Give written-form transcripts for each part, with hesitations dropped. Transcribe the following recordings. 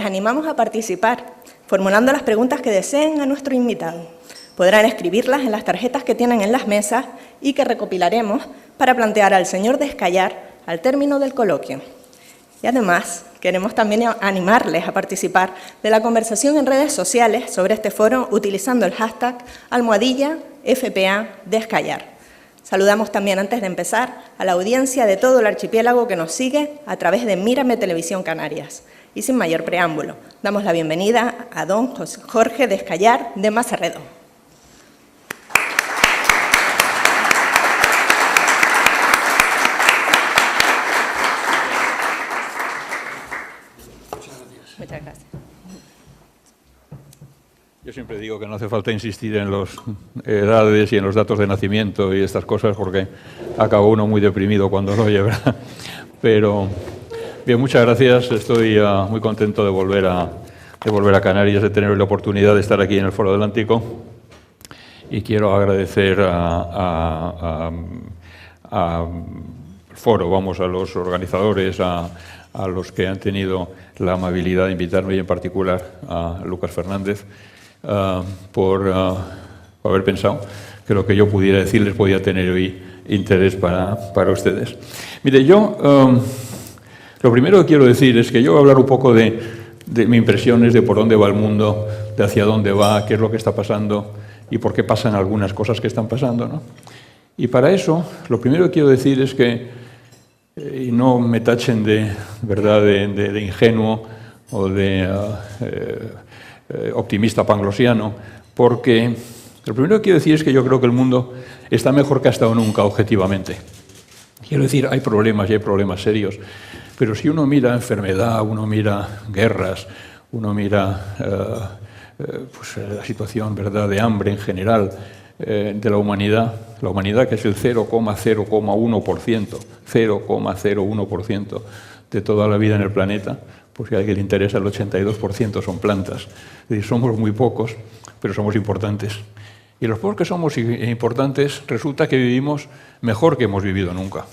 animamos a participar, formulando las preguntas que deseen a nuestro invitado. Podrán escribirlas en las tarjetas que tienen en las mesas y que recopilaremos para plantear al señor Descallar al término del coloquio. Y además, queremos también animarles a participar de la conversación en redes sociales sobre este foro utilizando el hashtag #FPA-Descallar. Saludamos también, antes de empezar, a la audiencia de todo el archipiélago que nos sigue a través de Mírame Televisión Canarias. Y sin mayor preámbulo, damos la bienvenida a don Jorge Descallar de Mazarredo. Muchas gracias. Yo siempre digo que no hace falta insistir en las edades y en los datos de nacimiento y estas cosas porque acaba uno muy deprimido cuando lo oye, ¿verdad? Pero, bien, muchas gracias. Estoy muy contento de volver a Canarias, de tener la oportunidad de estar aquí en el Foro Atlántico. Y quiero agradecer al Foro, vamos, a los organizadores, a los que han tenido la amabilidad de invitarme, y en particular a Lucas Fernández, por haber pensado que lo que yo pudiera decirles podía tener hoy interés para ustedes. Mire, yo lo primero que quiero decir es que yo voy a hablar un poco de mis impresiones de por dónde va el mundo, de hacia dónde va, qué es lo que está pasando y por qué pasan algunas cosas que están pasando, ¿no? Y para eso, lo primero que quiero decir es que, y no me tachen de ingenuo o de optimista panglosiano, porque lo primero que quiero decir es que yo creo que el mundo está mejor que ha estado nunca, objetivamente. Quiero decir, hay problemas y hay problemas serios, pero si uno mira enfermedad, uno mira guerras, uno mira pues la situación, ¿verdad?, de hambre en general de la humanidad que es el 0,01% de toda la vida en el planeta, pues si a alguien le interesa, el 82% son plantas. Es decir, somos muy pocos, pero somos importantes. Y los pocos que somos importantes, resulta que vivimos mejor que hemos vivido nunca.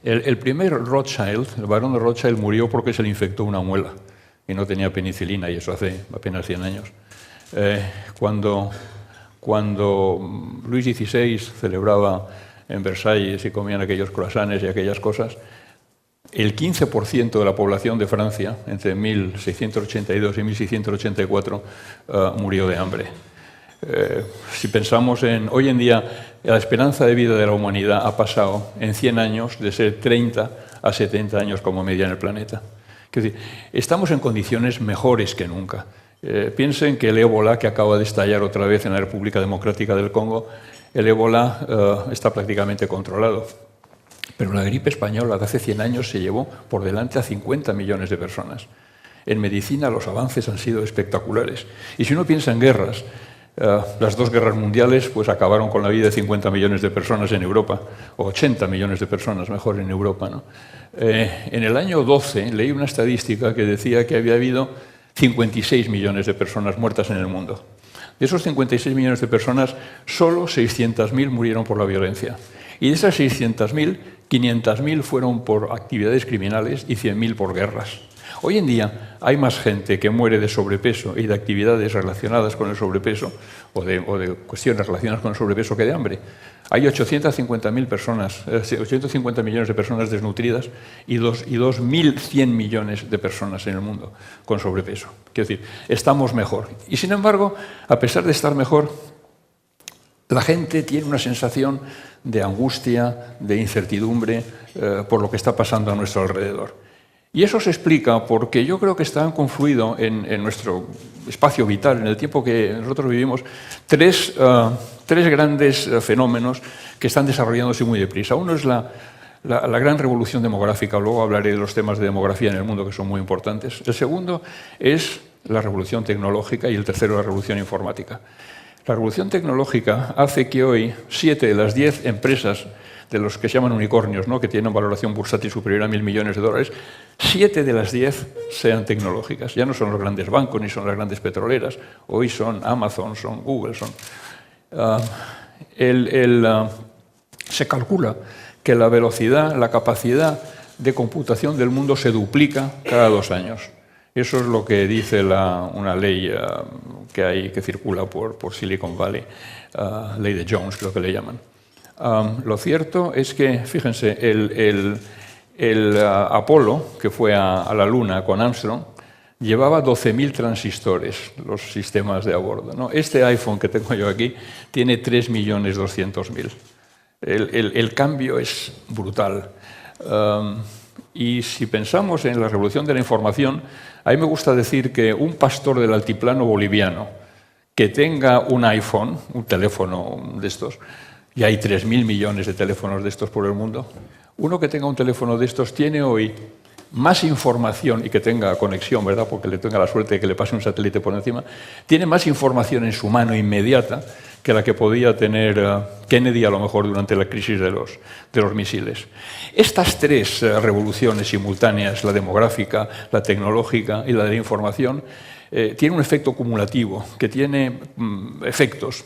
El primer Rothschild, el barón de Rothschild, murió porque se le infectó una muela y no tenía penicilina, y eso hace apenas 100 años. Cuando Luis XVI celebraba en Versalles y comían aquellos croissants y aquellas cosas, el 15% de la población de Francia, entre 1682 y 1684, murió de hambre. Si pensamos hoy en día, la esperanza de vida de la humanidad ha pasado en 100 años de ser 30 a 70 años como media en el planeta. Es decir, estamos en condiciones mejores que nunca. Piensen que el ébola, que acaba de estallar otra vez en la República Democrática del Congo, el ébola está prácticamente controlado. Pero la gripe española de hace 100 años se llevó por delante a 50 millones de personas. En medicina los avances han sido espectaculares. Y si uno piensa en guerras, las dos guerras mundiales pues acabaron con la vida de 50 millones de personas en Europa, o 80 millones de personas, mejor, en Europa, ¿no? En el año 12 leí una estadística que decía que había habido 56 millones de personas muertas en el mundo. De esos 56 millones de personas, solo 600.000 murieron por la violencia. Y de esas 600.000, 500.000 fueron por actividades criminales y 100.000 por guerras. Hoy en día hay más gente que muere de sobrepeso y de actividades relacionadas con el sobrepeso o de cuestiones relacionadas con el sobrepeso que de hambre. Hay 850.000 personas, 850 millones de personas desnutridas y 2.100 millones de personas en el mundo con sobrepeso. Quiero decir, estamos mejor. Y sin embargo, a pesar de estar mejor, la gente tiene una sensación de angustia, de incertidumbre por lo que está pasando a nuestro alrededor. Y eso se explica porque yo creo que están confluidos en nuestro espacio vital, en el tiempo que nosotros vivimos, tres grandes fenómenos que están desarrollándose muy deprisa. Uno es la gran revolución demográfica, luego hablaré de los temas de demografía en el mundo que son muy importantes. El segundo es la revolución tecnológica y el tercero la revolución informática. La revolución tecnológica hace que hoy 7 de las 10 empresas de los que se llaman unicornios, ¿no?, que tienen valoración bursátil superior a 1.000 millones de dólares, 7 de las 10 sean tecnológicas. Ya no son los grandes bancos ni son las grandes petroleras. Hoy son Amazon, son Google, se calcula que la velocidad, la capacidad de computación del mundo se duplica cada 2 años. Eso es lo que dice una ley que circula por Silicon Valley, ley de Jones, creo que le llaman. Lo cierto es que, fíjense, el Apolo, que fue a la Luna con Armstrong, llevaba 12.000 transistores, los sistemas de a bordo, ¿no? Este iPhone que tengo yo aquí tiene 3.200.000. El cambio es brutal. Y si pensamos en la revolución de la información, a mí me gusta decir que un pastor del altiplano boliviano que tenga un iPhone, un teléfono de estos, y hay 3.000 millones de teléfonos de estos por el mundo, uno que tenga un teléfono de estos tiene hoy más información y que tenga conexión, ¿verdad?, porque le tenga la suerte de que le pase un satélite por encima, tiene más información en su mano inmediata que la que podía tener Kennedy a lo mejor durante la crisis de los misiles. Estas tres revoluciones simultáneas, la demográfica, la tecnológica y la de la información, tienen un efecto cumulativo que tiene efectos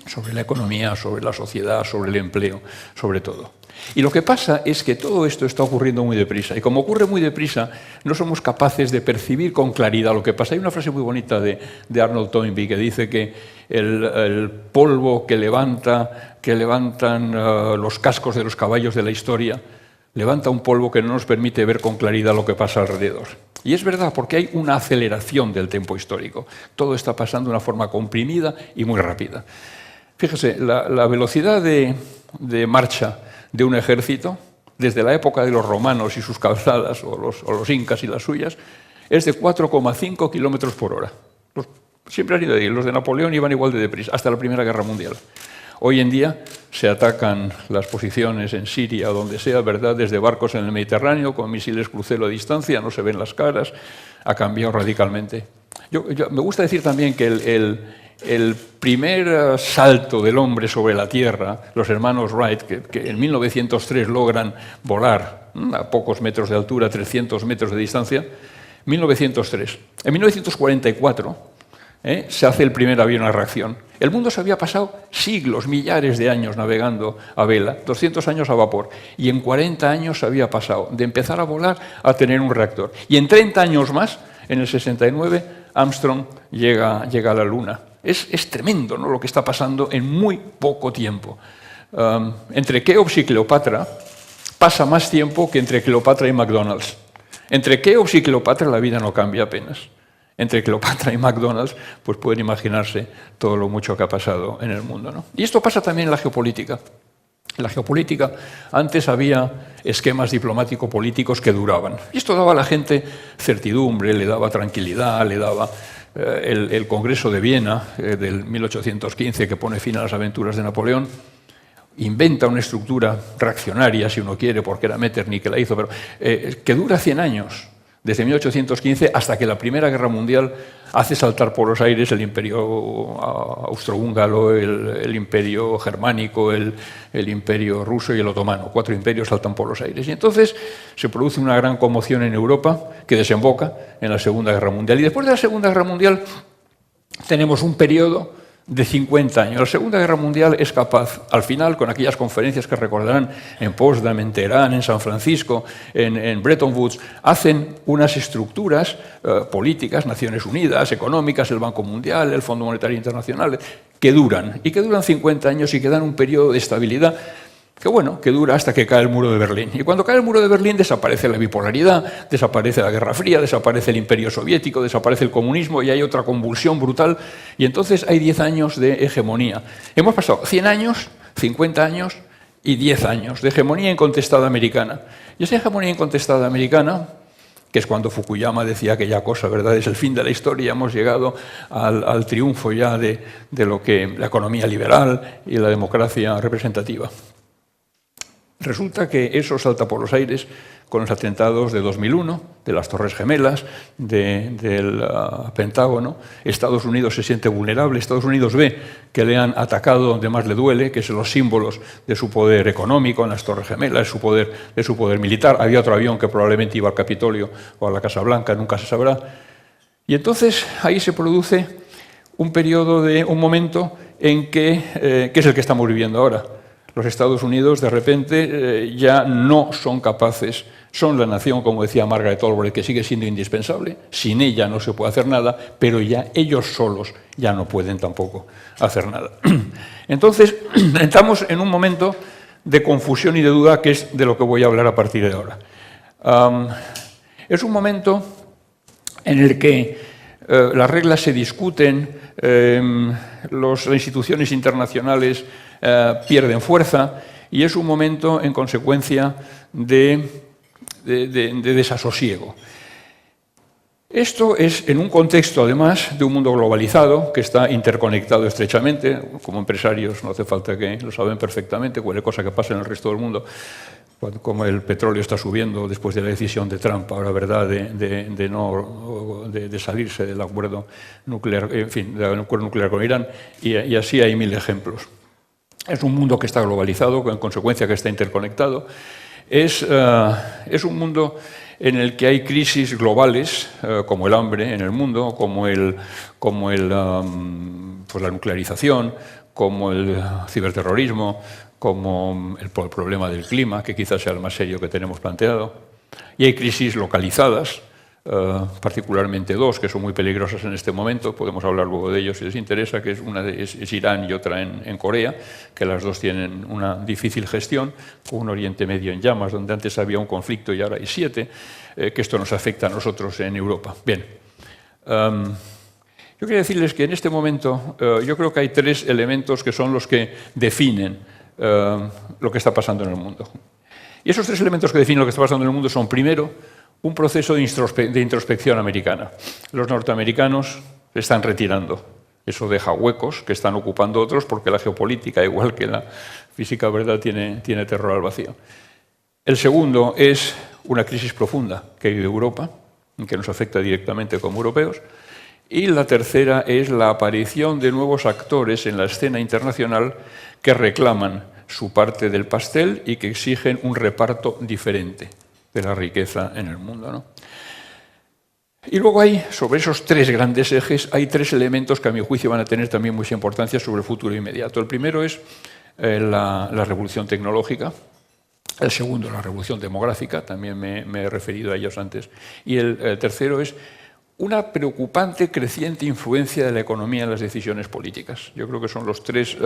sobre la economía, sobre la sociedad, sobre el empleo, sobre todo. Y lo que pasa es que todo esto está ocurriendo muy deprisa. Y como ocurre muy deprisa, no somos capaces de percibir con claridad lo que pasa. Hay una frase muy bonita de Arnold Toynbee que dice que el polvo que levantan los cascos de los caballos de la historia levanta un polvo que no nos permite ver con claridad lo que pasa alrededor. Y es verdad, porque hay una aceleración del tiempo histórico. Todo está pasando de una forma comprimida y muy rápida. Fíjese, la velocidad de marcha de un ejército, desde la época de los romanos y sus calzadas, o los incas y las suyas, es de 4,5 kilómetros por hora. Siempre han ido ahí. Los de Napoleón iban igual de deprisa, hasta la Primera Guerra Mundial. Hoy en día se atacan las posiciones en Siria o donde sea, ¿verdad?, desde barcos en el Mediterráneo, con misiles crucero a distancia, no se ven las caras, ha cambiado radicalmente. Me gusta decir también que el primer salto del hombre sobre la Tierra, los hermanos Wright, que en 1903 logran volar a pocos metros de altura, 300 metros de distancia, 1903. En 1944 se hace el primer avión a reacción. El mundo se había pasado siglos, millares de años navegando a vela, 200 años a vapor, y en 40 años se había pasado de empezar a volar a tener un reactor. Y en 30 años más, en el 69, Armstrong llega a la Luna. Es tremendo, ¿no?, lo que está pasando en muy poco tiempo. Entre Keops y Cleopatra pasa más tiempo que entre Cleopatra y McDonald's. Entre Keops y Cleopatra la vida no cambia apenas. Entre Cleopatra y McDonald's, pues pueden imaginarse todo lo mucho que ha pasado en el mundo, ¿no? Y esto pasa también en la geopolítica. En la geopolítica antes había esquemas diplomático-políticos que duraban. Y esto daba a la gente certidumbre, le daba tranquilidad, le daba el Congreso de Viena del 1815, que pone fin a las aventuras de Napoleón, inventa una estructura reaccionaria, si uno quiere, porque era Metternich que la hizo, pero que dura 100 años. Desde 1815 hasta que la Primera Guerra Mundial hace saltar por los aires el imperio austrohúngaro, el imperio germánico, el imperio ruso y el otomano. 4 imperios saltan por los aires. Y entonces se produce una gran conmoción en Europa que desemboca en la Segunda Guerra Mundial. Y después de la Segunda Guerra Mundial tenemos un periodo de 50 años. La Segunda Guerra Mundial es capaz, al final, con aquellas conferencias que recordarán en Potsdam, en Teherán, en San Francisco, en Bretton Woods, hacen unas estructuras políticas, Naciones Unidas, económicas, el Banco Mundial, el Fondo Monetario Internacional, que duran 50 años y que dan un periodo de estabilidad que dura hasta que cae el muro de Berlín. Y cuando cae el muro de Berlín desaparece la bipolaridad, desaparece la Guerra Fría, desaparece el Imperio Soviético, desaparece el comunismo y hay otra convulsión brutal. Y entonces hay 10 años de hegemonía. Hemos pasado 100 años, 50 años y 10 años de hegemonía incontestada americana. Y esa hegemonía incontestada americana, que es cuando Fukuyama decía aquella cosa, ¿verdad?, es el fin de la historia, hemos llegado al triunfo ya de lo que la economía liberal y la democracia representativa. Resulta que eso salta por los aires con los atentados de 2001, de las Torres Gemelas, del Pentágono. Estados Unidos se siente vulnerable, Estados Unidos ve que le han atacado donde más le duele, que son los símbolos de su poder económico en las Torres Gemelas, de su poder militar. Había otro avión que probablemente iba al Capitolio o a la Casa Blanca, nunca se sabrá. Y entonces ahí se produce un periodo un momento en que es el que estamos viviendo ahora. Los Estados Unidos, de repente, ya no son capaces Son la nación, como decía Margaret Albright, que sigue siendo indispensable. Sin ella no se puede hacer nada, pero ya ellos solos ya no pueden tampoco hacer nada. Entonces, entramos en un momento de confusión y de duda, que es de lo que voy a hablar a partir de ahora. Es un momento en el que las reglas se discuten, las instituciones internacionales pierden fuerza, y es un momento, en consecuencia, de desasosiego. Esto es en un contexto, además, de un mundo globalizado que está interconectado estrechamente. Como empresarios no hace falta que lo saben perfectamente, cualquier cosa que pase en el resto del mundo, como el petróleo está subiendo después de la decisión de Trump, ahora, ¿verdad?, de salirse del acuerdo nuclear, en fin, del acuerdo nuclear con Irán, y así hay mil ejemplos. Es un mundo que está globalizado, en consecuencia que está interconectado. Es un mundo en el que hay crisis globales, como el hambre en el mundo, como la nuclearización, como el ciberterrorismo, como el problema del clima, que quizás sea el más serio que tenemos planteado. Y hay crisis localizadas, particularmente dos, que son muy peligrosas en este momento. Podemos hablar luego de ellos si les interesa, que una es Irán y otra en Corea, que las dos tienen una difícil gestión, con un Oriente Medio en llamas, donde antes había un conflicto y ahora hay 7, que esto nos afecta a nosotros en Europa. Bien, yo quería decirles que en este momento yo creo que hay 3 elementos que son los que definen lo que está pasando en el mundo. Y esos 3 elementos que definen lo que está pasando en el mundo son, primero, un proceso de introspección americana. Los norteamericanos se están retirando. Eso deja huecos que están ocupando otros, porque la geopolítica, igual que la física, ¿verdad?, tiene terror al vacío. El segundo es una crisis profunda que vive Europa, que nos afecta directamente como europeos. Y la tercera es la aparición de nuevos actores en la escena internacional que reclaman su parte del pastel y que exigen un reparto diferente de la riqueza en el mundo, ¿no? Y luego hay, sobre esos 3 grandes ejes, hay 3 elementos que a mi juicio van a tener también mucha importancia sobre el futuro inmediato. El primero es la revolución tecnológica. El segundo, la revolución demográfica, también me he referido a ellos antes. Y el tercero es una preocupante creciente influencia de la economía en las decisiones políticas. Yo creo que son los 3.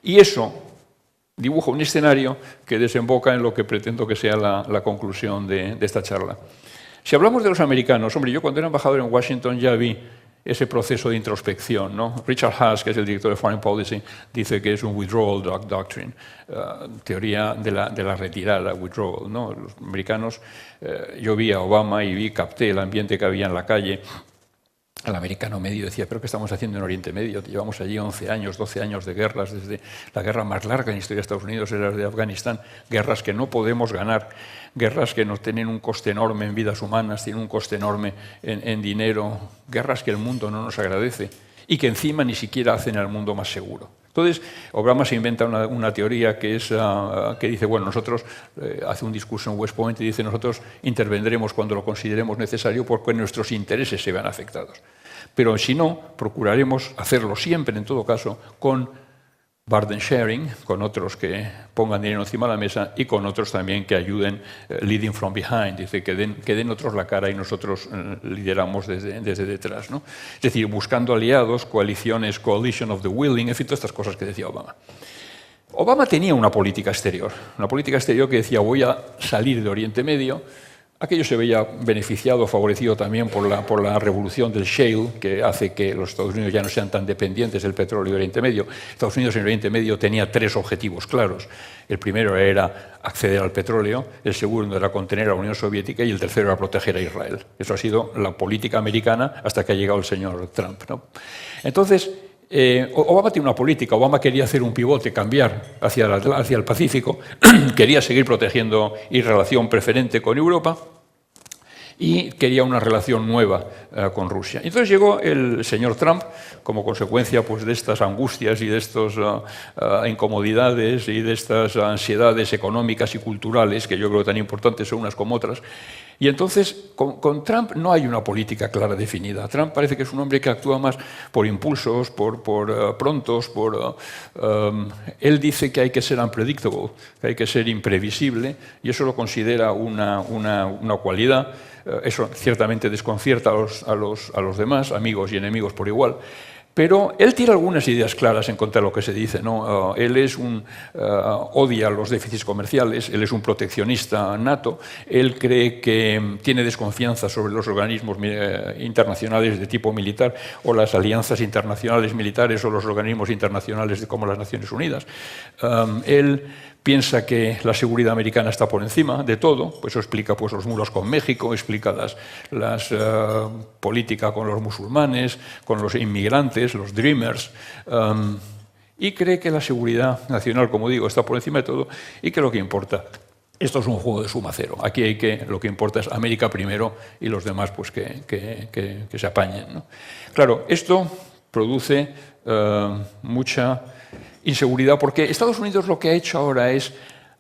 Y eso dibuja un escenario que desemboca en lo que pretendo que sea la conclusión de esta charla. Si hablamos de los americanos, hombre, yo cuando era embajador en Washington ya vi ese proceso de introspección, ¿no? Richard Haas, que es el director de Foreign Policy, dice que es un withdrawal doctrine, teoría de la retirada, withdrawal, ¿no? Los americanos, yo vi a Obama y capté el ambiente que había en la calle. El americano medio decía, ¿pero qué estamos haciendo en Oriente Medio? Llevamos allí 11 años, 12 años de guerras, desde la guerra más larga en la historia de Estados Unidos, era la de Afganistán, guerras que no podemos ganar, guerras que nos tienen un coste enorme en vidas humanas, tienen un coste enorme en dinero, guerras que el mundo no nos agradece y que encima ni siquiera hacen al mundo más seguro. Entonces, Obama se inventa una teoría que dice, bueno, nosotros, hace un discurso en West Point y dice, nosotros intervendremos cuando lo consideremos necesario porque nuestros intereses se vean afectados. Pero si no, procuraremos hacerlo siempre, en todo caso, con burden sharing, con otros que pongan dinero encima de la mesa y con otros también que ayuden, leading from behind, dice que den otros la cara y nosotros lideramos desde detrás, ¿no? Es decir, buscando aliados, coaliciones, coalition of the willing, en fin, todas estas cosas que decía Obama. Obama tenía una política exterior que decía, voy a salir de Oriente Medio. Aquello se veía beneficiado, favorecido también por la revolución del shale, que hace que los Estados Unidos ya no sean tan dependientes del petróleo de Oriente Medio. Estados Unidos en Oriente Medio tenía 3 objetivos claros. El primero era acceder al petróleo, el segundo era contener a la Unión Soviética y el tercero era proteger a Israel. Eso ha sido la política americana hasta que ha llegado el señor Trump, ¿no? Entonces, Obama tiene una política. Obama quería hacer un pivote, cambiar hacia el Pacífico, quería seguir protegiendo y relación preferente con Europa y quería una relación nueva con Rusia. Entonces llegó el señor Trump, como consecuencia pues, de estas angustias y de estas incomodidades y de estas ansiedades económicas y culturales, que yo creo tan importantes son unas como otras, Y entonces, con Trump no hay una política clara definida. Trump parece que es un hombre que actúa más por impulsos, por prontos, él dice que hay que ser unpredictable, que hay que ser imprevisible, y eso lo considera una cualidad. Eso ciertamente desconcierta a los demás, amigos y enemigos por igual. Pero él tiene algunas ideas claras en contra de lo que se dice, ¿no? Él es odia los déficits comerciales, él es un proteccionista nato, él cree que tiene desconfianza sobre los organismos internacionales de tipo militar o las alianzas internacionales militares o los organismos internacionales como las Naciones Unidas. Él piensa que la seguridad americana está por encima de todo, pues eso explica pues, los muros con México, explica las política con los musulmanes, con los inmigrantes, los dreamers, y cree que la seguridad nacional, como digo, está por encima de todo y que lo que importa, esto es un juego de suma cero, aquí lo que importa es América primero y los demás pues que se apañen, ¿no? Claro, esto produce mucha inseguridad, porque Estados Unidos lo que ha hecho ahora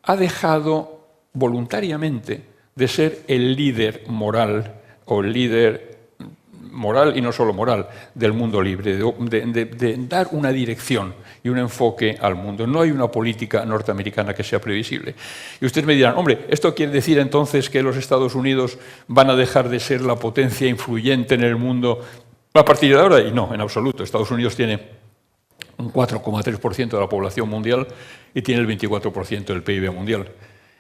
ha dejado voluntariamente de ser el líder moral o el líder moral y no solo moral del mundo libre, de dar una dirección y un enfoque al mundo. No hay una política norteamericana que sea previsible. Y ustedes me dirán, hombre, ¿esto quiere decir entonces que los Estados Unidos van a dejar de ser la potencia influyente en el mundo a partir de ahora? Y no, en absoluto. Estados Unidos tiene un 4,3% de la población mundial y tiene el 24% del PIB mundial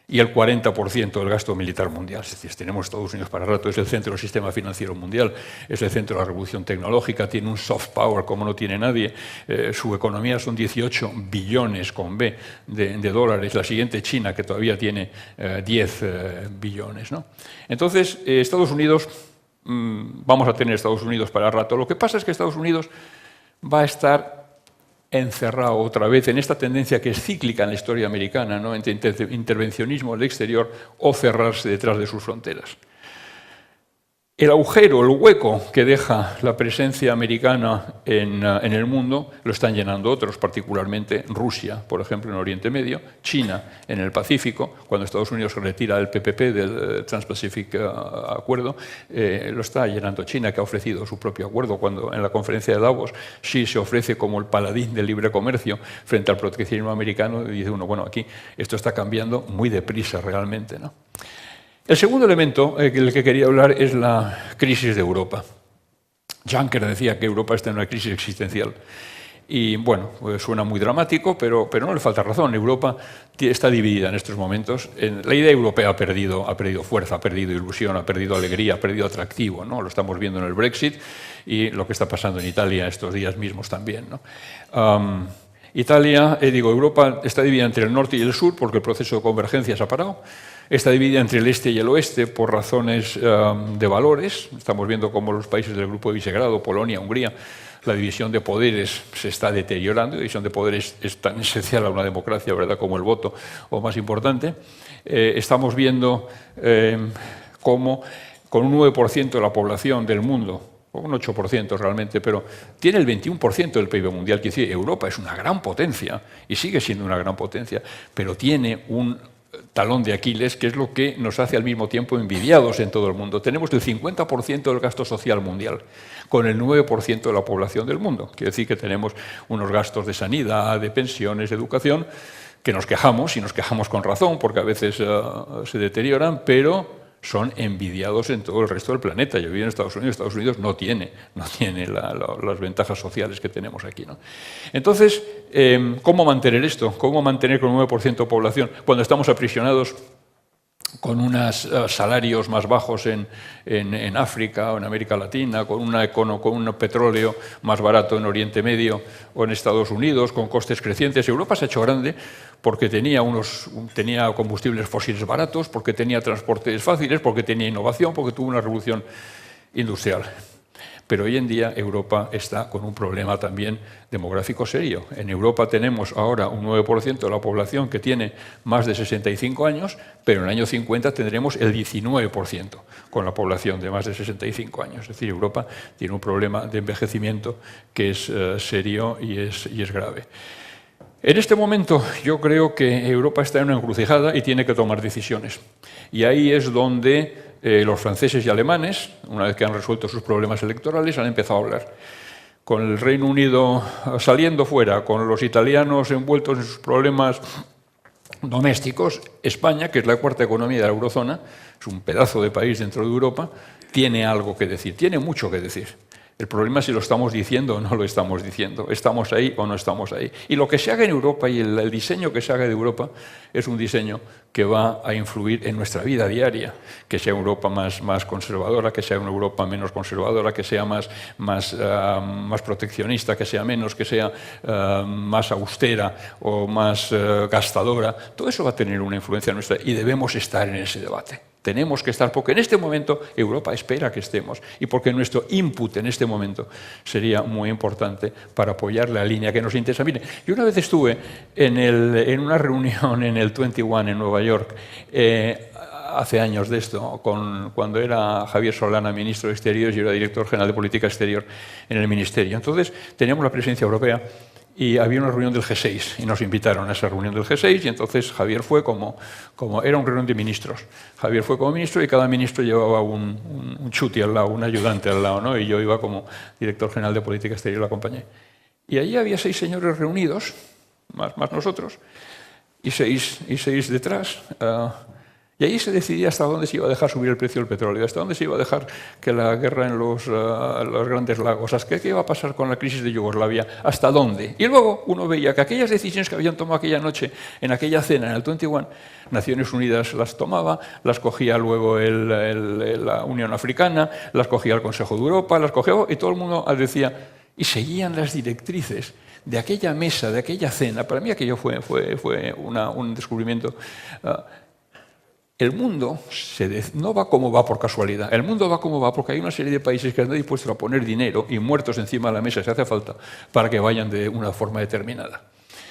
y el 40% del gasto militar mundial. Es decir, tenemos Estados Unidos para rato, es el centro del sistema financiero mundial, es el centro de la revolución tecnológica, tiene un soft power como no tiene nadie, su economía son 18 billones con B de dólares, la siguiente China que todavía tiene 10 billones, ¿no? Entonces, Estados Unidos, vamos a tener Estados Unidos para rato. Lo que pasa es que Estados Unidos va a estar encerrado otra vez en esta tendencia que es cíclica en la historia americana, ¿no? Entre intervencionismo del exterior o cerrarse detrás de sus fronteras. El agujero, el hueco que deja la presencia americana en el mundo lo están llenando otros, particularmente Rusia, por ejemplo, en Oriente Medio, China en el Pacífico, cuando Estados Unidos se retira del PPP, del Trans-Pacific Acuerdo, lo está llenando China, que ha ofrecido su propio acuerdo, cuando en la conferencia de Davos Xi se ofrece como el paladín del libre comercio frente al proteccionismo americano, y dice uno, bueno, aquí esto está cambiando muy deprisa realmente, ¿no? El segundo elemento del que quería hablar es la crisis de Europa. Juncker decía que Europa está en una crisis existencial. Y bueno, pues suena muy dramático, pero no le falta razón. Europa está dividida en estos momentos. La idea europea ha perdido fuerza, ha perdido ilusión, ha perdido alegría, ha perdido atractivo, ¿no? Lo estamos viendo en el Brexit y lo que está pasando en Italia estos días mismos también, ¿no? Europa está dividida entre el norte y el sur porque el proceso de convergencia se ha parado. Está dividida entre el este y el oeste por razones de valores. Estamos viendo cómo los países del Grupo de Visegrado, Polonia, Hungría, la división de poderes se está deteriorando. La división de poderes es tan esencial a una democracia, ¿verdad?, como el voto, o más importante. Estamos viendo cómo con un 9% de la población del mundo, un 8% realmente, pero tiene el 21% del PIB mundial. Quiere decir, Europa es una gran potencia y sigue siendo una gran potencia, pero tiene un talón de Aquiles, que es lo que nos hace al mismo tiempo envidiados en todo el mundo. Tenemos el 50% del gasto social mundial, con el 9% de la población del mundo. Quiere decir que tenemos unos gastos de sanidad, de pensiones, de educación, que nos quejamos, y nos quejamos con razón, porque a veces se deterioran, pero son envidiados en todo el resto del planeta. Yo vivo en Estados Unidos no tiene las ventajas sociales que tenemos aquí, ¿no? Entonces, ¿cómo mantener esto? ¿Cómo mantener con un 9% de población cuando estamos aprisionados con unos salarios más bajos en África o en América Latina, con un petróleo más barato en Oriente Medio o en Estados Unidos, con costes crecientes? Europa se ha hecho grande porque tenía combustibles fósiles baratos, porque tenía transportes fáciles, porque tenía innovación, porque tuvo una revolución industrial. Pero hoy en día Europa está con un problema también demográfico serio. En Europa tenemos ahora un 9% de la población que tiene más de 65 años, pero en el año 50 tendremos el 19% con la población de más de 65 años. Es decir, Europa tiene un problema de envejecimiento que es serio y es grave. En este momento yo creo que Europa está en una encrucijada y tiene que tomar decisiones. Y ahí es donde los franceses y alemanes, una vez que han resuelto sus problemas electorales, han empezado a hablar. Con el Reino Unido saliendo fuera, con los italianos envueltos en sus problemas domésticos, España, que es la cuarta economía de la eurozona, es un pedazo de país dentro de Europa, tiene algo que decir, tiene mucho que decir. El problema es si lo estamos diciendo o no lo estamos diciendo, estamos ahí o no estamos ahí. Y lo que se haga en Europa y el diseño que se haga de Europa es un diseño que va a influir en nuestra vida diaria, que sea Europa más conservadora, que sea una Europa menos conservadora, que sea más proteccionista, que sea menos, que sea más austera o más gastadora. Todo eso va a tener una influencia nuestra y debemos estar en ese debate. Tenemos que estar, porque en este momento Europa espera que estemos y porque nuestro input en este momento sería muy importante para apoyar la línea que nos interesa. Miren, yo una vez estuve en una reunión en el 21 en Nueva York, hace años de esto, cuando era Javier Solana ministro de Exteriores y yo era director general de Política Exterior en el Ministerio. Entonces teníamos la presidencia europea y había una reunión del G6 y nos invitaron a esa reunión del G6 y entonces Javier fue como era una reunión de ministros. Javier fue como ministro y cada ministro llevaba un chuti al lado, un ayudante al lado, ¿no? Y yo iba como director general de Política Exterior, la acompañé. Y allí había 6 señores reunidos, más nosotros, y seis detrás. Y ahí se decidía hasta dónde se iba a dejar subir el precio del petróleo, hasta dónde se iba a dejar que la guerra en los grandes lagos, hasta qué iba a pasar con la crisis de Yugoslavia, hasta dónde. Y luego uno veía que aquellas decisiones que habían tomado aquella noche, en aquella cena, en el 21, Naciones Unidas las tomaba, las cogía luego la Unión Africana, las cogía el Consejo de Europa, las cogía, y todo el mundo decía, y seguían las directrices de aquella mesa, de aquella cena. Para mí aquello fue un descubrimiento. El mundo no va como va por casualidad, el mundo va como va porque hay una serie de países que están dispuestos a poner dinero y muertos encima de la mesa si hace falta para que vayan de una forma determinada.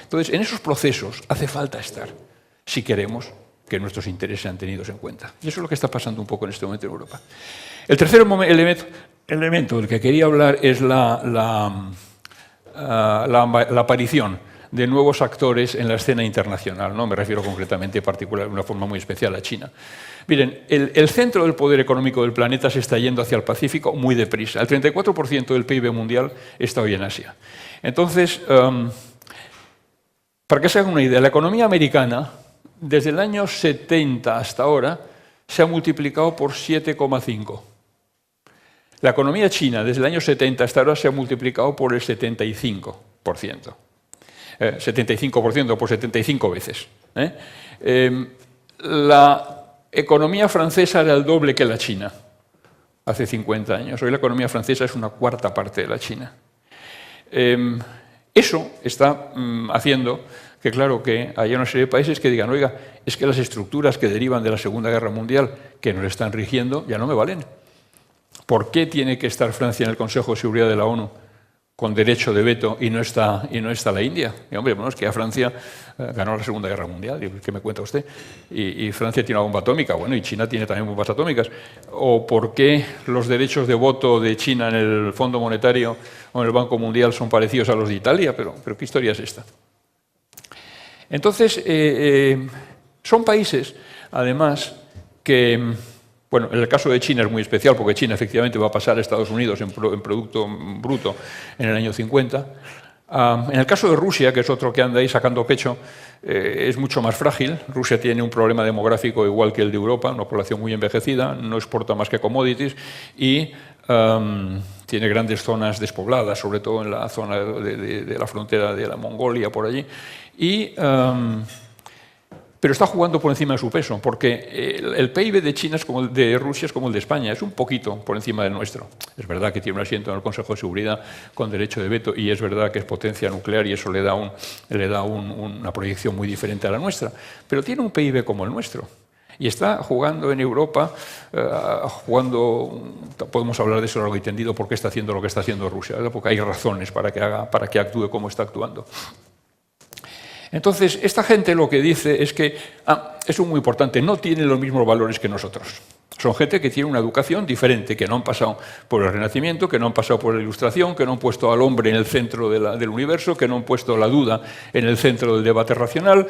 Entonces, en esos procesos hace falta estar si queremos que nuestros intereses sean tenidos en cuenta. Y eso es lo que está pasando un poco en este momento en Europa. El tercer elemento del que quería hablar es la aparición de nuevos actores en la escena internacional. No me refiero concretamente, de una forma muy especial, a China. Miren, el centro del poder económico del planeta se está yendo hacia el Pacífico muy deprisa. El 34% del PIB mundial está hoy en Asia. Entonces, para que se hagan una idea, la economía americana, desde el año 70 hasta ahora, se ha multiplicado por 7,5. La economía china, desde el año 70 hasta ahora, se ha multiplicado por el 75%. 75% por 75 veces. La economía francesa era el doble que la china hace 50 años. Hoy la economía francesa es una cuarta parte de la china. Eso está haciendo que, claro, que haya una serie de países que digan, oiga, es que las estructuras que derivan de la Segunda Guerra Mundial que nos están rigiendo ya no me valen. ¿Por qué tiene que estar Francia en el Consejo de Seguridad de la ONU con derecho de veto y no está la India? Y hombre, bueno, es que ya Francia ganó la Segunda Guerra Mundial, ¿qué me cuenta usted? Y Francia tiene una bomba atómica, bueno, y China tiene también bombas atómicas. ¿O por qué los derechos de voto de China en el Fondo Monetario o en el Banco Mundial son parecidos a los de Italia? Pero ¿qué historia es esta? Entonces, son países, además, que... Bueno, en el caso de China es muy especial porque China efectivamente va a pasar a Estados Unidos en Producto Bruto en el año 50. En el caso de Rusia, que es otro que anda ahí sacando pecho, es mucho más frágil. Rusia tiene un problema demográfico igual que el de Europa, una población muy envejecida, no exporta más que commodities y tiene grandes zonas despobladas, sobre todo en la zona de la frontera de la Mongolia, por allí. Pero está jugando por encima de su peso, porque el PIB de China es como el de Rusia es como el de España, es un poquito por encima del nuestro. Es verdad que tiene un asiento en el Consejo de Seguridad con derecho de veto y es verdad que es potencia nuclear y eso le da una proyección muy diferente a la nuestra, pero tiene un PIB como el nuestro. Y está jugando en Europa, podemos hablar de eso largo y tendido, por qué está haciendo lo que está haciendo Rusia, ¿verdad? Porque hay razones para que actúe como está actuando. Entonces, esta gente lo que dice es que, eso es muy importante, no tienen los mismos valores que nosotros. Son gente que tiene una educación diferente, que no han pasado por el Renacimiento, que no han pasado por la Ilustración, que no han puesto al hombre en el centro del universo, que no han puesto la duda en el centro del debate racional,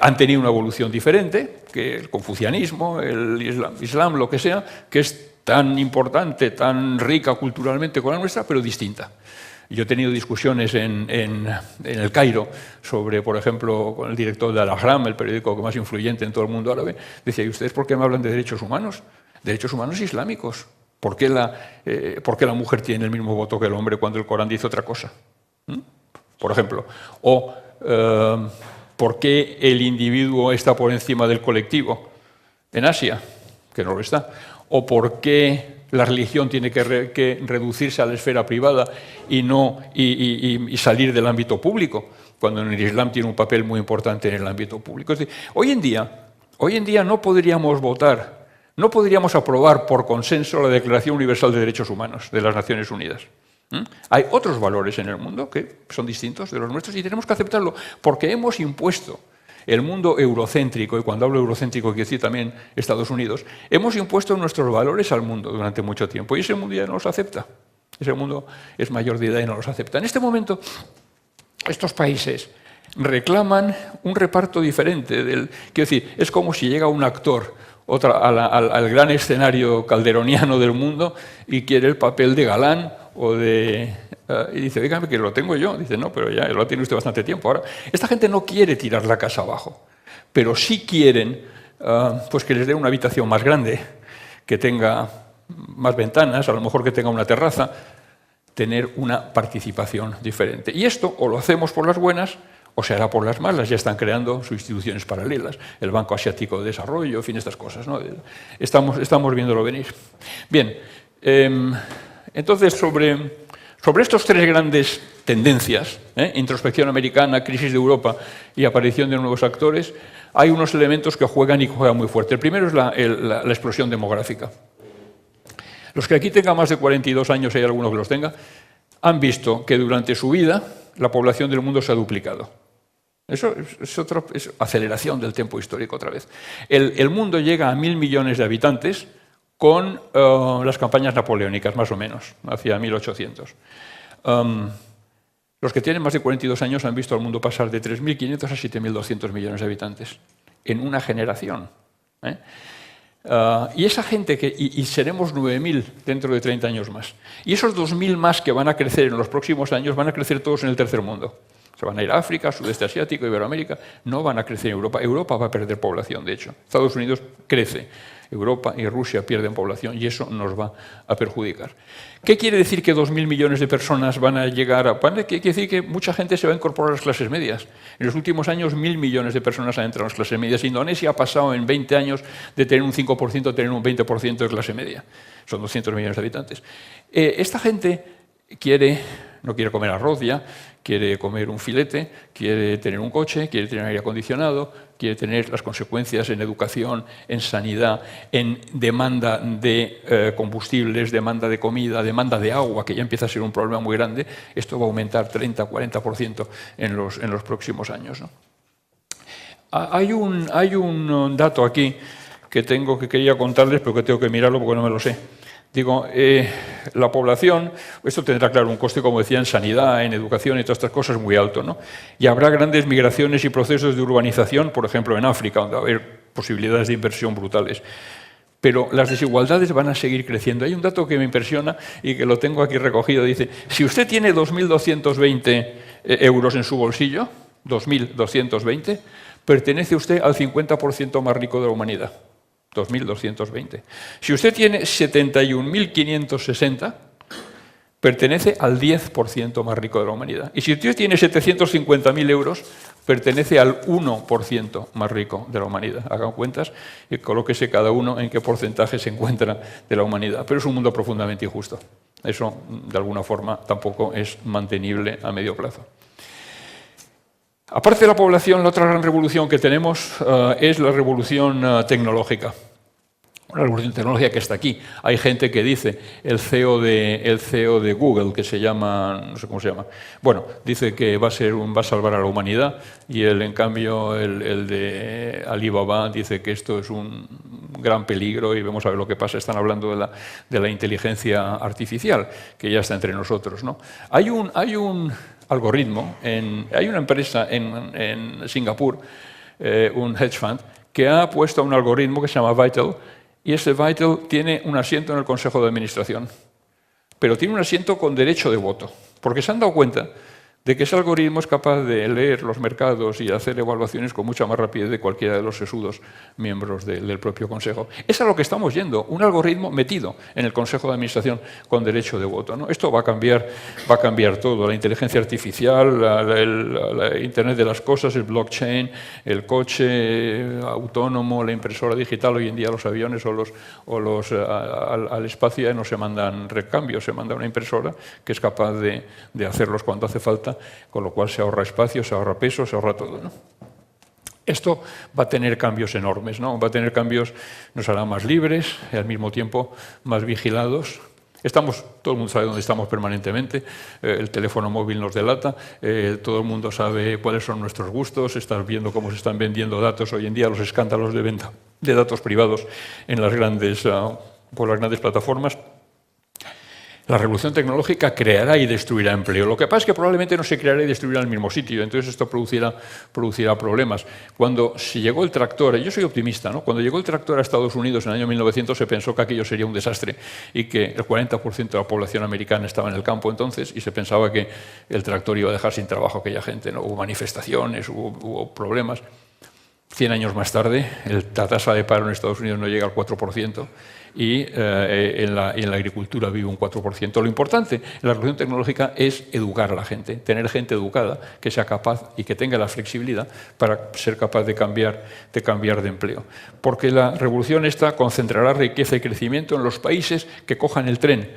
han tenido una evolución diferente, que el confucianismo, el islam, lo que sea, que es tan importante, tan rica culturalmente como la nuestra, pero distinta. Yo he tenido discusiones en el Cairo sobre, por ejemplo, con el director de Al-Ahram, el periódico más influyente en todo el mundo árabe. Decía, ¿y ustedes por qué me hablan de derechos humanos? Derechos humanos islámicos. ¿Por qué la mujer tiene el mismo voto que el hombre cuando el Corán dice otra cosa? Por ejemplo. O ¿por qué el individuo está por encima del colectivo en Asia? Que no lo está. O ¿por qué la religión tiene que reducirse a la esfera privada y salir del ámbito público, cuando en el Islam tiene un papel muy importante en el ámbito público? Es decir, hoy en día no podríamos votar, no podríamos aprobar por consenso la Declaración Universal de Derechos Humanos de las Naciones Unidas. Hay otros valores en el mundo que son distintos de los nuestros y tenemos que aceptarlo porque hemos impuesto el mundo eurocéntrico, y cuando hablo eurocéntrico quiero decir también Estados Unidos, hemos impuesto nuestros valores al mundo durante mucho tiempo y ese mundo ya no los acepta. Ese mundo es mayor de edad y no los acepta. En este momento, estos países reclaman un reparto diferente. Quiero decir, es como si llega un actor al gran escenario calderoniano del mundo y quiere el papel de galán y dice, dígame que lo tengo yo. Dice, no, pero ya lo tiene usted bastante tiempo. Ahora, esta gente no quiere tirar la casa abajo, pero sí quieren pues que les dé una habitación más grande, que tenga más ventanas, a lo mejor que tenga una terraza, tener una participación diferente. Y esto o lo hacemos por las buenas o se hará por las malas. Ya están creando sus instituciones paralelas, el Banco Asiático de Desarrollo, en fin, estas cosas, ¿no? Estamos viéndolo venir. Bien, entonces sobre estas tres grandes tendencias, introspección americana, crisis de Europa y aparición de nuevos actores, hay unos elementos que juegan y juegan muy fuerte. El primero es la explosión demográfica. Los que aquí tengan más de 42 años, hay alguno que los tenga, han visto que durante su vida la población del mundo se ha duplicado. Eso es aceleración del tiempo histórico otra vez. El mundo llega a 1.000 millones de habitantes con las campañas napoleónicas, más o menos, hacia 1800. Los que tienen más de 42 años han visto al mundo pasar de 3.500 a 7.200 millones de habitantes en una generación. Y esa gente, y seremos 9.000 dentro de 30 años más. Y esos 2.000 más que van a crecer en los próximos años van a crecer todos en el tercer mundo. Se van a ir a África, Sudeste Asiático, Iberoamérica, no van a crecer en Europa. Europa va a perder población, de hecho. Estados Unidos crece. Europa y Rusia pierden población y eso nos va a perjudicar. ¿Qué quiere decir que 2.000 millones de personas van a llegar a... Quiere decir que mucha gente se va a incorporar a las clases medias. En los últimos años 1.000 millones de personas han entrado a las clases medias. Indonesia ha pasado en 20 años de tener un 5% a tener un 20% de clase media. Son 200 millones de habitantes. Esta gente no quiere comer arroz ya, quiere comer un filete, quiere tener un coche, quiere tener aire acondicionado, quiere tener las consecuencias en educación, en sanidad, en demanda de combustibles, demanda de comida, demanda de agua, que ya empieza a ser un problema muy grande. Esto va a aumentar 30-40% en los próximos años, ¿no? Hay un dato aquí que quería contarles, pero que tengo que mirarlo porque no me lo sé. Digo, la población, esto tendrá, claro, un coste, como decía, en sanidad, en educación y todas estas cosas muy alto, ¿no? Y habrá grandes migraciones y procesos de urbanización, por ejemplo, en África, donde va a haber posibilidades de inversión brutales. Pero las desigualdades van a seguir creciendo. Hay un dato que me impresiona y que lo tengo aquí recogido. Dice, si usted tiene 2.220 euros en su bolsillo, 2.220, pertenece usted al 50% más rico de la humanidad. 2.220. Si usted tiene 71.560, pertenece al 10% más rico de la humanidad. Y si usted tiene 750.000 euros, pertenece al 1% más rico de la humanidad. Hagan cuentas y colóquese cada uno en qué porcentaje se encuentra de la humanidad. Pero es un mundo profundamente injusto. Eso, de alguna forma, tampoco es mantenible a medio plazo. Aparte de la población, la otra gran revolución que tenemos es la revolución tecnológica. una revolución tecnológica que está aquí. Hay gente que dice, el CEO de Google, que se llama, no sé cómo se llama, bueno, dice que va a salvar a la humanidad, y en cambio el de Alibaba dice que esto es un gran peligro y vamos a ver lo que pasa. Están hablando de la inteligencia artificial, que ya está entre nosotros, ¿no? Hay un algoritmo, hay una empresa en Singapur, un hedge fund, que ha puesto un algoritmo que se llama Vital, y ese Vital tiene un asiento en el Consejo de Administración, pero tiene un asiento con derecho de voto, porque se han dado cuenta de que ese algoritmo es capaz de leer los mercados y hacer evaluaciones con mucha más rapidez de cualquiera de los sesudos miembros del propio Consejo. Es a lo que estamos yendo, un algoritmo metido en el Consejo de Administración con derecho de voto, ¿no? Esto va a cambiar todo, la inteligencia artificial, la Internet de las cosas, el blockchain, el coche autónomo, la impresora digital. Hoy en día los aviones al espacio ya no se mandan recambios, se manda una impresora que es capaz de hacerlos cuando hace falta, con lo cual se ahorra espacio, se ahorra peso, se ahorra todo, ¿no? Esto va a tener cambios enormes, ¿no? Va a tener cambios, nos hará más libres y al mismo tiempo más vigilados. Todo el mundo sabe dónde estamos permanentemente, el teléfono móvil nos delata, todo el mundo sabe cuáles son nuestros gustos, estás viendo cómo se están vendiendo datos hoy en día, los escándalos de venta de datos privados en por las grandes plataformas. La revolución tecnológica creará y destruirá empleo. Lo que pasa es que probablemente no se creará y destruirá en el mismo sitio, entonces esto producirá problemas. Si llegó el tractor, yo soy optimista, ¿no? Cuando llegó el tractor a Estados Unidos en el año 1900 se pensó que aquello sería un desastre y que el 40% de la población americana estaba en el campo entonces, y se pensaba que el tractor iba a dejar sin trabajo a aquella gente, ¿no? Hubo manifestaciones, hubo problemas. 100 años más tarde, la tasa de paro en Estados Unidos no llega al 4%, y en la agricultura vive un 4%. Lo importante en la revolución tecnológica es educar a la gente, tener gente educada que sea capaz y que tenga la flexibilidad para ser capaz de cambiar de empleo. Porque la revolución esta concentrará riqueza y crecimiento en los países que cojan el tren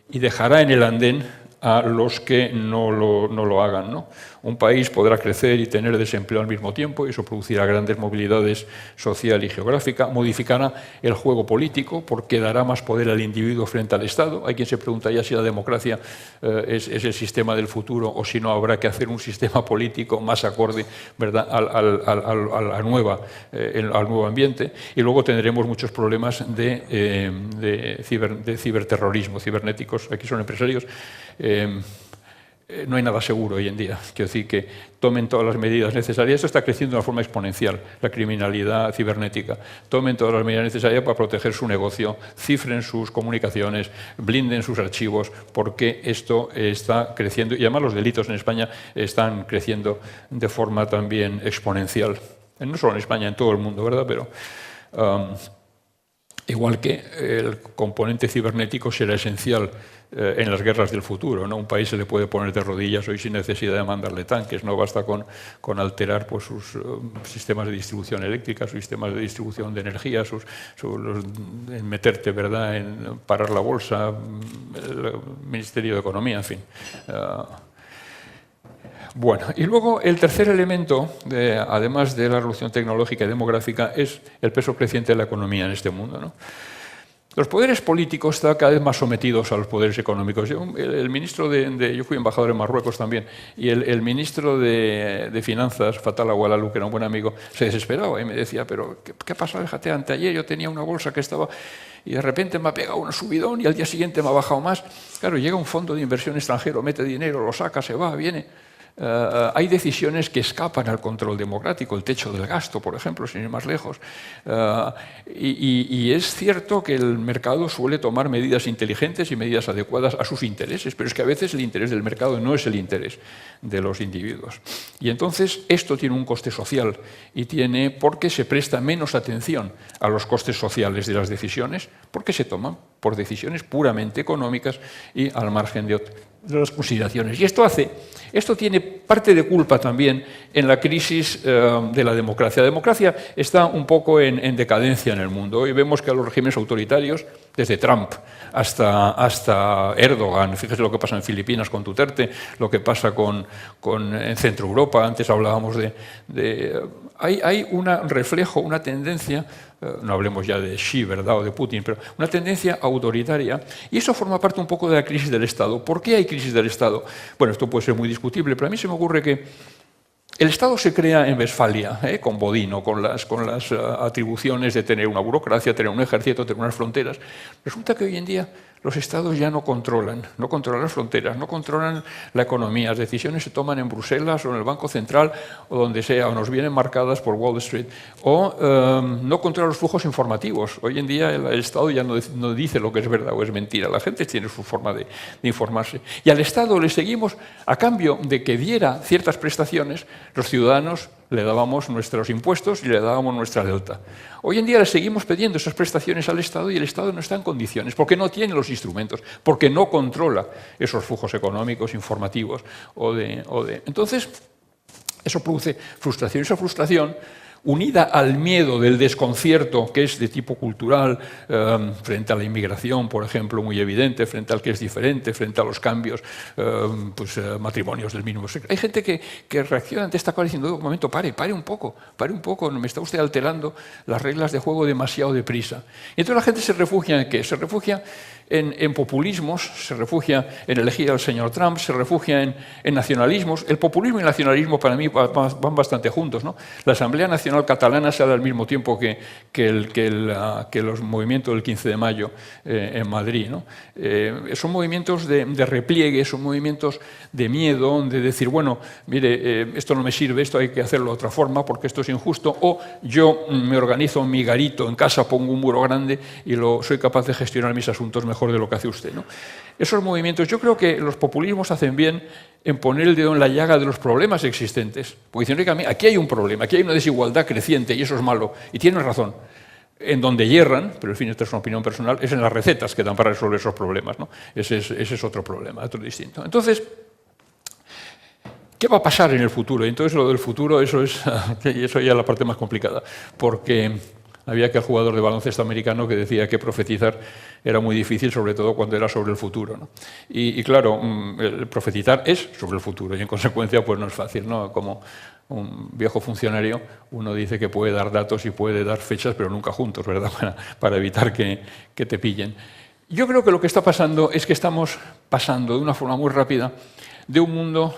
y dejará en el andén a los que no lo hagan, ¿no? Un país podrá crecer y tener desempleo al mismo tiempo, y eso producirá grandes movilidades social y geográfica, modificará el juego político porque dará más poder al individuo frente al Estado. Hay quien se pregunta ya si la democracia es el sistema del futuro o si no habrá que hacer un sistema político más acorde, ¿verdad?, al nuevo ambiente. Y luego tendremos muchos problemas de ciberterrorismo, cibernéticos. Aquí son empresarios. No hay nada seguro hoy en día. Quiero decir que tomen todas las medidas necesarias. Esto está creciendo de una forma exponencial, la criminalidad cibernética. Tomen todas las medidas necesarias para proteger su negocio, cifren sus comunicaciones, blinden sus archivos, porque esto está creciendo. Y además los delitos en España están creciendo de forma también exponencial. No solo en España, en todo el mundo, ¿verdad? Pero igual que el componente cibernético será esencial en las guerras del futuro, ¿no? Un país se le puede poner de rodillas hoy sin necesidad de mandarle tanques, no basta con alterar pues, sus sistemas de distribución eléctrica, sus sistemas de distribución de energía, en meterte, ¿verdad?, en parar la bolsa, el Ministerio de Economía, en fin. Bueno, y luego el tercer elemento, además de la revolución tecnológica y demográfica, es el peso creciente de la economía en este mundo, ¿no? Los poderes políticos están cada vez más sometidos a los poderes económicos. Yo fui embajador en Marruecos también, y el ministro de Finanzas, Fatal Agualalu, que era un buen amigo, se desesperaba y me decía, pero ¿qué pasa? Déjate, anteayer yo tenía una bolsa que estaba y de repente me ha pegado un subidón y al día siguiente me ha bajado más. Claro, llega un fondo de inversión extranjero, mete dinero, lo saca, se va, viene. Hay decisiones que escapan al control democrático, el techo del gasto, por ejemplo, sin ir más lejos. Y es cierto que el mercado suele tomar medidas inteligentes y medidas adecuadas a sus intereses, pero es que a veces el interés del mercado no es el interés de los individuos. Y entonces esto tiene un coste social, porque se presta menos atención a los costes sociales de las decisiones, porque se toman por decisiones puramente económicas y al margen de las consideraciones. Y esto tiene parte de culpa también en la crisis de la democracia. La democracia está un poco en decadencia en el mundo. Hoy vemos que a los regímenes autoritarios, desde Trump hasta Erdogan, fíjese lo que pasa en Filipinas con Duterte, lo que pasa en Centro Europa, antes hablábamos hay un reflejo, una tendencia, no hablemos ya de Xi, ¿verdad?, o de Putin, pero una tendencia autoritaria, y eso forma parte un poco de la crisis del Estado. ¿Por qué hay crisis del Estado? Bueno, esto puede ser muy discutible, pero a mí se me ocurre que el Estado se crea en Westfalia, con Bodino, con las atribuciones de tener una burocracia, tener un ejército, tener unas fronteras. Resulta que hoy en día los Estados ya no controlan las fronteras, no controlan la economía. Las decisiones se toman en Bruselas o en el Banco Central o donde sea, o nos vienen marcadas por Wall Street, o no controlan los flujos informativos. Hoy en día el Estado ya no dice lo que es verdad o es mentira. La gente tiene su forma de informarse. Y al Estado le seguimos, a cambio de que diera ciertas prestaciones, los ciudadanos le dábamos nuestros impuestos y le dábamos nuestra lealtad. Hoy en día le seguimos pidiendo esas prestaciones al Estado y el Estado no está en condiciones, porque no tiene los instrumentos, porque no controla esos flujos económicos, informativos. Entonces, eso produce frustración. Esa frustración, unida al miedo del desconcierto, que es de tipo cultural, frente a la inmigración, por ejemplo, muy evidente, frente al que es diferente, frente a los cambios, matrimonios del mismo sexo. Hay gente que reacciona ante esta cosa diciendo, un momento, pare un poco, me está usted alterando las reglas de juego demasiado deprisa. Y entonces la gente se refugia ¿en qué? Se refugia en populismos, se refugia en elegir al señor Trump, se refugia en nacionalismos. El populismo y el nacionalismo para mí van bastante juntos, ¿no? La Asamblea Nacional Catalana se da al mismo tiempo que los movimientos del 15 de mayo en Madrid, ¿no? Son movimientos de repliegue, son movimientos de miedo, de decir, bueno, mire, esto no me sirve, esto hay que hacerlo de otra forma porque esto es injusto, o yo me organizo en mi garito en casa, pongo un muro grande y soy capaz de gestionar mis asuntos mejor de lo que hace usted, ¿no? Esos movimientos, yo creo que los populismos hacen bien en poner el dedo en la llaga de los problemas existentes. Porque dicen, oiga, aquí hay un problema, aquí hay una desigualdad creciente y eso es malo. Y tienen razón. En donde hierran, pero en fin, esta es una opinión personal, es en las recetas que dan para resolver esos problemas, ¿no? Ese es otro problema, otro distinto. Entonces, ¿qué va a pasar en el futuro? Y entonces lo del futuro, eso ya es la parte más complicada, porque había aquel jugador de baloncesto americano que decía que profetizar era muy difícil, sobre todo cuando era sobre el futuro, ¿no? Y claro, el profetizar es sobre el futuro y en consecuencia pues no es fácil, ¿no? Como un viejo funcionario, uno dice que puede dar datos y puede dar fechas, pero nunca juntos, ¿verdad? Para evitar que te pillen. Yo creo que lo que está pasando es que estamos pasando de una forma muy rápida de un mundo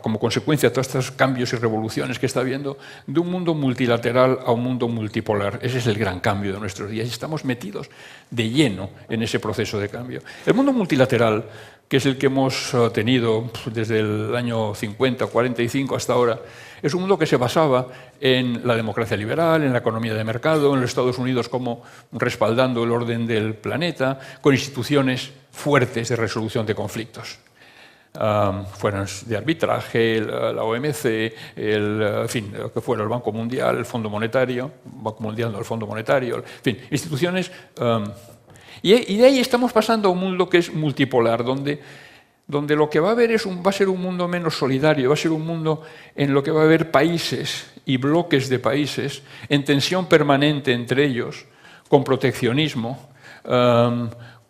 como consecuencia de todos estos cambios y revoluciones que está habiendo, de un mundo multilateral a un mundo multipolar. Ese es el gran cambio de nuestros días y estamos metidos de lleno en ese proceso de cambio. El mundo multilateral, que es el que hemos tenido desde el año 50, 45 hasta ahora, es un mundo que se basaba en la democracia liberal, en la economía de mercado, en los Estados Unidos como respaldando el orden del planeta, con instituciones fuertes de resolución de conflictos. Fueron de arbitraje, la OMC, en fin, lo que fuera el Banco Mundial, el Fondo Monetario, Banco Mundial no, el Fondo Monetario, en fin, instituciones. Y de ahí estamos pasando a un mundo que es multipolar, donde lo que va a haber va a ser un mundo menos solidario, va a ser un mundo en lo que va a haber países y bloques de países en tensión permanente entre ellos, con proteccionismo,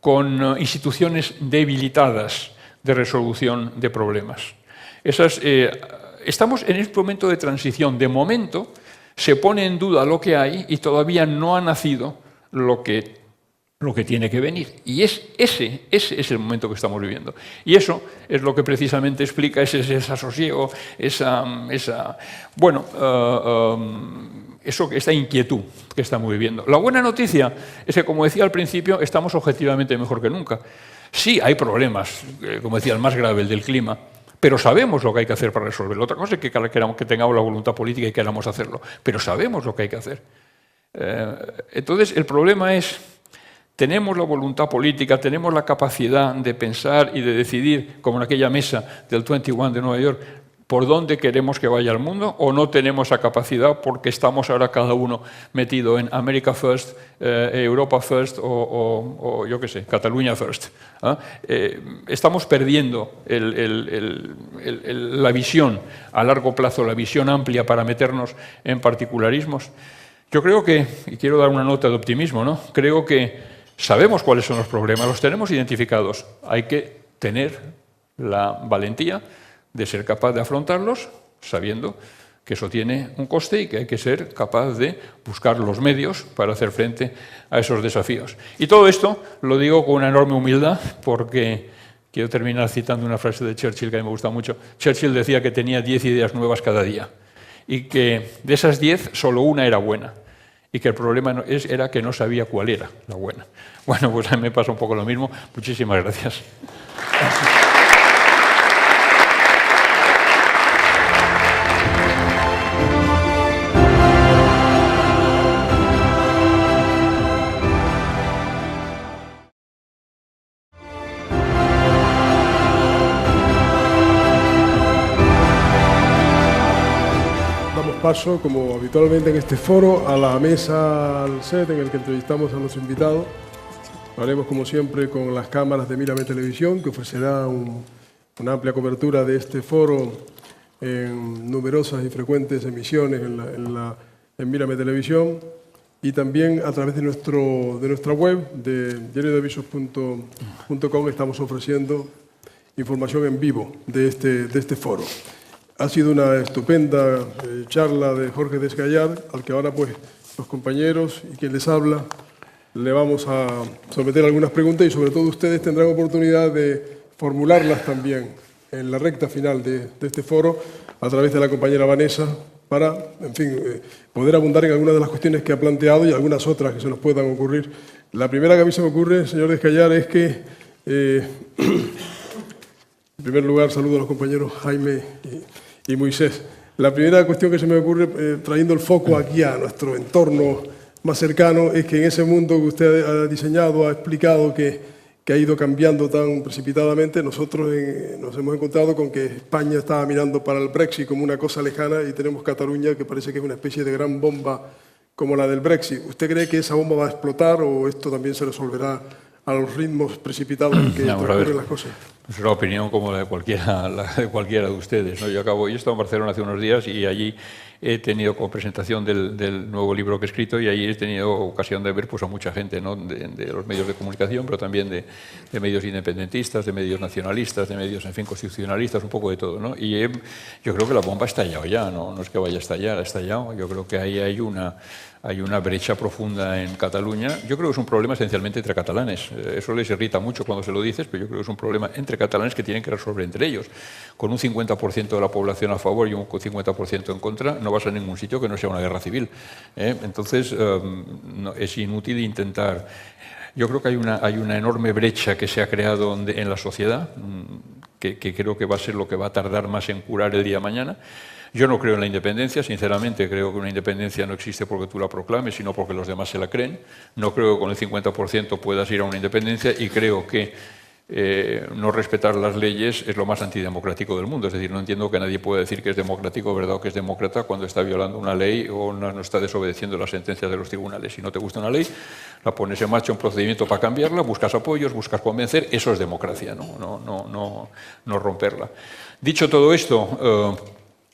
con instituciones debilitadas de resolución de problemas. Estamos en este momento de transición. De momento se pone en duda lo que hay y todavía no ha nacido lo que tiene que venir. Y ese es el momento que estamos viviendo. Y eso es lo que precisamente explica ese desasosiego, esta inquietud que estamos viviendo. La buena noticia es que, como decía al principio, estamos objetivamente mejor que nunca. Sí, hay problemas, como decía, el más grave, el del clima, pero sabemos lo que hay que hacer para resolverlo. Otra cosa es que tengamos la voluntad política y queramos hacerlo, pero sabemos lo que hay que hacer. Entonces, el problema es, tenemos la voluntad política, tenemos la capacidad de pensar y de decidir, como en aquella mesa del 21 de Nueva York, por dónde queremos que vaya el mundo, o no tenemos esa capacidad porque estamos ahora cada uno metido en America First, Europa First o yo qué sé, Cataluña First. Estamos perdiendo la visión a largo plazo, la visión amplia para meternos en particularismos. Yo creo que, y quiero dar una nota de optimismo, ¿no? Creo que sabemos cuáles son los problemas, los tenemos identificados. Hay que tener la valentía de ser capaz de afrontarlos sabiendo que eso tiene un coste y que hay que ser capaz de buscar los medios para hacer frente a esos desafíos. Y todo esto lo digo con una enorme humildad porque quiero terminar citando una frase de Churchill que a mí me gusta mucho. Churchill decía que tenía 10 ideas nuevas cada día y que de esas 10 solo una era buena y que el problema era que no sabía cuál era la buena. Bueno, pues a mí me pasa un poco lo mismo. Muchísimas gracias. Paso, como habitualmente en este foro, a la mesa, al set en el que entrevistamos a nuestro invitado. Lo haremos, como siempre, con las cámaras de Mírame Televisión, que ofrecerá una amplia cobertura de este foro en numerosas y frecuentes emisiones en Mírame Televisión, y también a través de nuestra web, de diariodeavisos.com, estamos ofreciendo información en vivo de este foro. Ha sido una estupenda charla de Jorge Descallar, al que ahora pues los compañeros y quien les habla le vamos a someter algunas preguntas y sobre todo ustedes tendrán oportunidad de formularlas también en la recta final de este foro a través de la compañera Vanessa para, en fin, poder abundar en algunas de las cuestiones que ha planteado y algunas otras que se nos puedan ocurrir. La primera que a mí se me ocurre, señor Descallar, es que, en primer lugar, saludo a los compañeros Jaime y Moisés. La primera cuestión que se me ocurre, trayendo el foco aquí a nuestro entorno más cercano, es que en ese mundo que usted ha diseñado, ha explicado que ha ido cambiando tan precipitadamente, nosotros nos hemos encontrado con que España estaba mirando para el Brexit como una cosa lejana y tenemos Cataluña que parece que es una especie de gran bomba como la del Brexit. ¿Usted cree que esa bomba va a explotar o esto también se resolverá a los ritmos precipitados en que transcurren las cosas? Es una opinión como la de cualquiera de ustedes, ¿no? Yo he estado en Barcelona hace unos días y allí he tenido como presentación del nuevo libro que he escrito y allí he tenido ocasión de ver pues, a mucha gente, ¿no? de los medios de comunicación, pero también de medios independentistas, de medios nacionalistas, de medios, en fin, constitucionalistas, un poco de todo, ¿no? Y yo creo que la bomba ha estallado ya, no es que vaya a estallar, ha estallado. Yo creo que ahí hay una brecha profunda en Cataluña. Yo creo que es un problema esencialmente entre catalanes. Eso les irrita mucho cuando se lo dices, pero yo creo que es un problema entre catalanes que tienen que resolver entre ellos. Con un 50% de la población a favor y un 50% en contra, no vas a ningún sitio que no sea una guerra civil. Entonces, es inútil intentar. Yo creo que hay una enorme brecha que se ha creado en la sociedad, que creo que va a ser lo que va a tardar más en curar el día de mañana. Yo no creo en la independencia, sinceramente creo que una independencia no existe porque tú la proclames, sino porque los demás se la creen. No creo que con el 50% puedas ir a una independencia y creo que no respetar las leyes es lo más antidemocrático del mundo. Es decir, no entiendo que nadie pueda decir que es democrático, ¿verdad?, o que es demócrata cuando está violando una ley o no está desobedeciendo las sentencias de los tribunales. Si no te gusta una ley, la pones en marcha un procedimiento para cambiarla, buscas apoyos, buscas convencer, eso es democracia, no romperla. Dicho todo esto,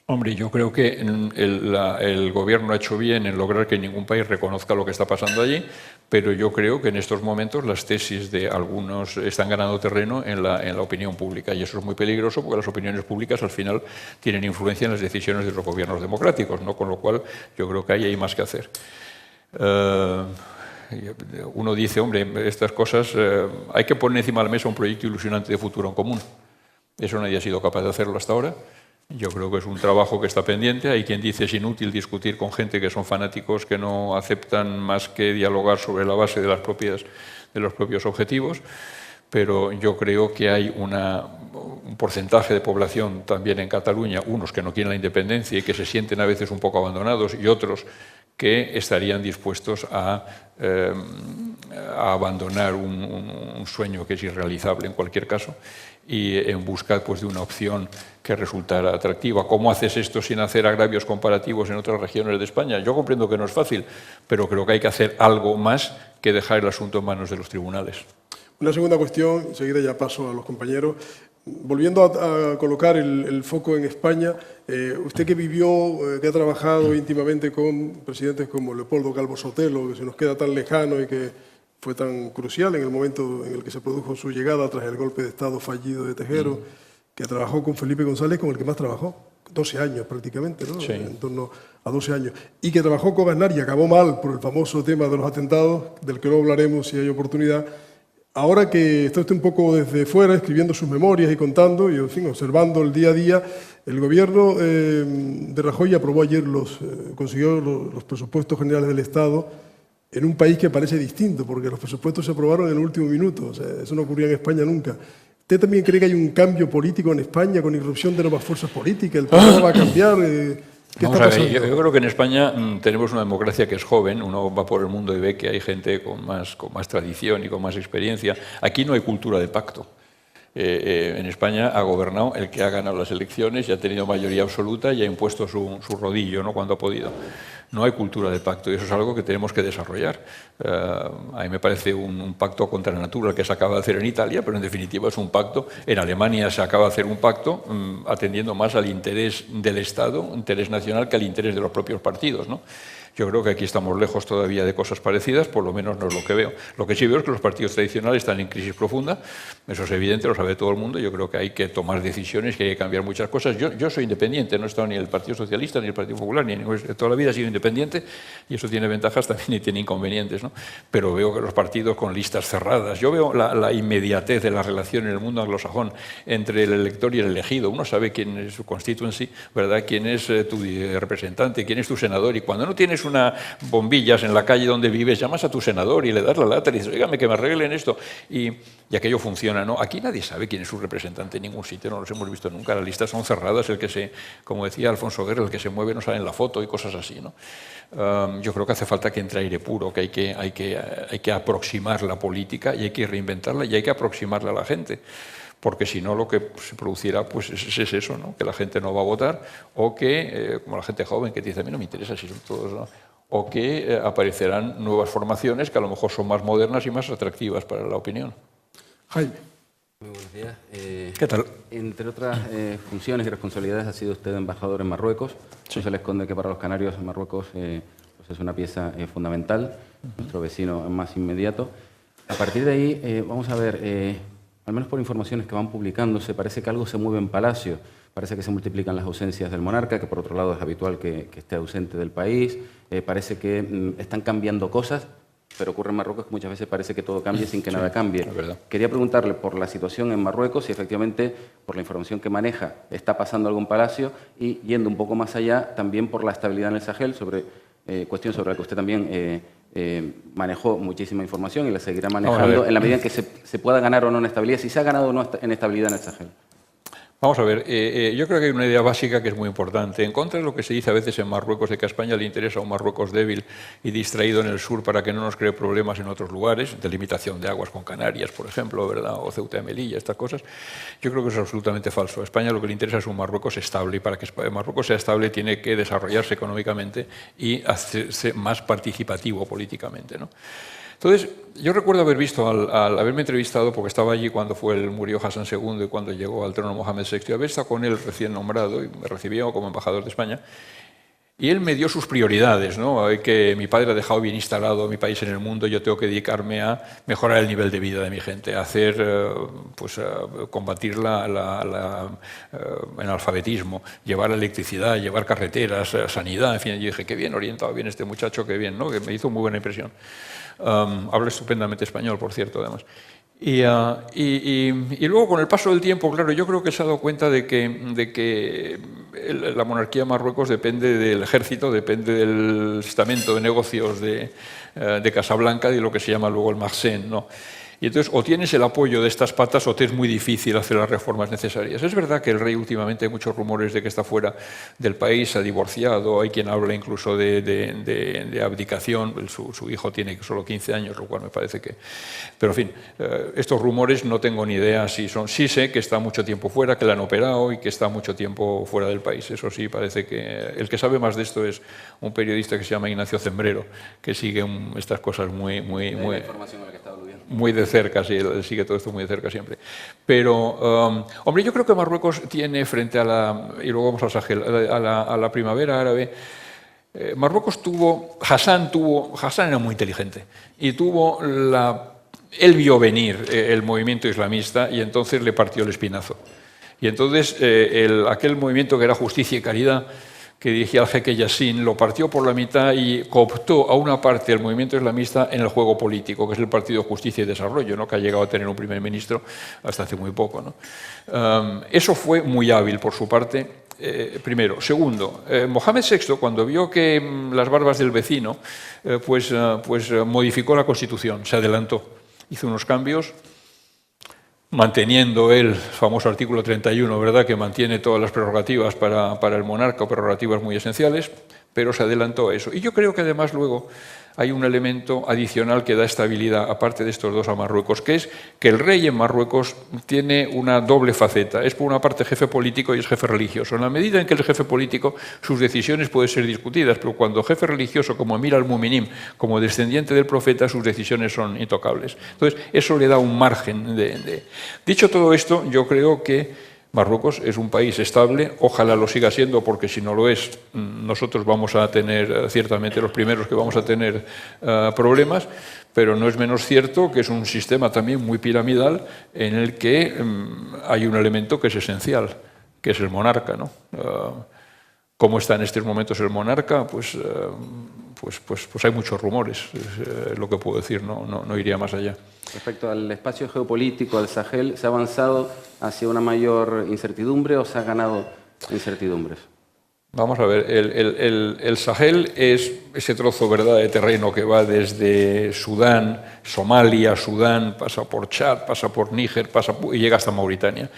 hombre, yo creo que el gobierno ha hecho bien en lograr que ningún país reconozca lo que está pasando allí, pero yo creo que en estos momentos las tesis de algunos están ganando terreno en la opinión pública y eso es muy peligroso porque las opiniones públicas al final tienen influencia en las decisiones de los gobiernos democráticos, ¿no? Con lo cual yo creo que ahí hay más que hacer. Uno dice, hombre, estas cosas hay que poner encima de la mesa un proyecto ilusionante de futuro en común. Eso nadie ha sido capaz de hacerlo hasta ahora. Yo creo que es un trabajo que está pendiente. Hay quien dice es inútil discutir con gente que son fanáticos que no aceptan más que dialogar sobre la base de los propios objetivos, pero yo creo que hay un porcentaje de población también en Cataluña, unos que no quieren la independencia y que se sienten a veces un poco abandonados y otros que estarían dispuestos a abandonar un sueño que es irrealizable en cualquier caso y en busca pues, de una opción que resultara atractiva. ¿Cómo haces esto sin hacer agravios comparativos en otras regiones de España? Yo comprendo que no es fácil, pero creo que hay que hacer algo más que dejar el asunto en manos de los tribunales. Una segunda cuestión, enseguida ya paso a los compañeros. Volviendo a colocar el foco en España, usted que vivió, que ha trabajado íntimamente con presidentes como Leopoldo Calvo Sotelo, que se nos queda tan lejano y que fue tan crucial en el momento en el que se produjo su llegada tras el golpe de Estado fallido de Tejero, que trabajó con Felipe González, con el que más trabajó 12 años prácticamente, ¿no? Sí. En torno a 12 años. Y que trabajó con Aznar y acabó mal por el famoso tema de los atentados, del que luego hablaremos si hay oportunidad. Ahora que está usted un poco desde fuera, escribiendo sus memorias y contando, y en fin, observando el día a día, el gobierno de Rajoy aprobó ayer consiguió los presupuestos generales del Estado en un país que parece distinto, porque los presupuestos se aprobaron en el último minuto. O sea, eso no ocurría en España nunca. ¿Usted también cree que hay un cambio político en España con irrupción de nuevas fuerzas políticas? ¿El programa va a cambiar? ¿Qué está pasando? Yo creo que en España tenemos una democracia que es joven, uno va por el mundo y ve que hay gente con más tradición y con más experiencia. Aquí no hay cultura de pacto. En España ha gobernado el que ha ganado las elecciones y ha tenido mayoría absoluta y ha impuesto su rodillo, ¿no?, cuando ha podido. No hay cultura de pacto y eso es algo que tenemos que desarrollar. A mí me parece un pacto contra la natura el que se acaba de hacer en Italia, pero en definitiva es un pacto. En Alemania se acaba de hacer un pacto atendiendo más al interés del Estado, interés nacional, que al interés de los propios partidos, ¿no? Yo creo que aquí estamos lejos todavía de cosas parecidas, por lo menos no es lo que veo. Lo que sí veo es que los partidos tradicionales están en crisis profunda, eso es evidente, lo sabe todo el mundo. Yo creo que hay que tomar decisiones, que hay que cambiar muchas cosas. Yo soy independiente, no he estado ni en el Partido Socialista, ni en el Partido Popular, ni toda la vida he sido independiente, y eso tiene ventajas también y tiene inconvenientes, ¿no? Pero veo que los partidos con listas cerradas, yo veo la inmediatez de la relación en el mundo anglosajón entre el elector y el elegido. Uno sabe quién es su constituency, ¿verdad?, quién es tu representante, quién es tu senador, y cuando no tienes unas bombillas en la calle donde vives, llamas a tu senador y le das la lata y dices, oígame, que me arreglen esto, y aquello funciona, ¿no? Aquí nadie sabe quién es su representante en ningún sitio, no los hemos visto nunca, las listas son cerradas, como decía Alfonso Guerra, el que se mueve no sale en la foto y cosas así, ¿no? Yo creo que hace falta que entre aire puro, que hay que aproximar la política y hay que reinventarla y hay que aproximarla a la gente. Porque si no, lo que se producirá pues es eso, ¿no?, que la gente no va a votar, o que, como la gente joven que dice, a mí no me interesa si son todos, ¿no?, o que aparecerán nuevas formaciones que a lo mejor son más modernas y más atractivas para la opinión. Jaime. Muy buenos días. ¿Qué tal? Entre otras funciones y responsabilidades ha sido usted embajador en Marruecos. Sí. No se le esconde que para los canarios Marruecos pues es una pieza fundamental, nuestro vecino más inmediato. A partir de ahí, vamos a ver, al menos por informaciones que van publicándose, parece que algo se mueve en Palacio. Parece que se multiplican las ausencias del monarca, que por otro lado es habitual que esté ausente del país. Parece que están cambiando cosas, pero ocurre en Marruecos que muchas veces parece que todo cambie sin que nada cambie. Quería preguntarle por la situación en Marruecos, si efectivamente, por la información que maneja, está pasando algo en Palacio, y yendo un poco más allá, también por la estabilidad en el Sahel, cuestión sobre la que usted también manejó muchísima información y la seguirá manejando en la medida en que se pueda ganar o no en estabilidad, si se ha ganado o no en estabilidad en el Sahel. Vamos a ver, yo creo que hay una idea básica que es muy importante. En contra de lo que se dice a veces en Marruecos, de que a España le interesa un Marruecos débil y distraído en el sur para que no nos cree problemas en otros lugares, delimitación de aguas con Canarias, por ejemplo, ¿verdad?, o Ceuta y Melilla, estas cosas, yo creo que eso es absolutamente falso. A España lo que le interesa es un Marruecos estable, y para que Marruecos sea estable tiene que desarrollarse económicamente y hacerse más participativo políticamente, ¿no? Entonces, yo recuerdo haber visto, al haberme entrevistado, porque estaba allí cuando murió Hassan II y cuando llegó al trono Mohamed VI, y haber estado con él recién nombrado y me recibió como embajador de España, y él me dio sus prioridades, ¿no? Que mi padre ha dejado bien instalado mi país en el mundo, yo tengo que dedicarme a mejorar el nivel de vida de mi gente, a combatir el analfabetismo, llevar electricidad, llevar carreteras, sanidad, en fin. Yo dije, qué bien orientado, bien este muchacho, qué bien, ¿no? Que me hizo muy buena impresión. Habla estupendamente español, por cierto, además. Y luego, con el paso del tiempo, claro, yo creo que se ha dado cuenta de que la monarquía de Marruecos depende del ejército, depende del estamento de negocios de Casablanca, de lo que se llama luego el Marsén, ¿no? Y entonces, o tienes el apoyo de estas patas o te es muy difícil hacer las reformas necesarias. Es verdad que el rey últimamente hay muchos rumores de que está fuera del país, se ha divorciado, hay quien habla incluso de abdicación, su hijo tiene solo 15 años, lo cual me parece que... Pero en fin, estos rumores no tengo ni idea si son... Sí sé que está mucho tiempo fuera, que le han operado y que está mucho tiempo fuera del país. Eso sí, parece que... El que sabe más de esto es un periodista que se llama Ignacio Zembrero, que sigue estas cosas muy de cerca, sí, sigue todo esto muy de cerca siempre. Pero, hombre, yo creo que Marruecos tiene frente a y luego vamos al Sahel, a la primavera árabe, Marruecos Hassan era muy inteligente y él vio venir el movimiento islamista y entonces le partió el espinazo. Y entonces aquel movimiento que era Justicia y Caridad, que dirigía al jeque Yassin, lo partió por la mitad y cooptó a una parte del movimiento islamista en el juego político, que es el Partido Justicia y Desarrollo, ¿no?, que ha llegado a tener un primer ministro hasta hace muy poco, ¿no? Eso fue muy hábil por su parte, primero. Segundo, Mohamed VI, cuando vio que las barbas del vecino, pues modificó la Constitución, se adelantó, hizo unos cambios, manteniendo el famoso artículo 31, ¿verdad?, que mantiene todas las prerrogativas para el monarca, prerrogativas muy esenciales, pero se adelantó a eso. Y yo creo que además luego hay un elemento adicional que da estabilidad, aparte de estos dos, a Marruecos, que es que el rey en Marruecos tiene una doble faceta. Es por una parte jefe político y es jefe religioso. En la medida en que el jefe político, sus decisiones pueden ser discutidas, pero cuando jefe religioso, como Emir al-Mu'minin, como descendiente del profeta, sus decisiones son intocables. Entonces, eso le da un margen de... Dicho todo esto, yo creo que Marruecos es un país estable, ojalá lo siga siendo, porque si no lo es, nosotros vamos a tener, ciertamente los primeros que vamos a tener problemas, pero no es menos cierto que es un sistema también muy piramidal en el que hay un elemento que es esencial, que es el monarca, ¿no? ¿Cómo está en estos momentos el monarca? Pues hay muchos rumores, es lo que puedo decir, no iría más allá. Respecto al espacio geopolítico, al Sahel, ¿se ha avanzado hacia una mayor incertidumbre o se ha ganado incertidumbres? Vamos a ver, el Sahel es ese trozo, ¿verdad?, de terreno que va desde Sudán, Somalia, Sudán, pasa por Chad, pasa por Níger, y llega hasta Mauritania.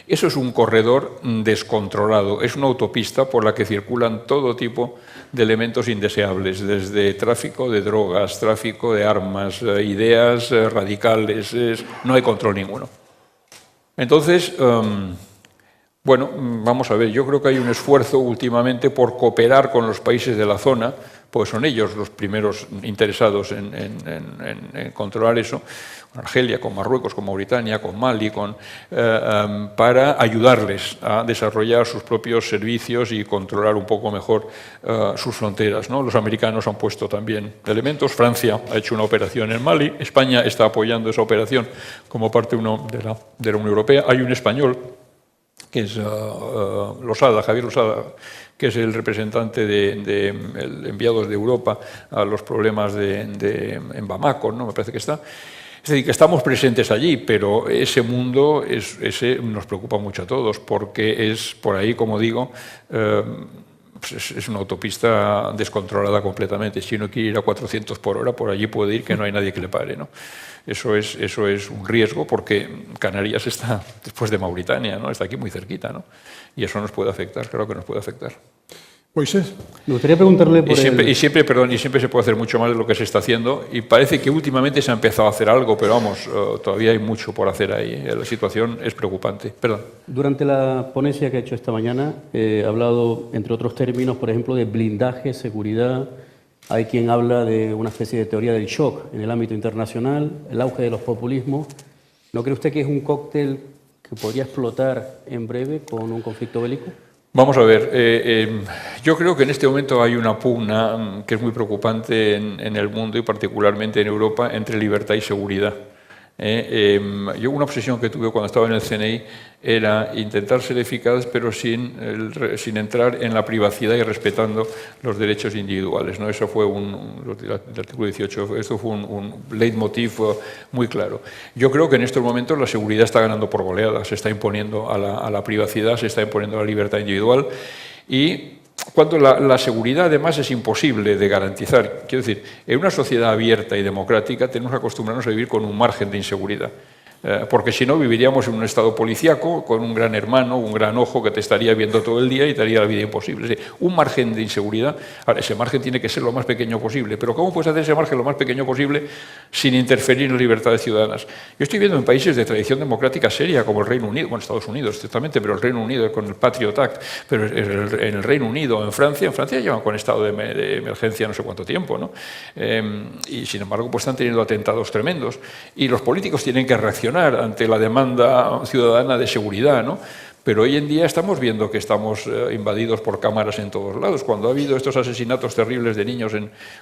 Eso es un corredor descontrolado, es una autopista por la que circulan todo tipo de elementos indeseables, desde tráfico de drogas, tráfico de armas, ideas radicales, no hay control ninguno. Entonces, bueno, vamos a ver, yo creo que hay un esfuerzo últimamente por cooperar con los países de la zona, pues son ellos los primeros interesados en controlar eso, con Argelia, con Marruecos, con Mauritania, con Mali, para ayudarles a desarrollar sus propios servicios y controlar un poco mejor sus fronteras, ¿no? Los americanos han puesto también elementos, Francia ha hecho una operación en Mali, España está apoyando esa operación como parte de la Unión Europea, hay un español que es Losada, Javier Losada, que es el representante el enviado de Europa a los problemas en Bamako, ¿no?, me parece que está. Es decir, que estamos presentes allí, pero ese mundo ese nos preocupa mucho a todos, porque es por ahí, como digo, es una autopista descontrolada completamente. Si uno quiere ir a 400 por hora, por allí puede ir que no hay nadie que le pare, ¿no? Eso es un riesgo, porque Canarias está después de Mauritania, ¿no?, está aquí muy cerquita, ¿no? Y eso nos puede afectar, claro que nos puede afectar. Moisés. Me gustaría preguntarle por siempre se puede hacer mucho más de lo que se está haciendo, y parece que últimamente se ha empezado a hacer algo, pero vamos, todavía hay mucho por hacer ahí. La situación es preocupante. Perdón. Durante la ponencia que ha hecho esta mañana, ha hablado, entre otros términos, por ejemplo, de blindaje, seguridad. Hay quien habla de una especie de teoría del shock en el ámbito internacional, el auge de los populismos. ¿No cree usted que es un cóctel que podría explotar en breve con un conflicto bélico? Vamos a ver, yo creo que en este momento hay una pugna que es muy preocupante en el mundo y particularmente en Europa entre libertad y seguridad. Yo una obsesión que tuve cuando estaba en el CNI era intentar ser eficaz, pero sin entrar en la privacidad y respetando los derechos individuales, ¿no? Eso fue el artículo 18, esto fue un leitmotiv muy claro. Yo creo que en estos momentos la seguridad está ganando por goleada, se está imponiendo a la privacidad, se está imponiendo a la libertad individual, y cuando la seguridad además es imposible de garantizar. Quiero decir, en una sociedad abierta y democrática tenemos que acostumbrarnos a vivir con un margen de inseguridad. Porque si no viviríamos en un estado policíaco con un gran hermano, un gran ojo que te estaría viendo todo el día y te haría la vida imposible. Es decir, un margen de inseguridad, ahora ese margen tiene que ser lo más pequeño posible, pero ¿cómo puedes hacer ese margen lo más pequeño posible sin interferir en las libertades ciudadanas? Yo estoy viendo en países de tradición democrática seria como el Reino Unido, bueno, Estados Unidos ciertamente, pero el Reino Unido con el Patriot Act, pero en el Reino Unido, en Francia llevan con estado de emergencia no sé cuánto tiempo, ¿no? Y sin embargo pues están teniendo atentados tremendos y los políticos tienen que reaccionar ante la demanda ciudadana de seguridad, ¿no? Pero hoy en día estamos viendo que estamos invadidos por cámaras en todos lados. Cuando ha habido estos asesinatos terribles de niños,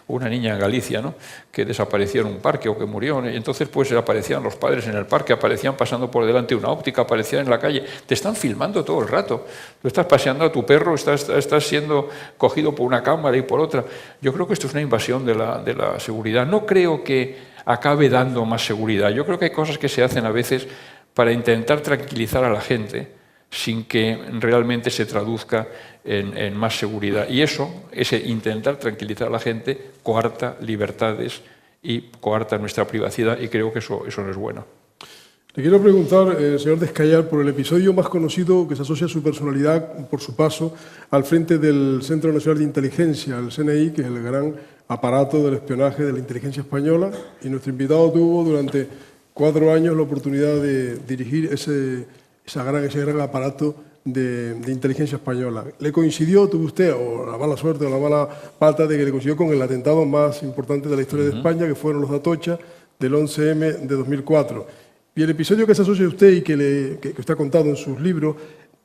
una niña en Galicia, ¿no?, que desapareció en un parque o que murió, y entonces pues aparecían los padres en el parque, aparecían pasando por delante una óptica, aparecían en la calle, te están filmando todo el rato. Tú estás paseando a tu perro, estás siendo cogido por una cámara y por otra. Yo creo que esto es una invasión de la seguridad. No creo que acabe dando más seguridad. Yo creo que hay cosas que se hacen a veces para intentar tranquilizar a la gente sin que realmente se traduzca en más seguridad. Y ese intentar tranquilizar a la gente, coarta libertades y coarta nuestra privacidad, y creo que eso no es bueno. Le quiero preguntar, señor Descallar, por el episodio más conocido que se asocia a su personalidad por su paso al frente del Centro Nacional de Inteligencia, el CNI, que es el gran aparato del espionaje de la inteligencia española, y nuestro invitado tuvo durante 4 años la oportunidad de dirigir ese gran aparato de inteligencia española. ¿Le coincidió, tuvo usted, o la mala suerte o la mala falta de que le coincidió con el atentado más importante de la historia de España, que fueron los de Atocha, del 11M de 2004? Y el episodio que se asocia a usted y que usted ha contado en sus libros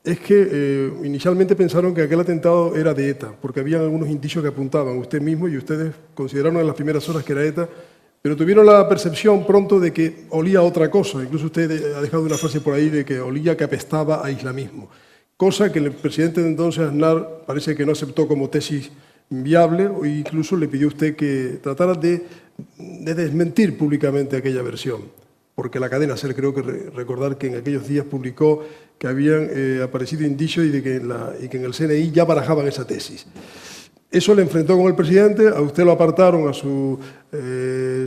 es que inicialmente pensaron que aquel atentado era de ETA, porque había algunos indicios que apuntaban, usted mismo y ustedes consideraron en las primeras horas que era ETA, pero tuvieron la percepción pronto de que olía a otra cosa. Incluso usted ha dejado una frase por ahí de que olía, que apestaba a islamismo. Cosa que el presidente de entonces, Aznar, parece que no aceptó como tesis viable, o incluso le pidió a usted que tratara de desmentir públicamente aquella versión. Porque la cadena SER, creo que recordar que en aquellos días publicó que habían aparecido indicios y que en el CNI ya barajaban esa tesis. Eso le enfrentó con el presidente, a usted lo apartaron a su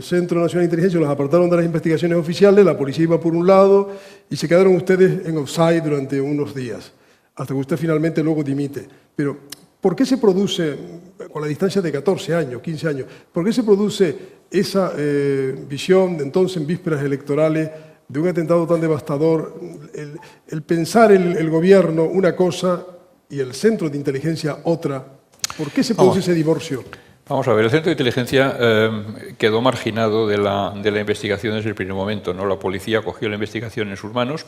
Centro Nacional de Inteligencia, los apartaron de las investigaciones oficiales, la policía iba por un lado y se quedaron ustedes en offside durante unos días, hasta que usted finalmente luego dimite. Pero, ¿por qué se produce, con la distancia de 14 años, 15 años, por qué se produce esa visión de entonces en vísperas electorales de un atentado tan devastador, el pensar el gobierno una cosa y el Centro de Inteligencia otra? ¿Por qué se produce ese divorcio? Vamos a ver, el Centro de Inteligencia quedó marginado de la investigación desde el primer momento, ¿no? La policía cogió la investigación en sus manos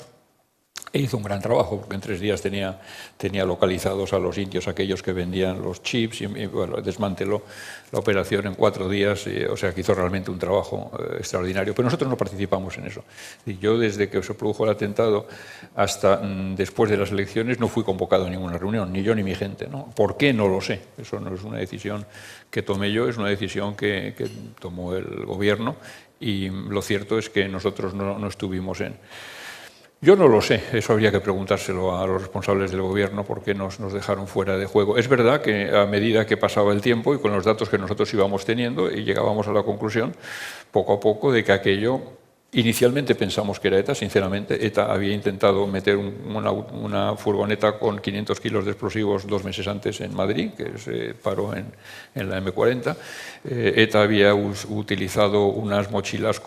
e hizo un gran trabajo, porque en 3 días tenía localizados a los indios, aquellos que vendían los chips, y bueno, desmanteló la operación en 4 días, o sea que hizo realmente un trabajo extraordinario. Pero nosotros no participamos en eso. Y yo, desde que se produjo el atentado hasta después de las elecciones, no fui convocado a ninguna reunión, ni yo ni mi gente, ¿no? ¿Por qué? No lo sé. Eso no es una decisión que tomé yo, es una decisión que tomó el gobierno, y lo cierto es que nosotros no estuvimos en... Yo no lo sé, eso habría que preguntárselo a los responsables del gobierno por qué nos dejaron fuera de juego. Es verdad que a medida que pasaba el tiempo y con los datos que nosotros íbamos teniendo, y llegábamos a la conclusión, poco a poco, de que aquello... Inicialmente pensamos que era ETA, sinceramente. ETA había intentado meter una furgoneta con 500 kilos de explosivos 2 meses antes en Madrid, que se paró en la M40. ETA había utilizado unas mochilas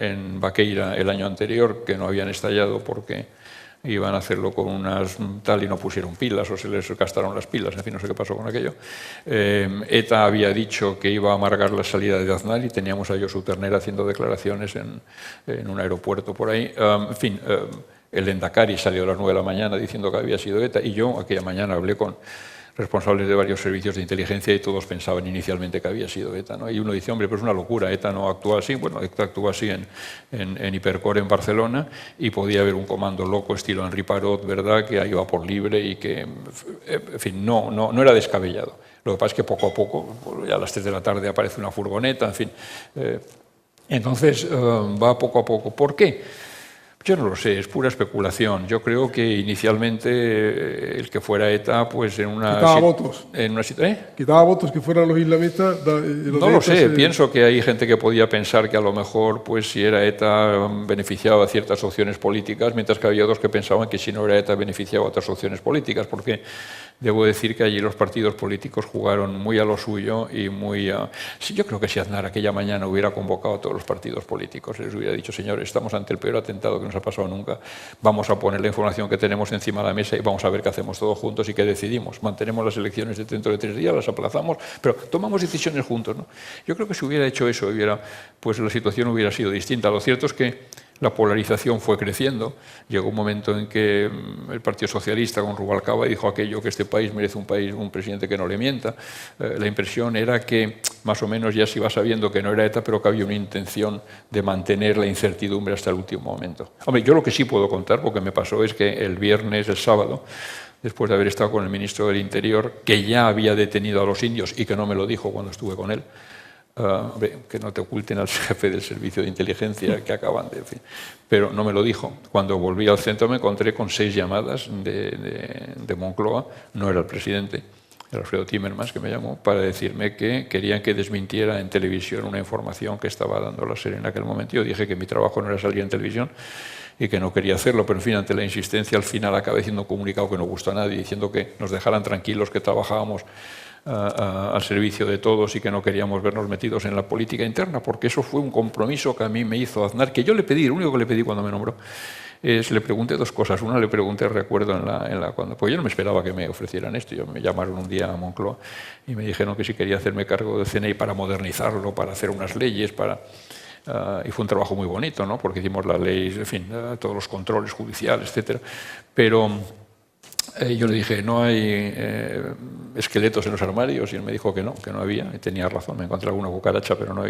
en Baqueira el año anterior que no habían estallado porque iban a hacerlo con unas tal y no pusieron pilas o se les gastaron las pilas, en fin, no sé qué pasó con aquello. ETA había dicho que iba a amargar la salida de Aznar y teníamos a Josu Ternera haciendo declaraciones en un aeropuerto por ahí. En fin, el Endacari salió a las 9 de la mañana diciendo que había sido ETA, y yo aquella mañana hablé con responsables de varios servicios de inteligencia y todos pensaban inicialmente que había sido ETA, ¿no? Y uno dice, hombre, pero es una locura, ETA no actúa así. Bueno, ETA actúa así en Hipercore en Barcelona, y podía haber un comando loco estilo Henri Parot, ¿verdad?, que iba por libre y que, en fin, no era descabellado. Lo que pasa es que poco a poco, ya a las 3 de la tarde aparece una furgoneta, en fin. Entonces va poco a poco. ¿Por qué? Yo no lo sé, es pura especulación. Yo creo que inicialmente el que fuera ETA, pues en una... Quitaba votos. Quitaba votos que fueran los islamistas. No lo sé, pienso que hay gente que podía pensar que a lo mejor, pues si era ETA, beneficiaba a ciertas opciones políticas, mientras que había otros que pensaban que si no era ETA, beneficiaba a otras opciones políticas, porque debo decir que allí los partidos políticos jugaron muy a lo suyo y muy a... Sí, yo creo que si Aznar aquella mañana hubiera convocado a todos los partidos políticos, les hubiera dicho, señores, estamos ante el peor atentado que nos ha pasado nunca, vamos a poner la información que tenemos encima de la mesa y vamos a ver qué hacemos todos juntos y qué decidimos. Mantenemos las elecciones dentro de 3 días, las aplazamos, pero tomamos decisiones juntos, ¿no? Yo creo que si hubiera hecho eso, pues la situación hubiera sido distinta. Lo cierto es que la polarización fue creciendo. Llegó un momento en que el Partido Socialista con Rubalcaba dijo aquello que este país merece un presidente que no le mienta. La impresión era que más o menos ya se iba sabiendo que no era ETA, pero que había una intención de mantener la incertidumbre hasta el último momento. Hombre, yo lo que sí puedo contar, porque me pasó, es que el sábado, después de haber estado con el ministro del Interior, que ya había detenido a los indios y que no me lo dijo cuando estuve con él, que no te oculten al jefe del servicio de inteligencia que acaban de... En fin, pero no me lo dijo. Cuando volví al centro me encontré con 6 llamadas de Moncloa, no era el presidente, era Alfredo Timmermans, que me llamó, para decirme que querían que desmintiera en televisión una información que estaba dando la SER en aquel momento. Yo dije que mi trabajo no era salir en televisión y que no quería hacerlo, pero en fin, ante la insistencia, al final acabé haciendo un comunicado que no gustó a nadie, diciendo que nos dejaran tranquilos, que trabajábamos al servicio de todos y que no queríamos vernos metidos en la política interna, porque eso fue un compromiso que a mí me hizo Aznar, que yo le pedí, lo único que le pedí cuando me nombró, le pregunté 2 cosas. Una, le pregunté, recuerdo, pues yo no me esperaba que me ofrecieran esto. Me llamaron un día a Moncloa y me dijeron que si quería hacerme cargo del CNI para modernizarlo, para hacer unas leyes, y fue un trabajo muy bonito, ¿no? Porque hicimos las leyes, en fin, todos los controles judiciales, etc. Pero yo le dije, ¿no hay esqueletos en los armarios? Y él me dijo que no había. Y tenía razón, me encontré alguna cucaracha, pero no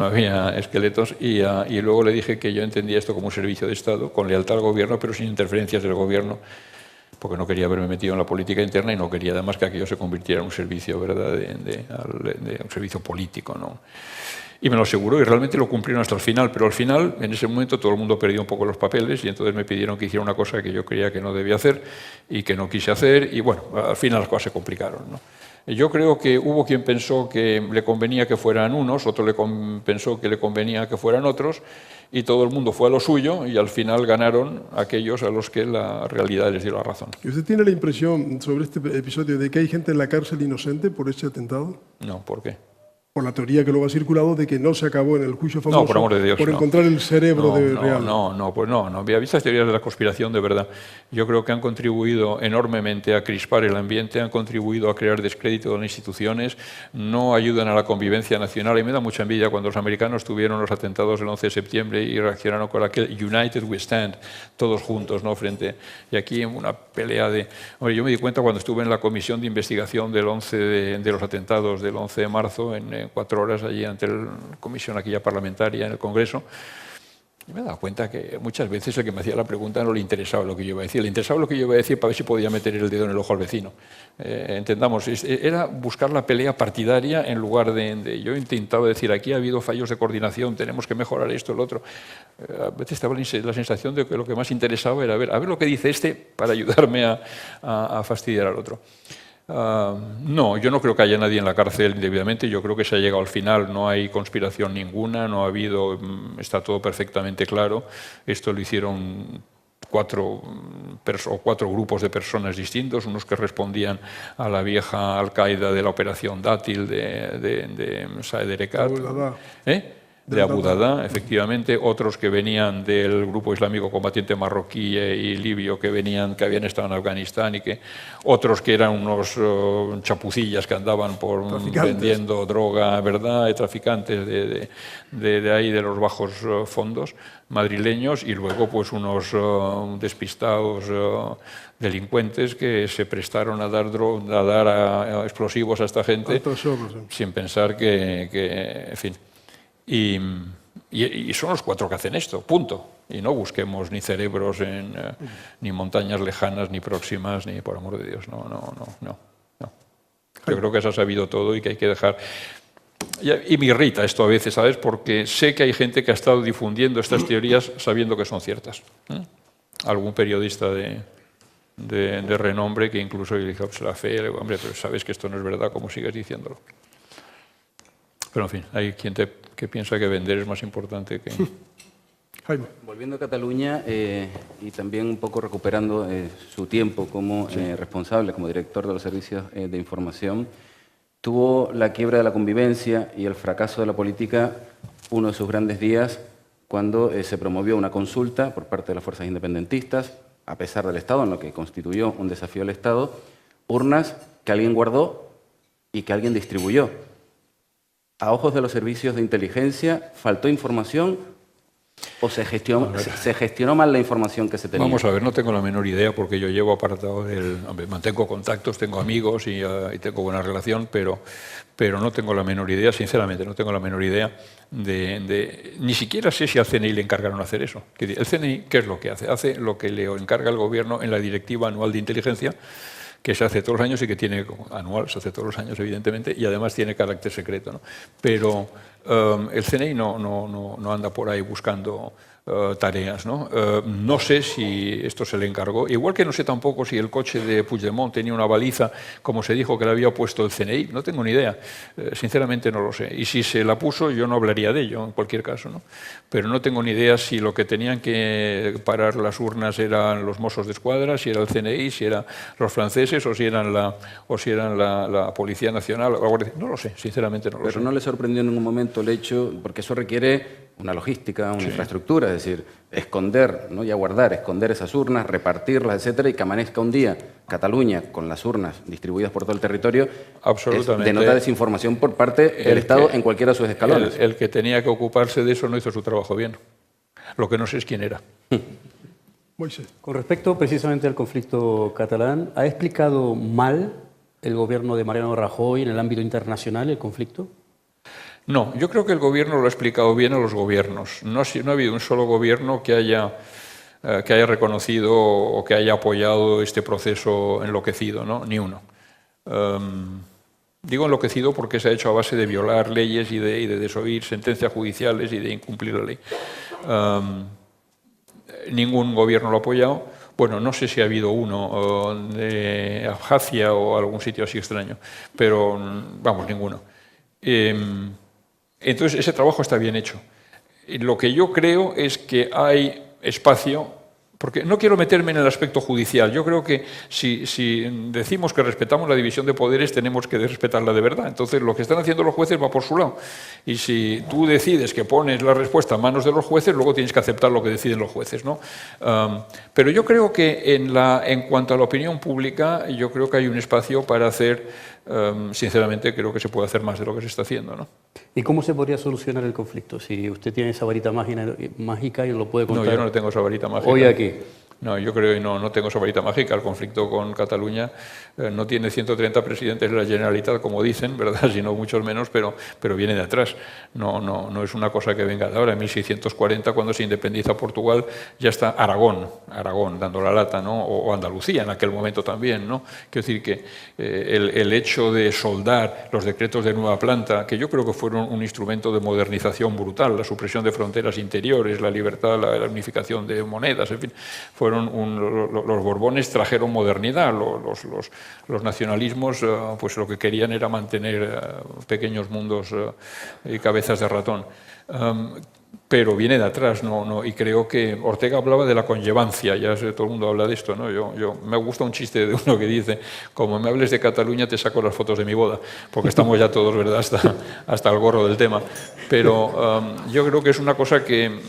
había esqueletos. Y luego le dije que yo entendía esto como un servicio de Estado, con lealtad al gobierno, pero sin interferencias del gobierno, porque no quería haberme metido en la política interna y no quería además que aquello se convirtiera en un servicio, ¿verdad?, de un servicio político, ¿no? Y me lo aseguró y realmente lo cumplieron hasta el final, pero al final, en ese momento, todo el mundo perdió un poco los papeles y entonces me pidieron que hiciera una cosa que yo creía que no debía hacer y que no quise hacer y bueno, al final las cosas se complicaron, ¿no? Yo creo que hubo quien pensó que le convenía que fueran unos, otro pensó que le convenía que fueran otros y todo el mundo fue a lo suyo y al final ganaron aquellos a los que la realidad les dio la razón. ¿Y usted tiene la impresión sobre este episodio de que hay gente en la cárcel inocente por este atentado? No, ¿por qué? Por la teoría que luego ha circulado de que no se acabó en el juicio famoso, no, por amor de Dios, por encontrar el cerebro de Real. No. Había vistas teorías de la conspiración, de verdad. Yo creo que han contribuido enormemente a crispar el ambiente, han contribuido a crear descrédito de las instituciones, no ayudan a la convivencia nacional. Y me da mucha envidia cuando los americanos tuvieron los atentados del 11 de septiembre y reaccionaron con aquel United We Stand, todos juntos, ¿no? Y aquí en una pelea de... Hombre, yo me di cuenta cuando estuve en la comisión de investigación del 11 de los atentados del 11 de marzo, en 4 horas allí ante la comisión aquí ya parlamentaria en el Congreso, y me he dado cuenta que muchas veces el que me hacía la pregunta no le interesaba lo que yo iba a decir, le interesaba lo que yo iba a decir para ver si podía meter el dedo en el ojo al vecino. Entendamos, era buscar la pelea partidaria en lugar de... Yo intentaba decir, aquí ha habido fallos de coordinación, tenemos que mejorar esto, lo otro. A veces estaba la sensación de que lo que más interesaba era a ver lo que dice este para ayudarme a fastidiar al otro. No, yo no creo que haya nadie en la cárcel indebidamente, yo creo que se ha llegado al final, no hay conspiración ninguna, no ha habido, está todo perfectamente claro. Esto lo hicieron 4 grupos de personas distintos, unos que respondían a la vieja Al-Qaeda de la operación Dátil de Saed Erekat, de Abu Dada, efectivamente, otros que venían del grupo islámico combatiente marroquí y libio que habían estado en Afganistán, y otros que eran unos chapucillas que andaban vendiendo droga, ¿verdad?, traficantes de ahí, de los bajos fondos madrileños, y luego pues unos despistados delincuentes que se prestaron a dar explosivos a esta gente sin pensar que en fin. Y son los 4 que hacen esto, punto. Y no busquemos ni cerebros ni montañas lejanas, ni próximas, ni por amor de Dios, no. Yo creo que se ha sabido todo y que hay que dejar... Y me irrita esto a veces, ¿sabes? Porque sé que hay gente que ha estado difundiendo estas teorías sabiendo que son ciertas. Algún periodista de renombre que incluso le dijo, la fe, hombre, pero sabes que esto no es verdad, ¿cómo sigues diciéndolo? Pero en fin, hay quien que piensa que vender es más importante que... Jaime. Volviendo a Cataluña y también un poco recuperando su tiempo como responsable, como director de los servicios de información, tuvo la quiebra de la convivencia y el fracaso de la política uno de sus grandes días cuando se promovió una consulta por parte de las fuerzas independentistas, a pesar del Estado, en lo que constituyó un desafío al Estado, urnas que alguien guardó y que alguien distribuyó. A ojos de los servicios de inteligencia, ¿faltó información ¿O se gestionó mal la información que se tenía? Vamos a ver, no tengo la menor idea porque yo llevo apartado hombre, mantengo contactos, tengo amigos y tengo buena relación, pero no tengo la menor idea, sinceramente, no tengo la menor idea ni siquiera sé si al CNI le encargaron hacer eso. El CNI, ¿qué es lo que hace? Hace lo que le encarga el gobierno en la Directiva Anual de Inteligencia, que se hace todos los años y que tiene anual, se hace todos los años, evidentemente, y además tiene carácter secreto, ¿no? Pero el CNI no anda por ahí buscando tareas, ¿no? No sé si esto se le encargó, igual que no sé tampoco si el coche de Puigdemont tenía una baliza, como se dijo que le había puesto el CNI, no tengo ni idea, sinceramente no lo sé. Y si se la puso, yo no hablaría de ello, en cualquier caso, ¿no? Pero no tengo ni idea si lo que tenían que parar las urnas eran los Mossos de Escuadra, si era el CNI, si eran los franceses o si eran la Policía Nacional. No lo sé, sinceramente no lo sé. Pero ¿no le sorprendió en ningún momento el hecho, porque eso requiere una logística, una infraestructura, es decir, esconder, no ya guardar, esconder esas urnas, repartirlas, etcétera, y que amanezca un día Cataluña con las urnas distribuidas por todo el territorio? Absolutamente. Denota desinformación por parte del Estado en cualquiera de sus escalones. El que tenía que ocuparse de eso no hizo su trabajo bien. Lo que no sé es quién era. Moisés. Con respecto precisamente al conflicto catalán, ¿ha explicado mal el gobierno de Mariano Rajoy en el ámbito internacional el conflicto? No, yo creo que el gobierno lo ha explicado bien a los gobiernos. No ha habido un solo gobierno que haya reconocido o que haya apoyado este proceso enloquecido, ¿no? Ni uno. Digo enloquecido porque se ha hecho a base de violar leyes y de desoír sentencias judiciales y de incumplir la ley. Ningún gobierno lo ha apoyado. Bueno, no sé si ha habido uno de Abjasia o algún sitio así extraño, pero vamos, ninguno. Entonces, ese trabajo está bien hecho. Lo que yo creo es que hay espacio, porque no quiero meterme en el aspecto judicial. Yo creo que si decimos que respetamos la división de poderes, tenemos que respetarla de verdad. Entonces, lo que están haciendo los jueces va por su lado. Y si tú decides que pones la respuesta a manos de los jueces, luego tienes que aceptar lo que deciden los jueces, ¿no? Pero yo creo que en cuanto a la opinión pública, yo creo que hay un espacio para hacer, sinceramente, creo que se puede hacer más de lo que se está haciendo, ¿no? ¿Y cómo se podría solucionar el conflicto? Si usted tiene esa varita mágica y lo puede contar. No, yo no tengo esa varita mágica. Hoy aquí. No, yo creo que no tengo esa varita mágica. El conflicto con Cataluña no tiene 130 presidentes de la Generalitat, como dicen, ¿verdad? Sino muchos menos, pero viene de atrás. No es una cosa que venga de ahora. En 1640, cuando se independiza Portugal, ya está Aragón dando la lata, ¿no? O Andalucía en aquel momento también, ¿no? Quiero decir que el hecho de soldar los decretos de Nueva Planta, que yo creo que fueron un instrumento de modernización brutal, la supresión de fronteras interiores, la libertad, la unificación de monedas, en fin, los Borbones trajeron modernidad, los nacionalismos pues lo que querían era mantener pequeños mundos y cabezas de ratón. Pero viene de atrás, y creo que Ortega hablaba de la conllevancia, ya sé, todo el mundo habla de esto, ¿no? Me gusta un chiste de uno que dice, como me hables de Cataluña te saco las fotos de mi boda, porque estamos ya todos, ¿verdad?, hasta el gorro del tema. Pero yo creo que es una cosa que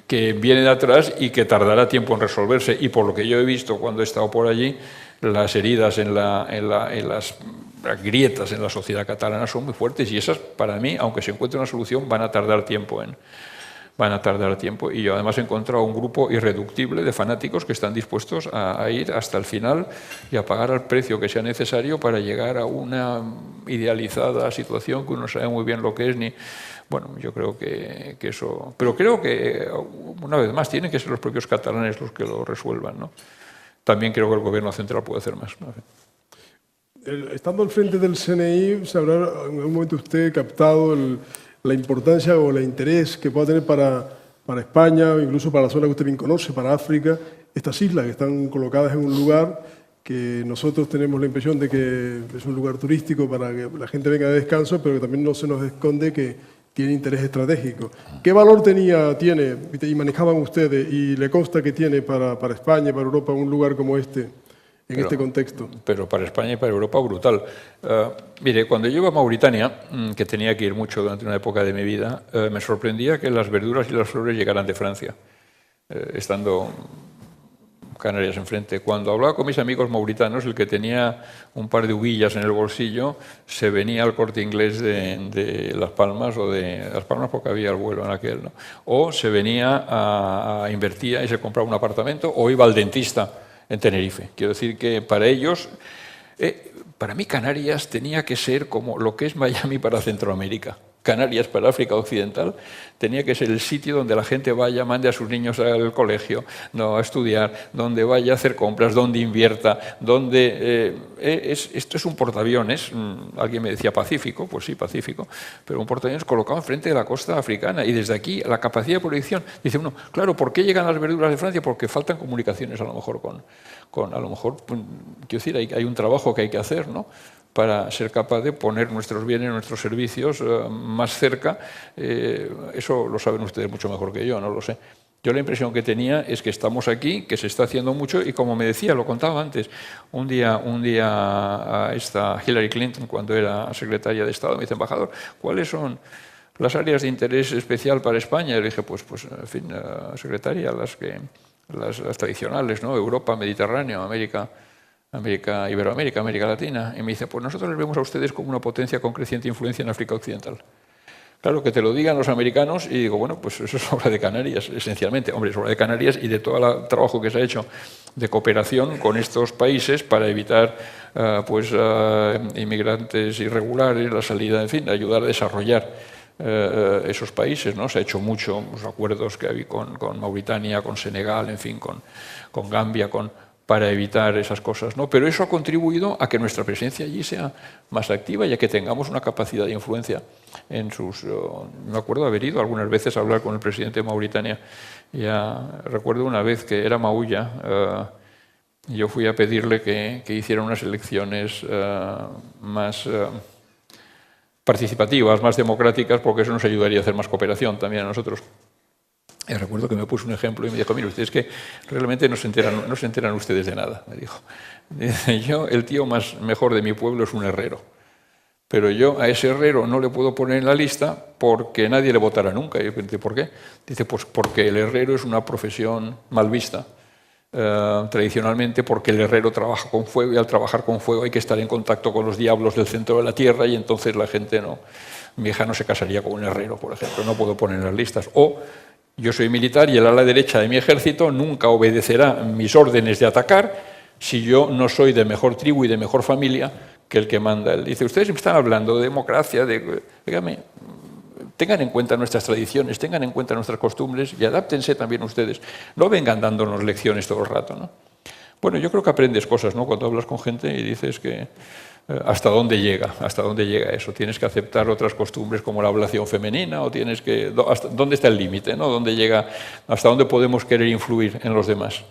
viene de atrás y que tardará tiempo en resolverse. Y por lo que yo he visto cuando he estado por allí, las heridas en las grietas en la sociedad catalana son muy fuertes y esas, para mí, aunque se encuentre una solución, van a tardar tiempo. Y yo además he encontrado un grupo irreductible de fanáticos que están dispuestos a ir hasta el final y a pagar al precio que sea necesario para llegar a una idealizada situación que uno sabe muy bien lo que es, Bueno, yo creo que eso... Pero creo que, una vez más, tienen que ser los propios catalanes los que lo resuelvan, ¿no? También creo que el gobierno central puede hacer más, ¿no? Estando al frente del CNI, ¿se habrá en algún momento usted captado la importancia o el interés que pueda tener para España, o incluso para la zona que usted bien conoce, para África, estas islas que están colocadas en un lugar que nosotros tenemos la impresión de que es un lugar turístico para que la gente venga de descanso, pero que también no se nos esconde que tiene interés estratégico? ¿Qué valor tiene y manejaban ustedes y le consta que tiene para España, para Europa, un lugar como este, este contexto? Pero para España y para Europa, brutal. Mire, cuando yo iba a Mauritania, que tenía que ir mucho durante una época de mi vida, me sorprendía que las verduras y las flores llegaran de Francia. Estando Canarias enfrente. Cuando hablaba con mis amigos mauritanos, el que tenía un par de huillas en el bolsillo se venía al Corte Inglés de Las Palmas, o de Las Palmas porque había el vuelo en aquel, ¿no? O se venía invertía y se compraba un apartamento, o iba al dentista en Tenerife. Quiero decir que para ellos, para mí Canarias tenía que ser como lo que es Miami para Centroamérica. Canarias para África Occidental tenía que ser el sitio donde la gente vaya, mande a sus niños al colegio, no, a estudiar, donde vaya a hacer compras, donde invierta, donde... esto es un portaaviones, alguien me decía Pacífico, pues sí, Pacífico, pero un portaaviones colocado enfrente de la costa africana, y desde aquí la capacidad de proyección, dice uno, claro, ¿por qué llegan las verduras de Francia? Porque faltan comunicaciones a lo mejor a lo mejor, quiero decir, hay un trabajo que hay que hacer, ¿no?, para ser capaz de poner nuestros bienes, nuestros servicios más cerca. Eso lo saben ustedes mucho mejor que yo, no lo sé. Yo la impresión que tenía es que estamos aquí, que se está haciendo mucho, y como me decía, lo contaba antes, un día a esta Hillary Clinton, cuando era secretaria de Estado, me dice, embajador, ¿cuáles son las áreas de interés especial para España? Y le dije, pues en fin, secretaria, las tradicionales, ¿no? Europa, Mediterráneo, América, Iberoamérica, América Latina. Y me dice, pues nosotros les vemos a ustedes como una potencia con creciente influencia en África Occidental. Claro, que te lo digan los americanos, y digo, bueno, pues eso es obra de Canarias, esencialmente. Hombre, es obra de Canarias y de todo el trabajo que se ha hecho de cooperación con estos países para evitar inmigrantes irregulares, la salida, en fin, ayudar a desarrollar esos países, ¿no? Se ha hecho mucho, los acuerdos que hay con Mauritania, con Senegal, en fin, con Gambia, para evitar esas cosas, ¿no? Pero eso ha contribuido a que nuestra presencia allí sea más activa y a que tengamos una capacidad de influencia en sus... me acuerdo haber ido algunas veces a hablar con el presidente de Mauritania. Ya recuerdo una vez que era Maulla, yo fui a pedirle que hiciera unas elecciones más participativas, más democráticas, porque eso nos ayudaría a hacer más cooperación también a nosotros. Y recuerdo que me puso un ejemplo y me dijo, mire, ustedes que realmente no se enteran ustedes de nada, me dijo. Dice, yo, el tío mejor de mi pueblo es un herrero, pero yo a ese herrero no le puedo poner en la lista porque nadie le votará nunca. Y yo pregunté, ¿por qué? Dice, pues porque el herrero es una profesión mal vista. Tradicionalmente, porque el herrero trabaja con fuego, y al trabajar con fuego hay que estar en contacto con los diablos del centro de la tierra, y entonces la gente no... Mi hija no se casaría con un herrero, por ejemplo, no puedo poner en las listas. O yo soy militar y el ala derecha de mi ejército nunca obedecerá mis órdenes de atacar si yo no soy de mejor tribu y de mejor familia que el que manda. Él dice, ustedes me están hablando de democracia, dígame, tengan en cuenta nuestras tradiciones, tengan en cuenta nuestras costumbres y adáptense también ustedes. No vengan dándonos lecciones todo el rato, ¿no? Bueno, yo creo que aprendes cosas, ¿no? Cuando hablas con gente y dices que hasta dónde llega eso. Tienes que aceptar otras costumbres como la ablación femenina, o tienes que... ¿Dónde está el límite, ¿no? ¿Dónde llega, hasta dónde podemos querer influir en los demás?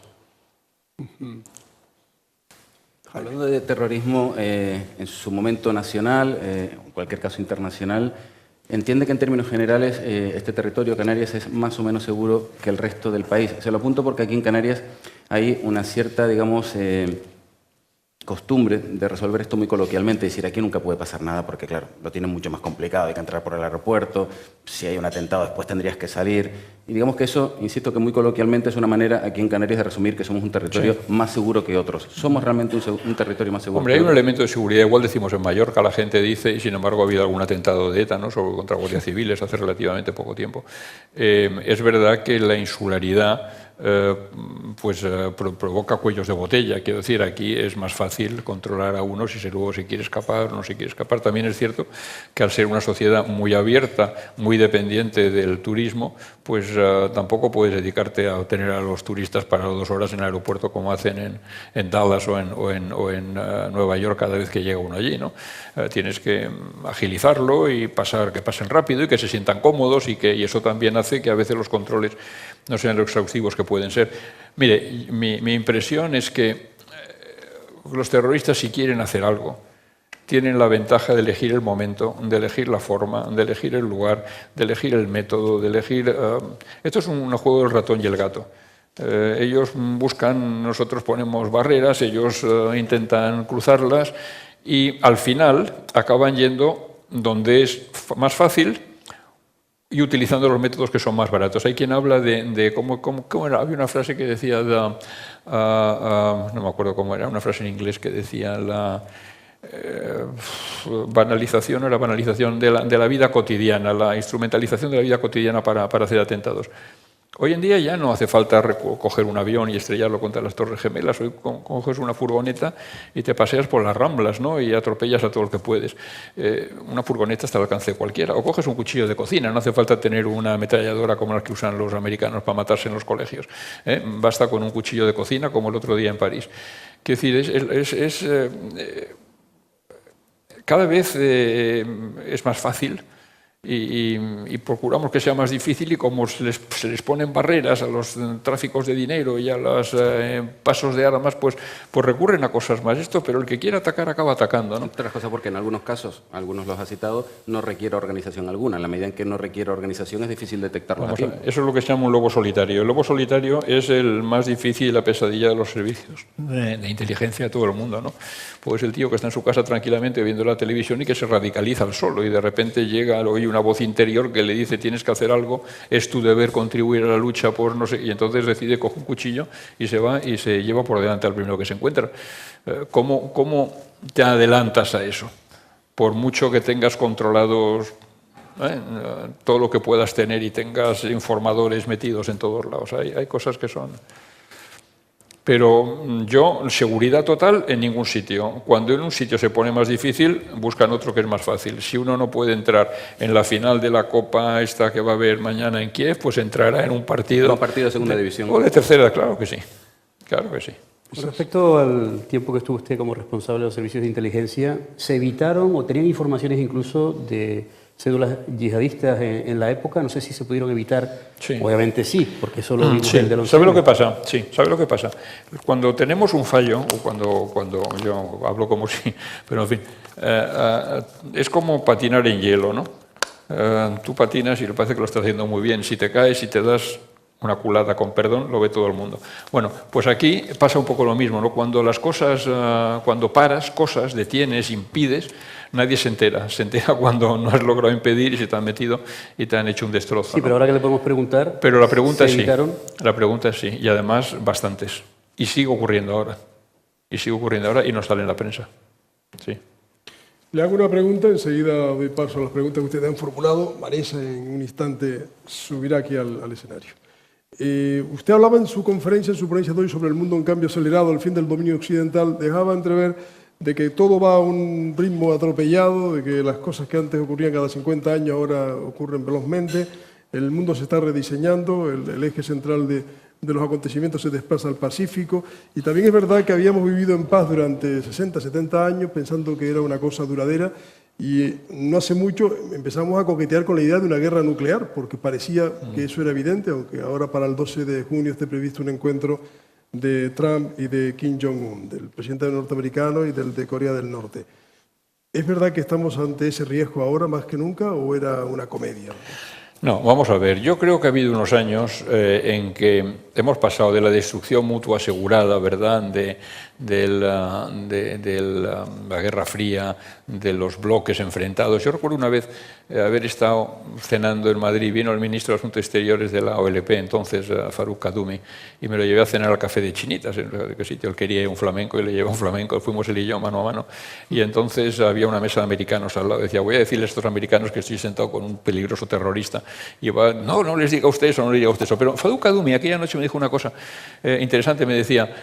Hablando de terrorismo, en su momento nacional, en cualquier caso internacional, ¿entiende que en términos generales este territorio, Canarias, es más o menos seguro que el resto del país? Se lo apunto porque aquí en Canarias hay una cierta, digamos, costumbre de resolver esto muy coloquialmente, decir aquí nunca puede pasar nada porque, claro, lo tienen mucho más complicado, hay que entrar por el aeropuerto, si hay un atentado después tendrías que salir. Y digamos que eso, insisto que muy coloquialmente es una manera aquí en Canarias de resumir que somos un territorio más seguro que otros. ¿Somos realmente un territorio más seguro? Hombre, hay un elemento de seguridad, igual decimos en Mallorca, la gente dice, y sin embargo ha habido algún atentado de ETA, ¿no?, contra guardias civiles hace relativamente poco tiempo. Es verdad que la insularidad provoca cuellos de botella. Quiero decir, aquí es más fácil controlar a uno si luego se quiere escapar o no se quiere escapar. También es cierto que al ser una sociedad muy abierta, muy dependiente del turismo, pues tampoco puedes dedicarte a tener a los turistas parados 2 horas en el aeropuerto como hacen en Dallas o en Nueva York cada vez que llega uno allí, ¿no? Tienes que agilizarlo y que pasen rápido y que se sientan cómodos, y eso también hace que a veces los controles no sean los exhaustivos que pueden ser. Mire, mi impresión es que los terroristas, si quieren hacer algo, tienen la ventaja de elegir el momento, de elegir la forma, de elegir el lugar, de elegir el método, de elegir... Esto es un juego del ratón y el gato. Ellos buscan, nosotros ponemos barreras, ellos intentan cruzarlas, y al final acaban yendo donde es más fácil y utilizando los métodos que son más baratos. Hay quien habla de cómo era. Había una frase que decía, no me acuerdo cómo era, una frase en inglés que decía la banalización o la banalización de la vida cotidiana, la instrumentalización de la vida cotidiana para hacer atentados. Hoy en día ya no hace falta coger un avión y estrellarlo contra las Torres Gemelas. Hoy coges una furgoneta y te paseas por las Ramblas, ¿no? Y atropellas a todo lo que puedes. Una furgoneta está al alcance de cualquiera. O coges un cuchillo de cocina, no hace falta tener una ametralladora como las que usan los americanos para matarse en los colegios. Basta con un cuchillo de cocina, como el otro día en París. Quiero decir, cada vez es más fácil. Y procuramos que sea más difícil, y como se les ponen barreras a los tráficos de dinero y a los pasos de armas, pues recurren a cosas más pero el que quiera atacar acaba atacando, ¿no? Otras cosas porque en algunos casos, algunos los ha citado, no requiere organización alguna. En la medida en que no requiere organización es difícil detectarlo a tiempo. Eso es lo que se llama un lobo solitario. El lobo solitario es el más difícil y la pesadilla de los servicios de inteligencia de todo el mundo, ¿no? Pues el tío que está en su casa tranquilamente viendo la televisión y que se radicaliza al solo, y de repente llega, oye una voz interior que le dice tienes que hacer algo, es tu deber contribuir a la lucha por no sé, y entonces decide, coge un cuchillo y se va y se lleva por delante al primero que se encuentra. ¿Cómo te adelantas a eso? Por mucho que tengas controlados todo lo que puedas tener y tengas informadores metidos en todos lados, hay cosas que son... Pero yo, seguridad total en ningún sitio. Cuando en un sitio se pone más difícil, buscan otro que es más fácil. Si uno no puede entrar en la final de la Copa esta que va a haber mañana en Kiev, pues entrará en un partido... Un partido de segunda división. O de tercera, claro que sí. Claro que sí. Con respecto al tiempo que estuvo usted como responsable de los servicios de inteligencia, ¿se evitaron o tenían informaciones incluso de cédulas yihadistas en la época? No sé si se pudieron evitar. Sí. Obviamente sí, porque eso lo vimos Sí. el de los... ¿Sabe lo que pasa? Sí, ¿sabe lo que pasa? Cuando tenemos un fallo, o cuando yo hablo como si... Pero en fin, es como patinar en hielo, ¿no? Tú patinas y le parece que lo estás haciendo muy bien. Si te caes y te das una culada, con perdón, lo ve todo el mundo. Bueno, pues aquí pasa un poco lo mismo, ¿no? Cuando las cosas, cuando paras cosas, detienes, impides, nadie se entera. Se entera cuando no has logrado impedir y se te han metido y te han hecho un destrozo. Sí, ¿no? pero ahora que le podemos preguntar... Pero la pregunta es sí. ¿evitaron? La pregunta es sí, y además bastantes. Y sigue ocurriendo ahora. Y sigue ocurriendo ahora y no sale en la prensa. Sí. Le hago una pregunta, enseguida doy paso a las preguntas que ustedes han formulado. Marisa en un instante subirá aquí al escenario. Usted hablaba en su conferencia, en su ponencia de hoy, sobre el mundo en cambio acelerado, el fin del dominio occidental. Dejaba entrever de que todo va a un ritmo atropellado, de que las cosas que antes ocurrían cada 50 años ahora ocurren velozmente. El mundo se está rediseñando, el eje central de los acontecimientos se desplaza al Pacífico. Y también es verdad que habíamos vivido en paz durante 60, 70 años pensando que era una cosa duradera. Y no hace mucho empezamos a coquetear con la idea de una guerra nuclear, porque parecía que eso era evidente, aunque ahora para el 12 de junio esté previsto un encuentro de Trump y de Kim Jong-un, del presidente norteamericano y del de Corea del Norte. ¿Es verdad que estamos ante ese riesgo ahora más que nunca o era una comedia? No, vamos a ver. Yo creo que ha habido unos años en que hemos pasado de la destrucción mutua asegurada, ¿verdad?, de la Guerra Fría, de los bloques enfrentados. Yo recuerdo una vez haber estado cenando en Madrid, vino el ministro de Asuntos Exteriores de la OLP, entonces Farouk Kaddoumi, y me lo llevé a cenar al Café de Chinitas, en qué sitio él quería un flamenco, y le llevé un flamenco, fuimos él y yo mano a mano, y entonces había una mesa de americanos al lado, decía, voy a decirles a estos americanos que estoy sentado con un peligroso terrorista, y va, no les diga usted eso, no les diga usted eso, pero Farouk Kaddoumi aquella noche me dijo una cosa interesante, me decía,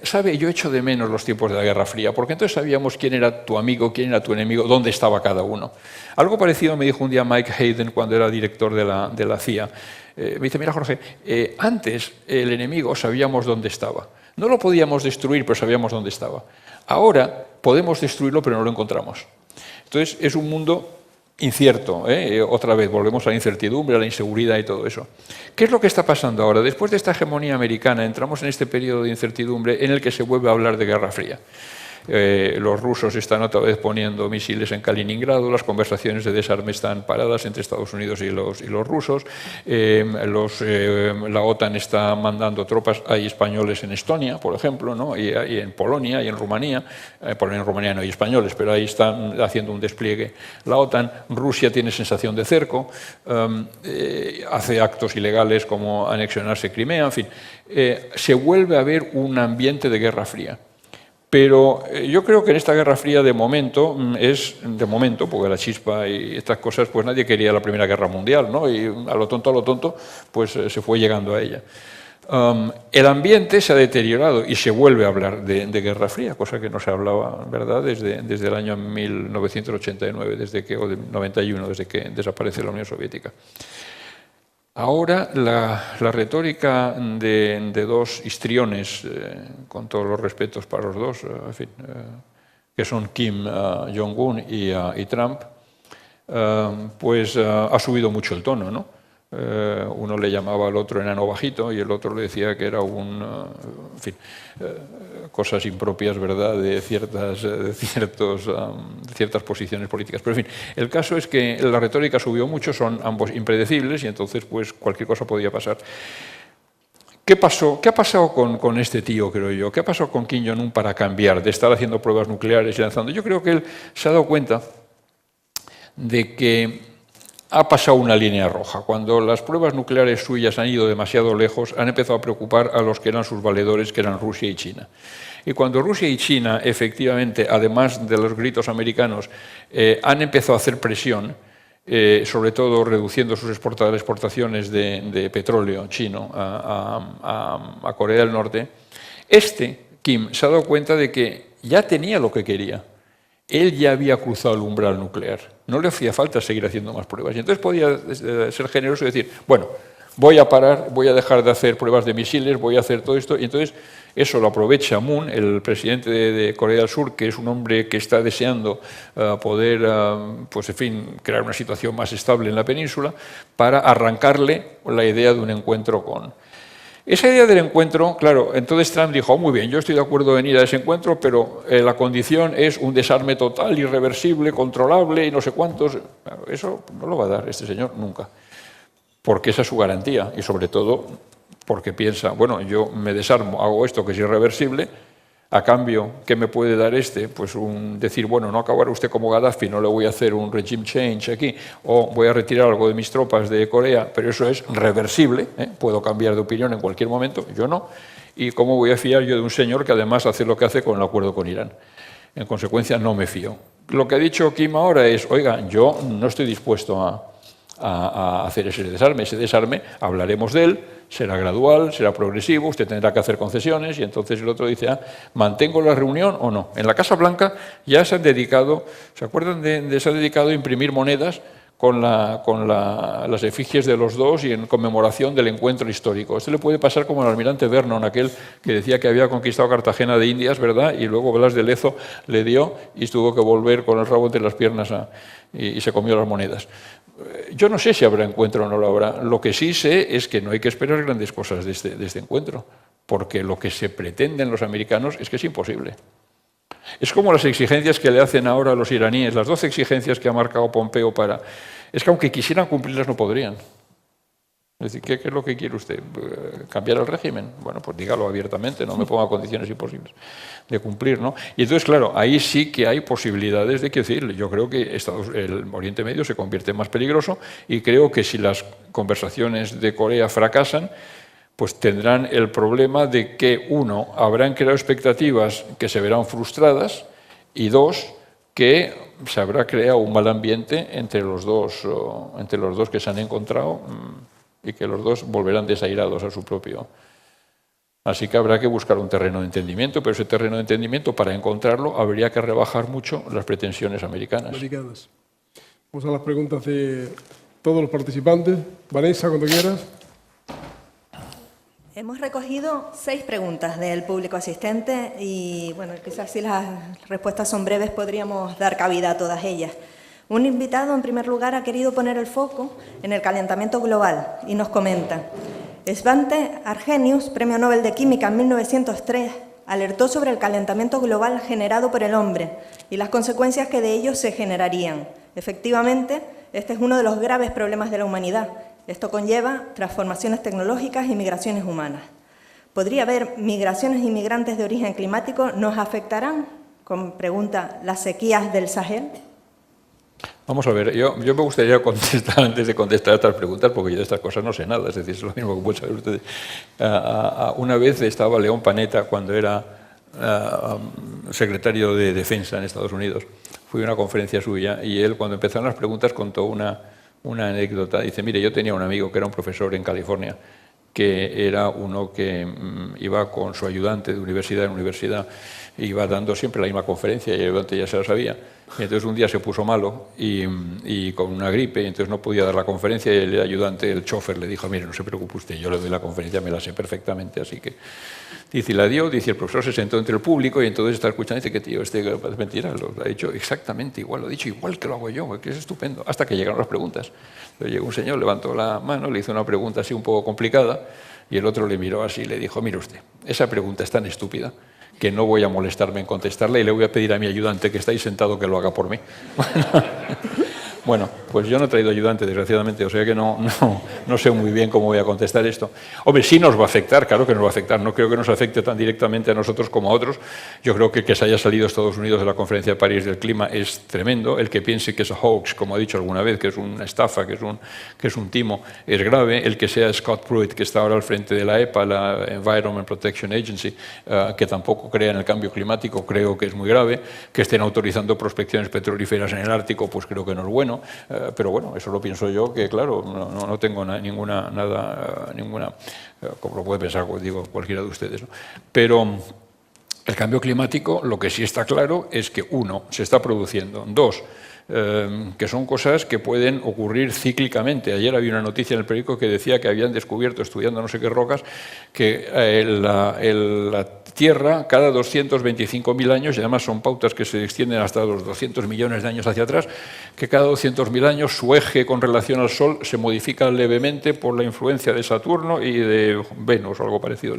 sabe, yo echo de menos los tiempos de la Guerra Fría, porque entonces sabíamos quién era tu amigo, quién era tu enemigo, dónde estaba cada uno. Algo parecido me dijo un día Mike Hayden cuando era director de la CIA. Me dice, mira Jorge, antes el enemigo sabíamos dónde estaba. No lo podíamos destruir, pero sabíamos dónde estaba. Ahora podemos destruirlo, pero no lo encontramos. Entonces es un mundo incierto, otra vez volvemos a la incertidumbre, a la inseguridad y todo eso. ¿Qué es lo que está pasando ahora? Después de esta hegemonía americana entramos en este periodo de incertidumbre en el que se vuelve a hablar de Guerra Fría. los rusos están otra vez poniendo misiles en Kaliningrado, las conversaciones de desarme están paradas entre Estados Unidos y los rusos, la OTAN está mandando tropas, hay españoles en Estonia, por ejemplo, ¿no? y en Polonia y en Rumanía, en Rumanía no hay españoles, pero ahí están haciendo un despliegue la OTAN. Rusia tiene sensación de cerco, hace actos ilegales como anexionarse Crimea, en fin, se vuelve a ver un ambiente de Guerra Fría. Pero yo creo que en esta Guerra Fría de momento, porque la chispa y estas cosas, pues nadie quería la Primera Guerra Mundial, ¿no? Y a lo tonto, pues se fue llegando a ella. El ambiente se ha deteriorado y se vuelve a hablar de Guerra Fría, cosa que no se hablaba, ¿verdad?, desde el año 1989, o 91, desde que desaparece la Unión Soviética. Ahora la retórica de dos histriones, con todos los respetos para los dos, en fin, que son Kim Jong-un y Trump, pues ha subido mucho el tono, ¿no? Uno le llamaba al otro enano bajito y el otro le decía que era en fin, cosas impropias, ¿verdad?, de ciertas posiciones políticas. Pero en fin, el caso es que la retórica subió mucho, son ambos impredecibles y entonces pues cualquier cosa podía pasar. ¿Qué pasó? ¿Qué ha pasado con este tío, creo yo? ¿Qué ha pasado con Kim Jong-un para cambiar, de estar haciendo pruebas nucleares y lanzando? Yo creo que él se ha dado cuenta de que ha pasado una línea roja. Cuando las pruebas nucleares suyas han ido demasiado lejos, han empezado a preocupar a los que eran sus valedores, que eran Rusia y China. Y cuando Rusia y China, efectivamente, además de los gritos americanos, han empezado a hacer presión, sobre todo reduciendo sus exportaciones de petróleo chino a Corea del Norte, Kim, se ha dado cuenta de que ya tenía lo que quería. Él ya había cruzado el umbral nuclear, no le hacía falta seguir haciendo más pruebas. Y entonces podía ser generoso y decir, bueno, voy a parar, voy a dejar de hacer pruebas de misiles, voy a hacer todo esto. Y entonces eso lo aprovecha Moon, el presidente de Corea del Sur, que es un hombre que está deseando poder, pues en fin, crear una situación más estable en la península, para arrancarle la idea de un encuentro con... Esa idea del encuentro, claro, entonces Trump dijo, muy bien, yo estoy de acuerdo en ir a ese encuentro, pero la condición es un desarme total, irreversible, controlable y no sé cuántos. Claro, eso no lo va a dar este señor nunca, porque esa es su garantía y sobre todo porque piensa, bueno, yo me desarmo, hago esto que es irreversible, a cambio, ¿qué me puede dar este? Pues decir, bueno, no acabará usted como Gaddafi, no le voy a hacer un regime change aquí, o voy a retirar algo de mis tropas de Corea, pero eso es reversible, puedo cambiar de opinión en cualquier momento, yo no. ¿Y cómo voy a fiar yo de un señor que además hace lo que hace con el acuerdo con Irán? En consecuencia, no me fío. Lo que ha dicho Kim ahora es, oiga, yo no estoy dispuesto a hacer ese desarme, hablaremos de él, será gradual, será progresivo, usted tendrá que hacer concesiones y entonces el otro dice, ¿mantengo la reunión o no? En la Casa Blanca ya se han dedicado, ¿se acuerdan se han dedicado a imprimir monedas con las efigies de los dos y en conmemoración del encuentro histórico? Esto le puede pasar como al almirante Vernon, aquel que decía que había conquistado Cartagena de Indias, ¿verdad? Y luego Blas de Lezo le dio y tuvo que volver con el rabo entre las piernas y se comió las monedas. Yo no sé si habrá encuentro o no lo habrá. Lo que sí sé es que no hay que esperar grandes cosas de este encuentro, porque lo que se pretenden los americanos es que es imposible. Es como las exigencias que le hacen ahora a los iraníes, las 12 exigencias que ha marcado Pompeo para... Es que aunque quisieran cumplirlas no podrían. Es decir, ¿qué es lo que quiere usted? ¿Cambiar el régimen? Bueno, pues dígalo abiertamente, no me ponga condiciones imposibles de cumplir, ¿no? Y entonces, claro, ahí sí que hay posibilidades de que decir, yo creo que el Oriente Medio se convierte en más peligroso y creo que si las conversaciones de Corea fracasan, pues tendrán el problema de que, uno, habrán creado expectativas que se verán frustradas y dos, que se habrá creado un mal ambiente entre los dos que se han encontrado y que los dos volverán desairados a su propio. Así que habrá que buscar un terreno de entendimiento, pero ese terreno de entendimiento, para encontrarlo, habría que rebajar mucho las pretensiones americanas. Vamos a las preguntas de todos los participantes. Vanessa, cuando quieras. Hemos recogido 6 preguntas del público asistente y, bueno, quizás si las respuestas son breves podríamos dar cabida a todas ellas. Un invitado, en primer lugar, ha querido poner el foco en el calentamiento global y nos comenta: Svante Arrhenius, Premio Nobel de Química en 1903, alertó sobre el calentamiento global generado por el hombre y las consecuencias que de ello se generarían. Efectivamente, este es uno de los graves problemas de la humanidad. Esto conlleva transformaciones tecnológicas y migraciones humanas. ¿Podría haber migraciones inmigrantes de origen climático? ¿Nos afectarán? Como pregunta, ¿las sequías del Sahel? Vamos a ver, yo me gustaría contestar antes de contestar a estas preguntas, porque yo de estas cosas no sé nada, es decir, es lo mismo que pueden saber ustedes. Una vez estaba León Panetta, cuando era secretario de Defensa en Estados Unidos. Fui a una conferencia suya y él, cuando empezaron las preguntas, contó una anécdota. Dice, mire, yo tenía un amigo que era un profesor en California, que era uno que iba con su ayudante de universidad en universidad, iba dando siempre la misma conferencia y el ayudante ya se la sabía. Y entonces un día se puso malo y con una gripe, y entonces no podía dar la conferencia, y el ayudante, el chofer, le dijo, mire, no se preocupe usted, yo le doy la conferencia, me la sé perfectamente, así que... Dice, y la dio, dice, el profesor se sentó entre el público y entonces está escuchando y dice, que tío, es mentira, lo ha dicho exactamente igual, lo ha dicho igual que lo hago yo, que es estupendo, hasta que llegaron las preguntas. Entonces llegó un señor, levantó la mano, le hizo una pregunta así un poco complicada, y el otro le miró así y le dijo, mire usted, esa pregunta es tan estúpida que no voy a molestarme en contestarla y le voy a pedir a mi ayudante que está ahí sentado que lo haga por mí. Bueno, pues yo no he traído ayudante, desgraciadamente, o sea que no sé muy bien cómo voy a contestar esto. Hombre, sí nos va a afectar, claro que nos va a afectar. No creo que nos afecte tan directamente a nosotros como a otros. Yo creo que se haya salido Estados Unidos de la Conferencia de París del Clima es tremendo. El que piense que es hoax, como ha dicho alguna vez, que es una estafa, que es un timo, es grave. El que sea Scott Pruitt, que está ahora al frente de la EPA, la Environment Protection Agency, que tampoco crea en el cambio climático, creo que es muy grave. Que estén autorizando prospecciones petrolíferas en el Ártico, pues creo que no es bueno. Pero bueno, eso lo pienso yo, que claro, no tengo ninguna, como lo puede pensar, digo, cualquiera de ustedes, ¿no? Pero el cambio climático, lo que sí está claro es que, uno, se está produciendo, dos, que son cosas que pueden ocurrir cíclicamente. Ayer había una noticia en el periódico que decía que habían descubierto, estudiando no sé qué rocas, que la Tierra, cada 225.000 años, y además son pautas que se extienden hasta los 200 millones de años hacia atrás, que cada 200.000 años su eje con relación al Sol se modifica levemente por la influencia de Saturno y de Venus o algo parecido.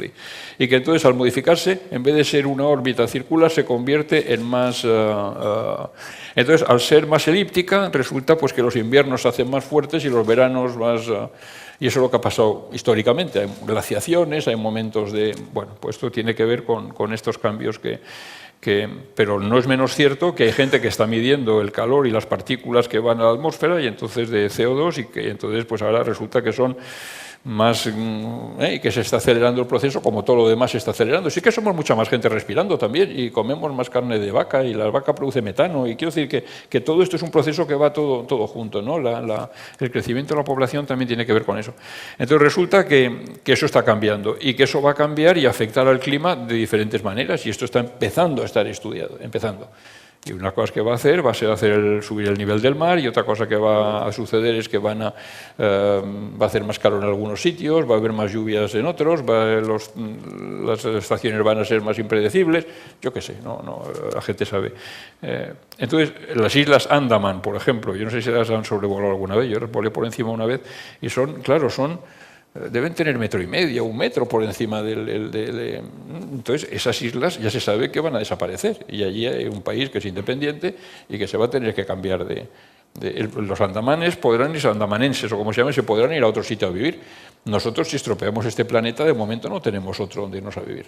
Y que entonces, al modificarse, en vez de ser una órbita circular, se convierte en más... Entonces, al ser más elíptica, resulta pues, que los inviernos se hacen más fuertes y los veranos más... y eso es lo que ha pasado históricamente. Hay glaciaciones, hay momentos de... Bueno, pues esto tiene que ver con estos cambios pero no es menos cierto que hay gente que está midiendo el calor y las partículas que van a la atmósfera y entonces de CO2 y que entonces pues ahora resulta que son más y que se está acelerando el proceso, como todo lo demás se está acelerando. Sí que somos mucha más gente respirando también y comemos más carne de vaca y la vaca produce metano y quiero decir que todo esto es un proceso que va todo junto, ¿no? El crecimiento de la población también tiene que ver con eso. Entonces resulta que eso está cambiando y que eso va a cambiar y afectar al clima de diferentes maneras y esto está empezando a estar estudiado, Y una cosa que va a ser subir el nivel del mar y otra cosa que va a suceder es que va a hacer más calor en algunos sitios, va a haber más lluvias en otros, las estaciones van a ser más impredecibles, yo qué sé, la gente sabe. Entonces, las islas Andaman, por ejemplo, yo no sé si las han sobrevolado alguna vez, yo las volé por encima una vez y deben tener 1,5 metros, 1 metro por encima Entonces, esas islas ya se sabe que van a desaparecer y allí hay un país que es independiente y que se va a tener que cambiar los andamanes los andamanenses o como se llamen, se podrán ir a otro sitio a vivir. Nosotros, si estropeamos este planeta, de momento no tenemos otro donde irnos a vivir.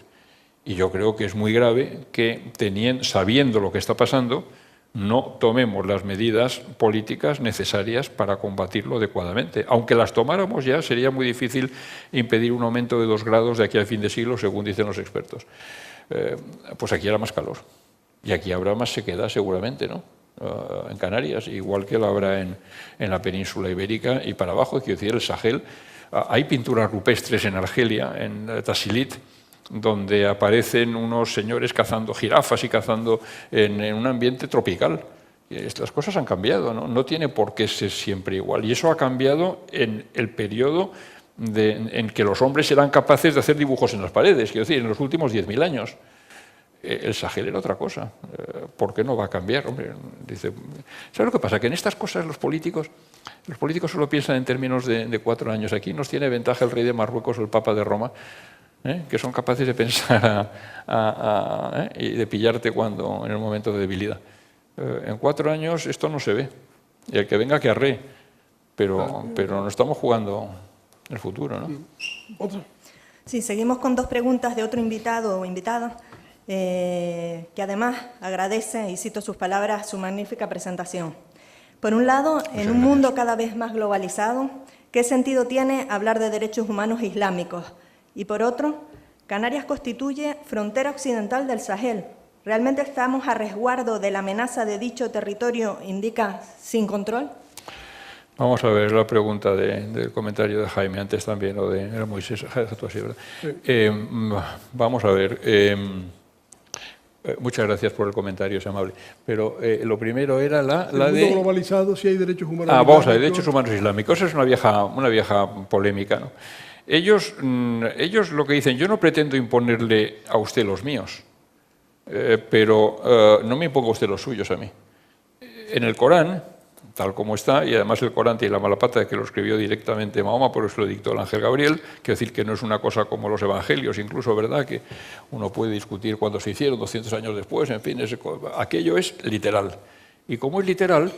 Y yo creo que es muy grave que, sabiendo lo que está pasando, no tomemos las medidas políticas necesarias para combatirlo adecuadamente. Aunque las tomáramos ya, sería muy difícil impedir un aumento de 2 grados de aquí al fin de siglo, según dicen los expertos. Pues aquí habrá más calor y aquí habrá más sequedad seguramente, ¿no? En Canarias, igual que la habrá en la península ibérica y para abajo, quiero decir, el Sahel. Hay pinturas rupestres en Argelia, en Tassilit, donde aparecen unos señores cazando jirafas y cazando en un ambiente tropical. Las cosas han cambiado, no tiene por qué ser siempre igual. Y eso ha cambiado en el periodo en que los hombres eran capaces de hacer dibujos en las paredes, quiero decir, en los últimos 10.000 años. El Sahel era otra cosa. ¿Por qué no va a cambiar? Hombre, ¿sabes lo que pasa? Que en estas cosas los políticos solo piensan en términos de 4 años. Aquí nos tiene ventaja el rey de Marruecos o el Papa de Roma, que son capaces de pensar y de pillarte en el momento de debilidad. En 4 años esto no se ve. Y el que venga que arree. Pero no estamos jugando el futuro, ¿no? ¿Otra? Sí, seguimos con 2 preguntas de otro invitado o invitada, que además agradece, y cito sus palabras, su magnífica presentación. Por un lado, en un mundo cada vez más globalizado, ¿qué sentido tiene hablar de derechos humanos islámicos? Y por otro, Canarias constituye frontera occidental del Sahel. ¿Realmente estamos a resguardo de la amenaza de dicho territorio, indica, sin control? Vamos a ver la pregunta del comentario de Jaime, antes también, o de Moisés, tú así, ¿verdad? Sí. Vamos a ver. Muchas gracias por el comentario, es amable. Pero lo primero era la de... mundo globalizado, si hay derechos humanos islámicos. Vamos a ver, derechos humanos islámicos. Eso es una vieja polémica, ¿no? Ellos lo que dicen, yo no pretendo imponerle a usted los míos, pero no me imponga usted los suyos a mí. En el Corán, tal como está, y además el Corán tiene la mala pata de que lo escribió directamente Mahoma, por eso lo dictó el ángel Gabriel, quiero decir que no es una cosa como los evangelios, incluso, ¿verdad?, que uno puede discutir cuándo se hicieron, 200 años después, en fin, aquello es literal. Y como es literal,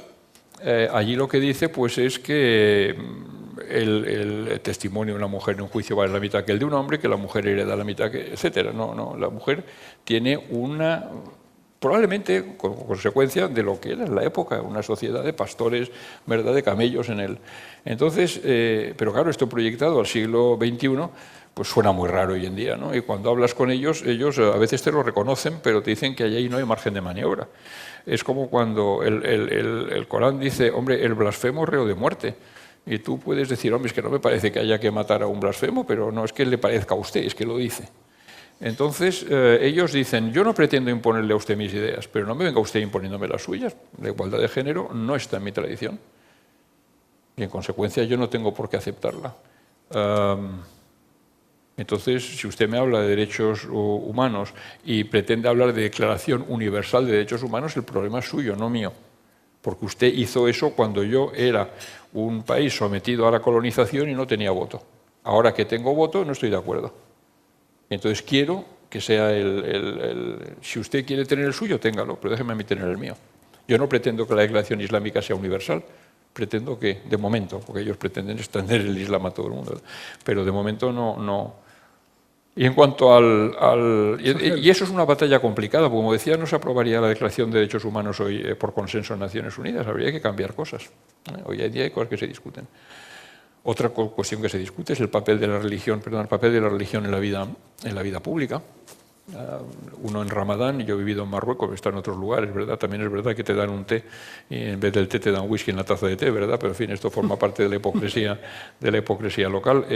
allí lo que dice pues es que el testimonio de una mujer en un juicio vale la mitad que el de un hombre, que la mujer hereda la mitad, etc. No, la mujer tiene una... probablemente como consecuencia de lo que era en la época, una sociedad de pastores, ¿verdad?, de camellos en él. Entonces, pero claro, esto proyectado al siglo XXI, pues suena muy raro hoy en día, ¿no? Y cuando hablas con ellos a veces te lo reconocen, pero te dicen que allí no hay margen de maniobra. Es como cuando el Corán dice, hombre, el blasfemo es reo de muerte. Y tú puedes decir, hombre, es que no me parece que haya que matar a un blasfemo, pero no es que le parezca a usted, es que lo dice. Entonces, ellos dicen, yo no pretendo imponerle a usted mis ideas, pero no me venga usted imponiéndome las suyas. La igualdad de género no está en mi tradición. Y en consecuencia yo no tengo por qué aceptarla. Entonces, si usted me habla de derechos humanos y pretende hablar de Declaración Universal de Derechos Humanos, el problema es suyo, no mío. Porque usted hizo eso cuando yo era un país sometido a la colonización y no tenía voto. Ahora que tengo voto, no estoy de acuerdo. Entonces quiero que sea si usted quiere tener el suyo, téngalo, pero déjeme a mí tener el mío. Yo no pretendo que la Declaración Islámica sea universal, pretendo que, de momento, porque ellos pretenden extender el Islam a todo el mundo, pero de momento no. Y en cuanto y eso es una batalla complicada, porque como decía, no se aprobaría la Declaración de Derechos Humanos hoy por consenso en Naciones Unidas, habría que cambiar cosas. Hoy en día hay cosas que se discuten. Otra cuestión que se discute es el papel de la religión, en la vida pública. Uno en Ramadán, y yo he vivido en Marruecos, he estado en otros lugares, ¿verdad? También es verdad que te dan un té y en vez del té te dan whisky en la taza de té, ¿verdad? Pero en fin, esto forma parte de la hipocresía local.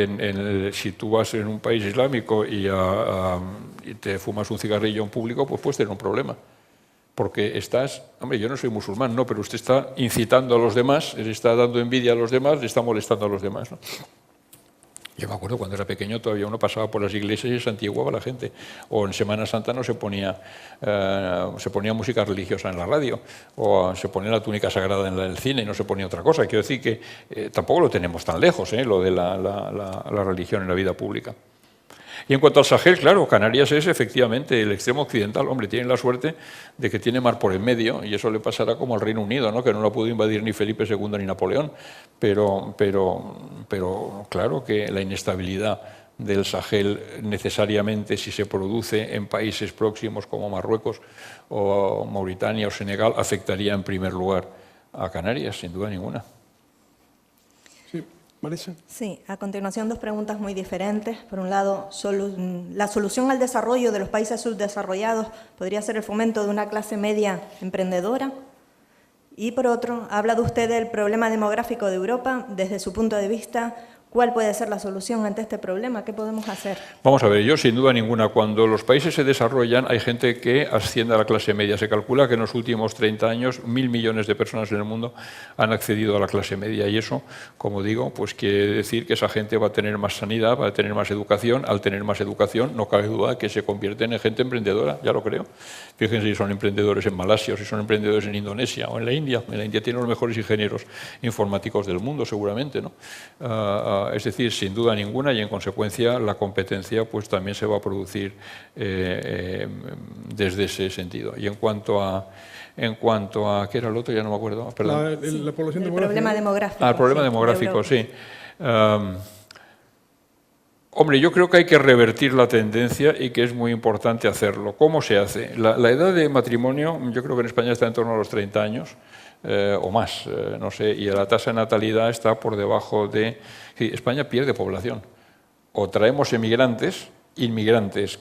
Si tú vas en un país islámico y te fumas un cigarrillo en público, pues puedes tener un problema. Porque hombre, yo no soy musulmán, no, pero usted está incitando a los demás, le está dando envidia a los demás, le está molestando a los demás, ¿no? Yo me acuerdo cuando era pequeño todavía uno pasaba por las iglesias y se santiguaba a la gente. O en Semana Santa no se ponía música religiosa en la radio, o se ponía la túnica sagrada en el cine y no se ponía otra cosa. Quiero decir que tampoco lo tenemos tan lejos, lo de la religión en la vida pública. Y en cuanto al Sahel, claro, Canarias es efectivamente el extremo occidental. Hombre, tienen la suerte de que tiene mar por en medio, y eso le pasará como al Reino Unido, ¿no?, que no lo pudo invadir ni Felipe II ni Napoleón. Pero claro que la inestabilidad del Sahel necesariamente, si se produce en países próximos como Marruecos o Mauritania o Senegal, afectaría en primer lugar a Canarias, sin duda ninguna. Marisa. Sí, a continuación 2 preguntas muy diferentes. Por un lado, la solución al desarrollo de los países subdesarrollados podría ser el fomento de una clase media emprendedora. Y por otro, ha hablado usted del problema demográfico de Europa. Desde su punto de vista, ¿cuál puede ser la solución ante este problema? ¿Qué podemos hacer? Vamos a ver, yo sin duda ninguna, cuando los países se desarrollan hay gente que asciende a la clase media. Se calcula que en los últimos 30 años 1.000 millones de personas en el mundo han accedido a la clase media, y eso, como digo, pues quiere decir que esa gente va a tener más sanidad, va a tener más educación. Al tener más educación no cabe duda que se convierten en gente emprendedora, ya lo creo. Fíjense si son emprendedores en Malasia, o si son emprendedores en Indonesia o en la India. En la India tienen los mejores ingenieros informáticos del mundo, seguramente, ¿no? es decir, sin duda ninguna, y en consecuencia la competencia pues también se va a producir desde ese sentido. Y en cuanto a ¿qué era el otro? Ya no me acuerdo. Perdón. La población El demográfica. problema demográfico. El problema demográfico, sí. Hombre, yo creo que hay que revertir la tendencia y que es muy importante hacerlo. ¿Cómo se hace? La edad de matrimonio, yo creo que en España está en torno a los 30 años o más, no sé, y la tasa de natalidad está por debajo de... Sí, España pierde población. O traemos inmigrantes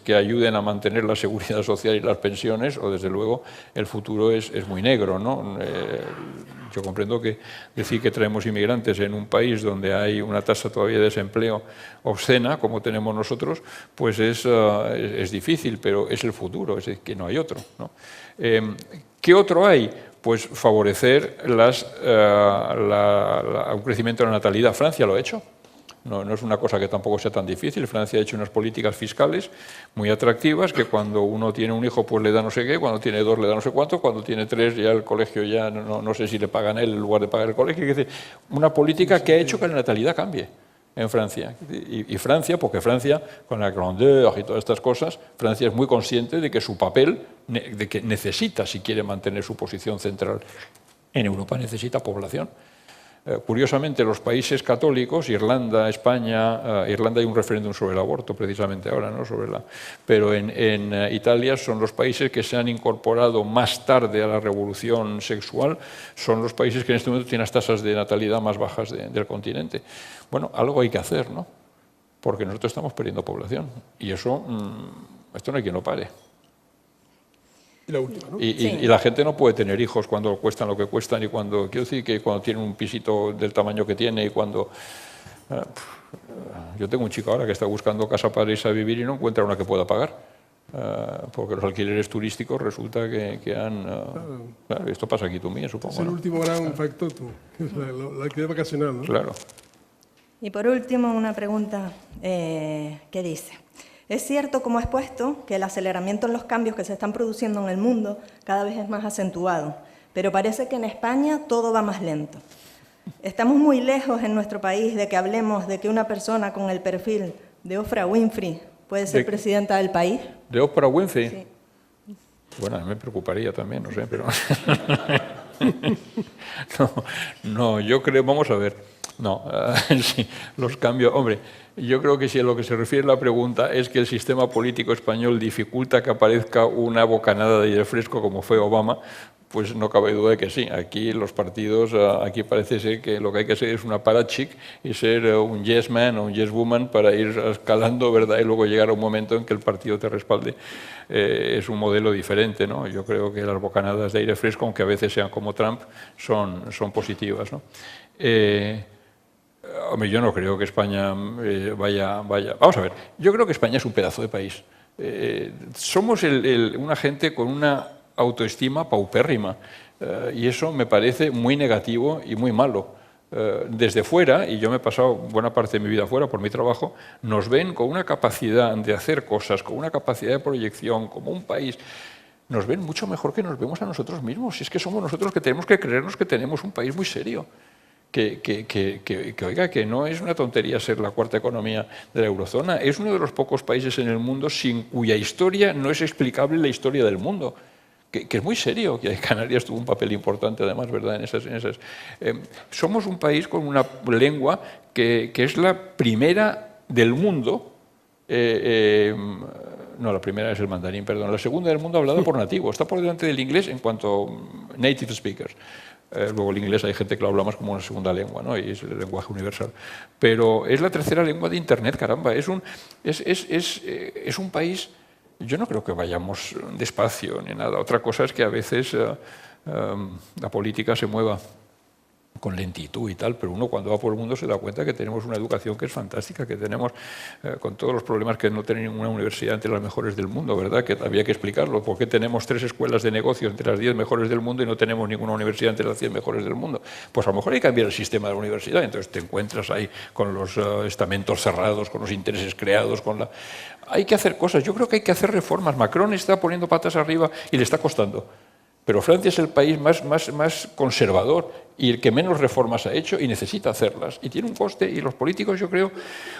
que ayuden a mantener la seguridad social y las pensiones, o desde luego el futuro es muy negro, ¿no? Yo comprendo que decir que traemos inmigrantes en un país donde hay una tasa todavía de desempleo obscena, como tenemos nosotros, pues es difícil, pero es el futuro, es decir, que no hay otro, ¿no? ¿Qué otro hay? Pues favorecer un crecimiento de la natalidad. Francia lo ha hecho. No es una cosa que tampoco sea tan difícil. Francia ha hecho unas políticas fiscales muy atractivas que cuando uno tiene un hijo pues le da no sé qué, cuando tiene dos le da no sé cuánto, cuando tiene tres ya el colegio ya no sé si le pagan él en lugar de pagar el colegio. Es decir, una política que ha hecho que la natalidad cambie en Francia. Y Francia, porque Francia, con la grandeur y todas estas cosas, Francia es muy consciente de que su papel, de que necesita, si quiere mantener su posición central en Europa, necesita población. Curiosamente, los países católicos, Irlanda, España, Irlanda hay un referéndum sobre el aborto precisamente ahora, ¿no? Pero en Italia son los países que se han incorporado más tarde a la revolución sexual, son los países que en este momento tienen las tasas de natalidad más bajas del continente. Bueno, algo hay que hacer, ¿no? Porque nosotros estamos perdiendo población y eso, esto no hay quien lo pare. Y la última, ¿no? Y la gente no puede tener hijos cuando cuestan lo que cuestan y cuando, quiero decir, que cuando tienen un pisito del tamaño que tiene y cuando... yo tengo un chico ahora que está buscando casa para irse a vivir y no encuentra una que pueda pagar, porque los alquileres turísticos resulta que han... claro, esto pasa aquí también, supongo. Es el ¿no? último gran factor, la actividad vacacional, ¿no? Claro. Y por último, una pregunta que dice: ¿es cierto, como expuesto, que el aceleramiento en los cambios que se están produciendo en el mundo cada vez es más acentuado, pero parece que en España todo va más lento? Estamos muy lejos en nuestro país de que hablemos de que una persona con el perfil de Oprah Winfrey puede ser presidenta del país. ¿De Oprah Winfrey? Sí. Bueno, me preocuparía también, no sé, pero... no, yo creo, vamos a ver. No, sí, los cambios... Hombre, yo creo que si a lo que se refiere la pregunta es que el sistema político español dificulta que aparezca una bocanada de aire fresco como fue Obama, pues no cabe duda de que sí. Aquí los partidos, aquí parece ser que lo que hay que ser es una parachic y ser un yes man o un yes woman para ir escalando, ¿verdad? Y luego llegar a un momento en que el partido te respalde. Es un modelo diferente, ¿no? Yo creo que las bocanadas de aire fresco, aunque a veces sean como Trump, son positivas, ¿no? Hombre, yo no creo que España vaya... Vamos a ver, yo creo que España es un pedazo de país. Somos una gente con una autoestima paupérrima y eso me parece muy negativo y muy malo. Desde fuera, y yo me he pasado buena parte de mi vida fuera por mi trabajo, nos ven con una capacidad de hacer cosas, con una capacidad de proyección, como un país... Nos ven mucho mejor que nos vemos a nosotros mismos. Si es que somos nosotros los que tenemos que creernos que tenemos un país muy serio. Oiga, que no es una tontería ser la cuarta economía de la eurozona, es uno de los pocos países en el mundo sin cuya historia no es explicable la historia del mundo, que es muy serio, que Canarias tuvo un papel importante además, ¿verdad? Somos un país con una lengua que es la primera del mundo, no, la primera es el mandarín, perdón, la segunda del mundo hablada por nativos, está por delante del inglés en cuanto a native speakers. Luego el inglés hay gente que lo habla más como una segunda lengua, ¿no? Y es el lenguaje universal. Pero es la tercera lengua de Internet, caramba. Es un país... Yo no creo que vayamos despacio ni nada. Otra cosa es que a veces la política se mueva con lentitud y tal, pero uno cuando va por el mundo se da cuenta que tenemos una educación que es fantástica, que tenemos, con todos los problemas que no tiene ninguna universidad entre las mejores del mundo, ¿verdad? Que había que explicarlo. ¿Por qué tenemos 3 escuelas de negocios entre las 10 mejores del mundo y no tenemos ninguna universidad entre las 100 mejores del mundo? Pues a lo mejor hay que cambiar el sistema de la universidad. Entonces te encuentras ahí con los estamentos cerrados, con los intereses creados, Hay que hacer cosas. Yo creo que hay que hacer reformas. Macron está poniendo patas arriba y le está costando. Pero Francia es el país más conservador y el que menos reformas ha hecho y necesita hacerlas. Y tiene un coste, y los políticos, yo creo...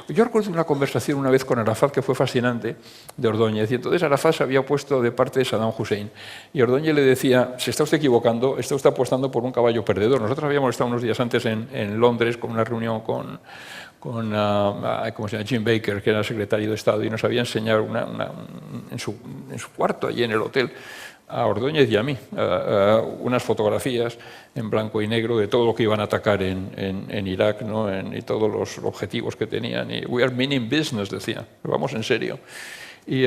Yo recuerdo una conversación una vez con Arafat que fue fascinante, de Ordóñez, y entonces Arafat se había puesto de parte de Saddam Hussein. Y Ordóñez le decía, se está usted equivocando, está usted apostando por un caballo perdedor. Nosotros habíamos estado unos días antes en Londres con una reunión con ¿cómo se llama? Jim Baker, que era secretario de Estado, y nos había enseñado en su cuarto, allí en el hotel, a Ordóñez y a mí, unas fotografías en blanco y negro de todo lo que iban a atacar en Irak, ¿no? Y todos los objetivos que tenían. Y we are meaning business, decía, vamos en serio. Y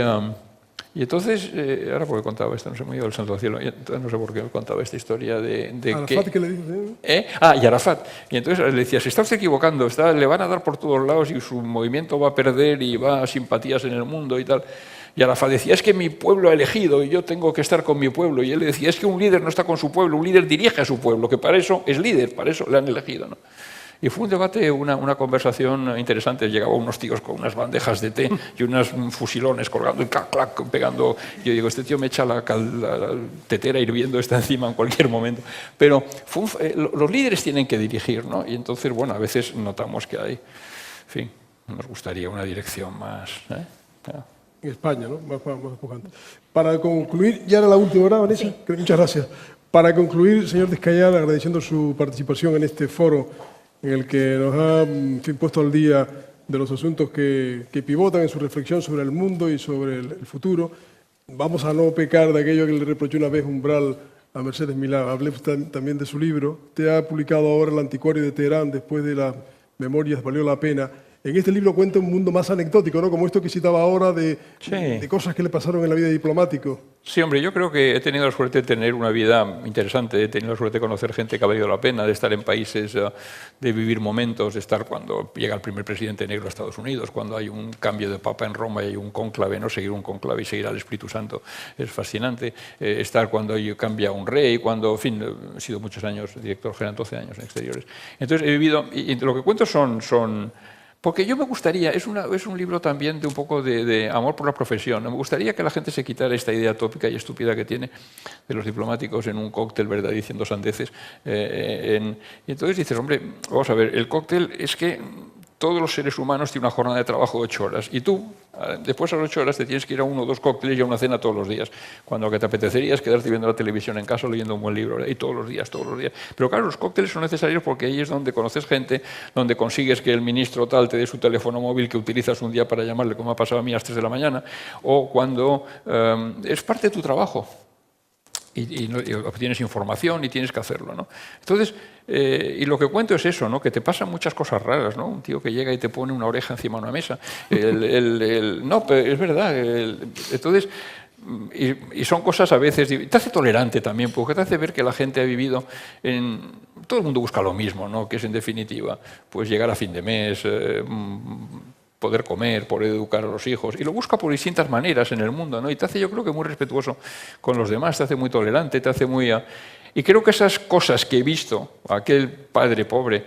entonces, ahora porque contaba esto, no sé, me he ido del santo cielo, y entonces no sé por qué contaba esta historia de Arafat, ¿qué le dijo? Y Arafat. Y entonces le decía, se está usted equivocando, le van a dar por todos lados y su movimiento va a perder y va a simpatías en el mundo y tal. Y Arafat decía, es que mi pueblo ha elegido y yo tengo que estar con mi pueblo. Y él le decía, es que un líder no está con su pueblo, un líder dirige a su pueblo, que para eso es líder, para eso le han elegido, ¿no? Y fue un debate, una conversación interesante. Llegaban unos tíos con unas bandejas de té y unos fusilones colgando y clac, clac, pegando. Yo digo, este tío me echa la tetera hirviendo, está encima en cualquier momento. Pero los líderes tienen que dirigir, ¿no? Y entonces, bueno, a veces notamos que hay, en fin, nos gustaría una dirección más... En España, ¿no? Más pujante. Para concluir, ya era la última hora, Vanessa. Sí. Muchas gracias. Para concluir, señor Descayar, agradeciendo su participación en este foro en el que nos ha puesto al día de los asuntos que pivotan en su reflexión sobre el mundo y sobre el futuro. Vamos a no pecar de aquello que le reprochó una vez Umbral a Mercedes Milá. Hablé también de su libro. Te ha publicado ahora El Anticuario de Teherán, después de las Memorias Valió la Pena. En este libro cuenta un mundo más anecdótico, ¿no? Como esto que citaba ahora de cosas que le pasaron en la vida diplomático. Sí, hombre, yo creo que he tenido la suerte de tener una vida interesante, he tenido la suerte de conocer gente que ha valido la pena, de estar en países, de vivir momentos, de estar cuando llega el primer presidente negro a Estados Unidos, cuando hay un cambio de papa en Roma y hay un cónclave, ¿no? Seguir un cónclave y seguir al Espíritu Santo es fascinante. Estar cuando cambia un rey, cuando, en fin, he sido muchos años director general, 12 años en exteriores. Entonces he vivido, y lo que cuento son porque yo me gustaría, es un libro también de un poco de amor por la profesión. Me gustaría que la gente se quitara esta idea tópica y estúpida que tiene de los diplomáticos en un cóctel, ¿verdad?, diciendo sandeces. Y entonces dices, hombre, vamos a ver, el cóctel es que todos los seres humanos tienen una jornada de trabajo de 8 horas y tú, después a las 8 horas, te tienes que ir a 1 o 2 cócteles y a una cena todos los días, cuando lo que te apetecería es quedarte viendo la televisión en casa leyendo un buen libro, ¿verdad? Y todos los días. Pero claro, los cócteles son necesarios porque ahí es donde conoces gente, donde consigues que el ministro tal te dé su teléfono móvil que utilizas un día para llamarle, como ha pasado a mí a las 3 de la mañana, o cuando es parte de tu trabajo. Y obtienes información y tienes que hacerlo, ¿no? Entonces, y lo que cuento es eso, ¿no? Que te pasan muchas cosas raras, ¿no? Un tío que llega y te pone una oreja encima de una mesa. No, pero es verdad. Entonces, y son cosas a veces... Te hace tolerante también, porque te hace ver que la gente ha vivido en... Todo el mundo busca lo mismo, ¿no? Que es, en definitiva, pues llegar a fin de mes... poder comer, poder educar a los hijos, y lo busca por distintas maneras en el mundo, ¿no? Y te hace, yo creo que muy respetuoso con los demás, te hace muy tolerante, te hace muy... Y creo que esas cosas que he visto, aquel padre pobre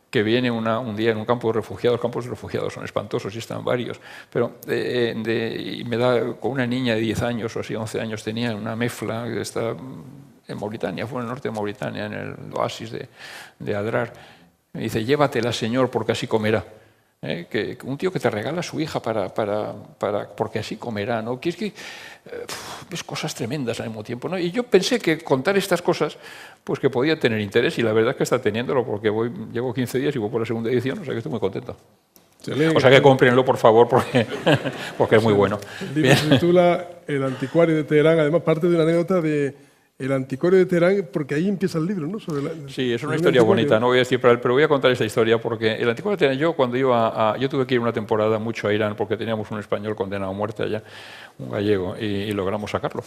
que viene un día en un campo de refugiados, campos de refugiados son espantosos y están varios, pero y me da con una niña de 10 años o así, 11 años tenía, una mezcla que está en Mauritania, fue en el norte de Mauritania, en el oasis de Adrar, me dice, llévatela, señor, porque así comerá. Que un tío que te regala a su hija porque así comerá, ¿no? Que es que ves cosas tremendas al mismo tiempo, ¿no? Y yo pensé que contar estas cosas, pues que podía tener interés, y la verdad es que está teniéndolo, porque llevo 15 días y voy por la segunda edición, o sea que estoy muy contento. O sea que cómprenlo, por favor, porque es muy bueno. El libro se titula El Anticuario de Teherán, además parte de una anécdota de El Anticuario de Teherán, porque ahí empieza el libro, ¿no? Sí, es una historia bonita, no voy a decir, pero voy a contar esta historia, porque El Anticuario de Teherán, yo tuve que ir una temporada mucho a Irán, porque teníamos un español condenado a muerte allá, un gallego, y logramos sacarlo.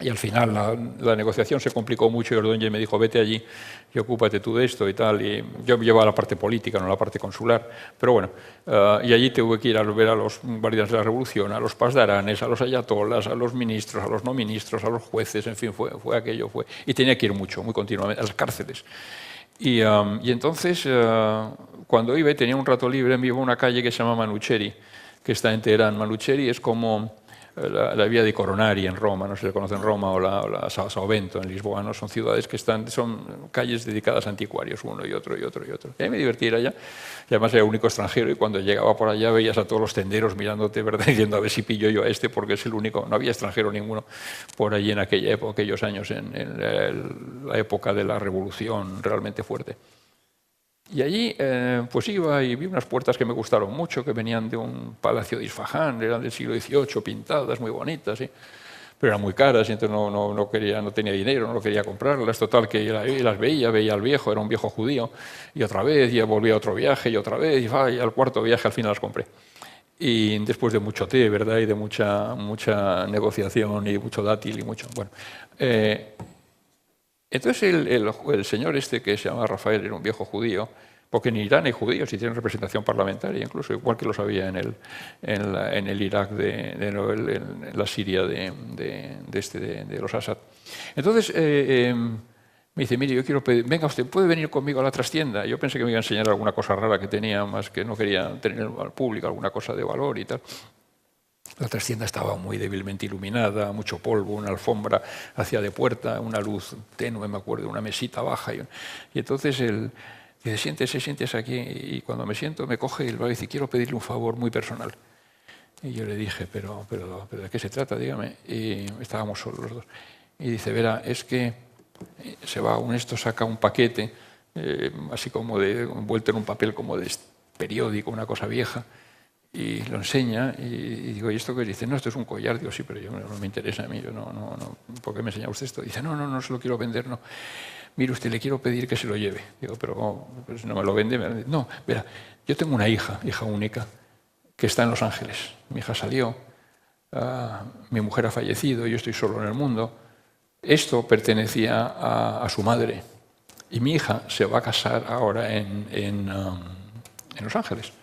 Y al final la negociación se complicó mucho y Ordóñez me dijo, vete allí y ocúpate tú de esto y tal. Y yo llevaba la parte política, no la parte consular. Pero bueno, y allí tuve que ir a ver a los guardianes de la revolución, a los pasdaranes, a los ayatolas, a los ministros, a los no ministros, a los jueces, en fin, fue aquello. Y tenía que ir mucho, muy continuamente, a las cárceles. Y entonces, cuando iba y tenía un rato libre, me iba a una calle que se llama Manucheri, que está en Teherán. Manucheri es como... la vía de Coronari en Roma, no sé si le conocen Roma, o la Sao Bento en Lisboa, ¿no? Son ciudades que son calles dedicadas a anticuarios, uno y otro y otro y otro. Y ahí me divertí ir allá, y además era el único extranjero, y cuando llegaba por allá veías a todos los tenderos mirándote, ¿verdad? Diciendo a ver si pillo yo a este, porque es el único, no había extranjero ninguno por allí en aquella época, aquellos años, en la época de la Revolución realmente fuerte. Y allí pues iba y vi unas puertas que me gustaron mucho, que venían de un palacio de Isfahán, eran del siglo XVIII, pintadas, muy bonitas, ¿sí? Pero eran muy caras, y entonces no tenía dinero, no quería comprarlas. Total, que las veía al viejo, era un viejo judío, y otra vez, y volvía a otro viaje, y otra vez, y al cuarto viaje al final las compré. Y después de mucho té, ¿verdad? Y de mucha negociación, y mucho dátil, y mucho... Bueno, entonces el señor este, que se llama Rafael, era un viejo judío, porque en Irán hay judíos y tienen representación parlamentaria, incluso igual que los había en el Irak, en la Siria de los Assad. Entonces me dice, mire, yo quiero pedir, venga usted, ¿puede venir conmigo a la trastienda? Yo pensé que me iba a enseñar alguna cosa rara que tenía, más que no quería tener al público alguna cosa de valor y tal. La trastienda estaba muy débilmente iluminada, mucho polvo, una alfombra hacia de puerta, una luz tenue, me acuerdo, una mesita baja. Y entonces él dice, siéntese aquí. Y cuando me siento, me coge y le dice, quiero pedirle un favor muy personal. Y yo le dije, pero ¿de qué se trata? Dígame. Y estábamos solos los dos. Y dice, verá, es que se va esto, saca un paquete, así como envuelto en un papel como de periódico, una cosa vieja, y lo enseña, y digo, ¿y esto qué? Dice, no, esto es un collar. Digo, sí, pero yo no me interesa a mí, yo no, ¿por qué me enseña usted esto? Dice, no se lo quiero vender, no. Mire usted, le quiero pedir que se lo lleve. Digo, pero pues no me lo vende. No, verá, yo tengo una hija única, que está en Los Ángeles. Mi hija salió, mi mujer ha fallecido, yo estoy solo en el mundo. Esto pertenecía a su madre, y mi hija se va a casar ahora en Los Ángeles.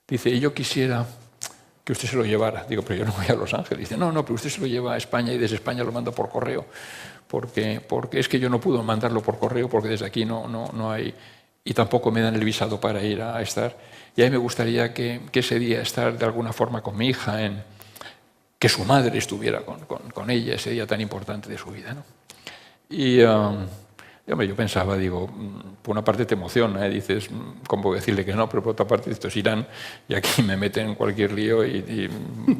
Dice, y yo quisiera que usted se lo llevara. Digo, pero yo no voy a Los Ángeles. Dice, no, pero usted se lo lleva a España y desde España lo manda por correo. Porque es que yo no puedo mandarlo por correo porque desde aquí no hay... Y tampoco me dan el visado para ir a estar. Y a mí me gustaría que ese día estar de alguna forma con mi hija, que su madre estuviera con ella ese día tan importante de su vida, ¿no? Y... hombre, yo pensaba, digo, por una parte te emociona, dices, ¿cómo puedo decirle que no? Pero por otra parte, esto es Irán y aquí me meten en cualquier lío y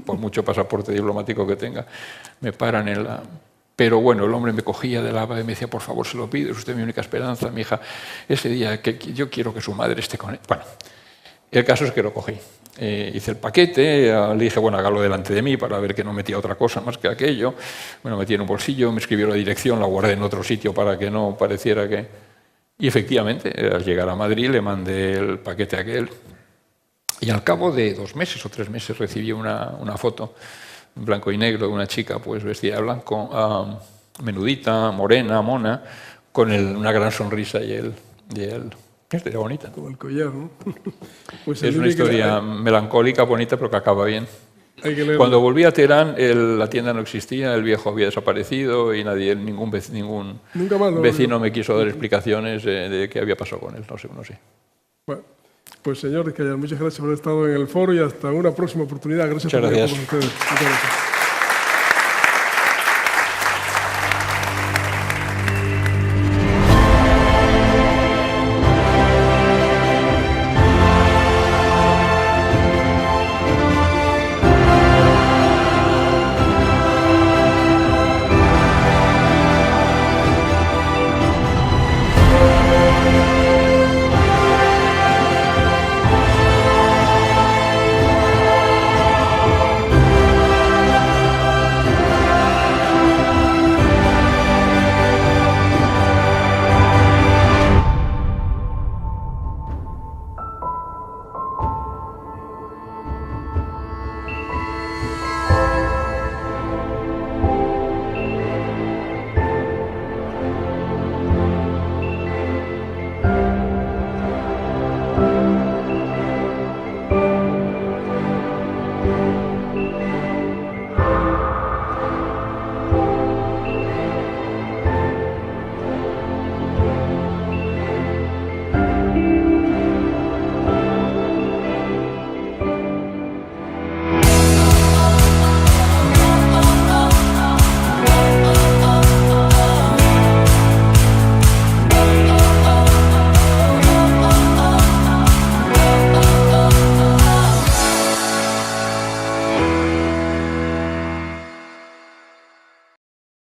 por mucho pasaporte diplomático que tenga, me paran en la... Pero bueno, el hombre me cogía de la mano y me decía, por favor, se lo pido, es usted mi única esperanza, mi hija, ese día que yo quiero que su madre esté con él. Bueno, el caso es que lo cogí. Hice el paquete, le dije, bueno, hágalo delante de mí para ver que no metía otra cosa más que aquello. Bueno, metí en un bolsillo, me escribió la dirección, la guardé en otro sitio para que no pareciera que... Y efectivamente, al llegar a Madrid le mandé el paquete aquel. Y al cabo de 2 meses o 3 meses recibí una foto en blanco y negro de una chica pues vestida de blanco, menudita, morena, mona, con una gran sonrisa y él historia bonita. Como el collar, ¿no? Pues es una historia melancólica, bonita, pero que acaba bien. Hay que leerlo. Cuando volví a Teherán, la tienda no existía, el viejo había desaparecido y ningún vecino me quiso dar explicaciones de qué había pasado con él. No sé. Bueno, pues señor Descallar, muchas gracias por haber estado en el foro y hasta una próxima oportunidad. Gracias por gracias. ustedes. Muchas gracias.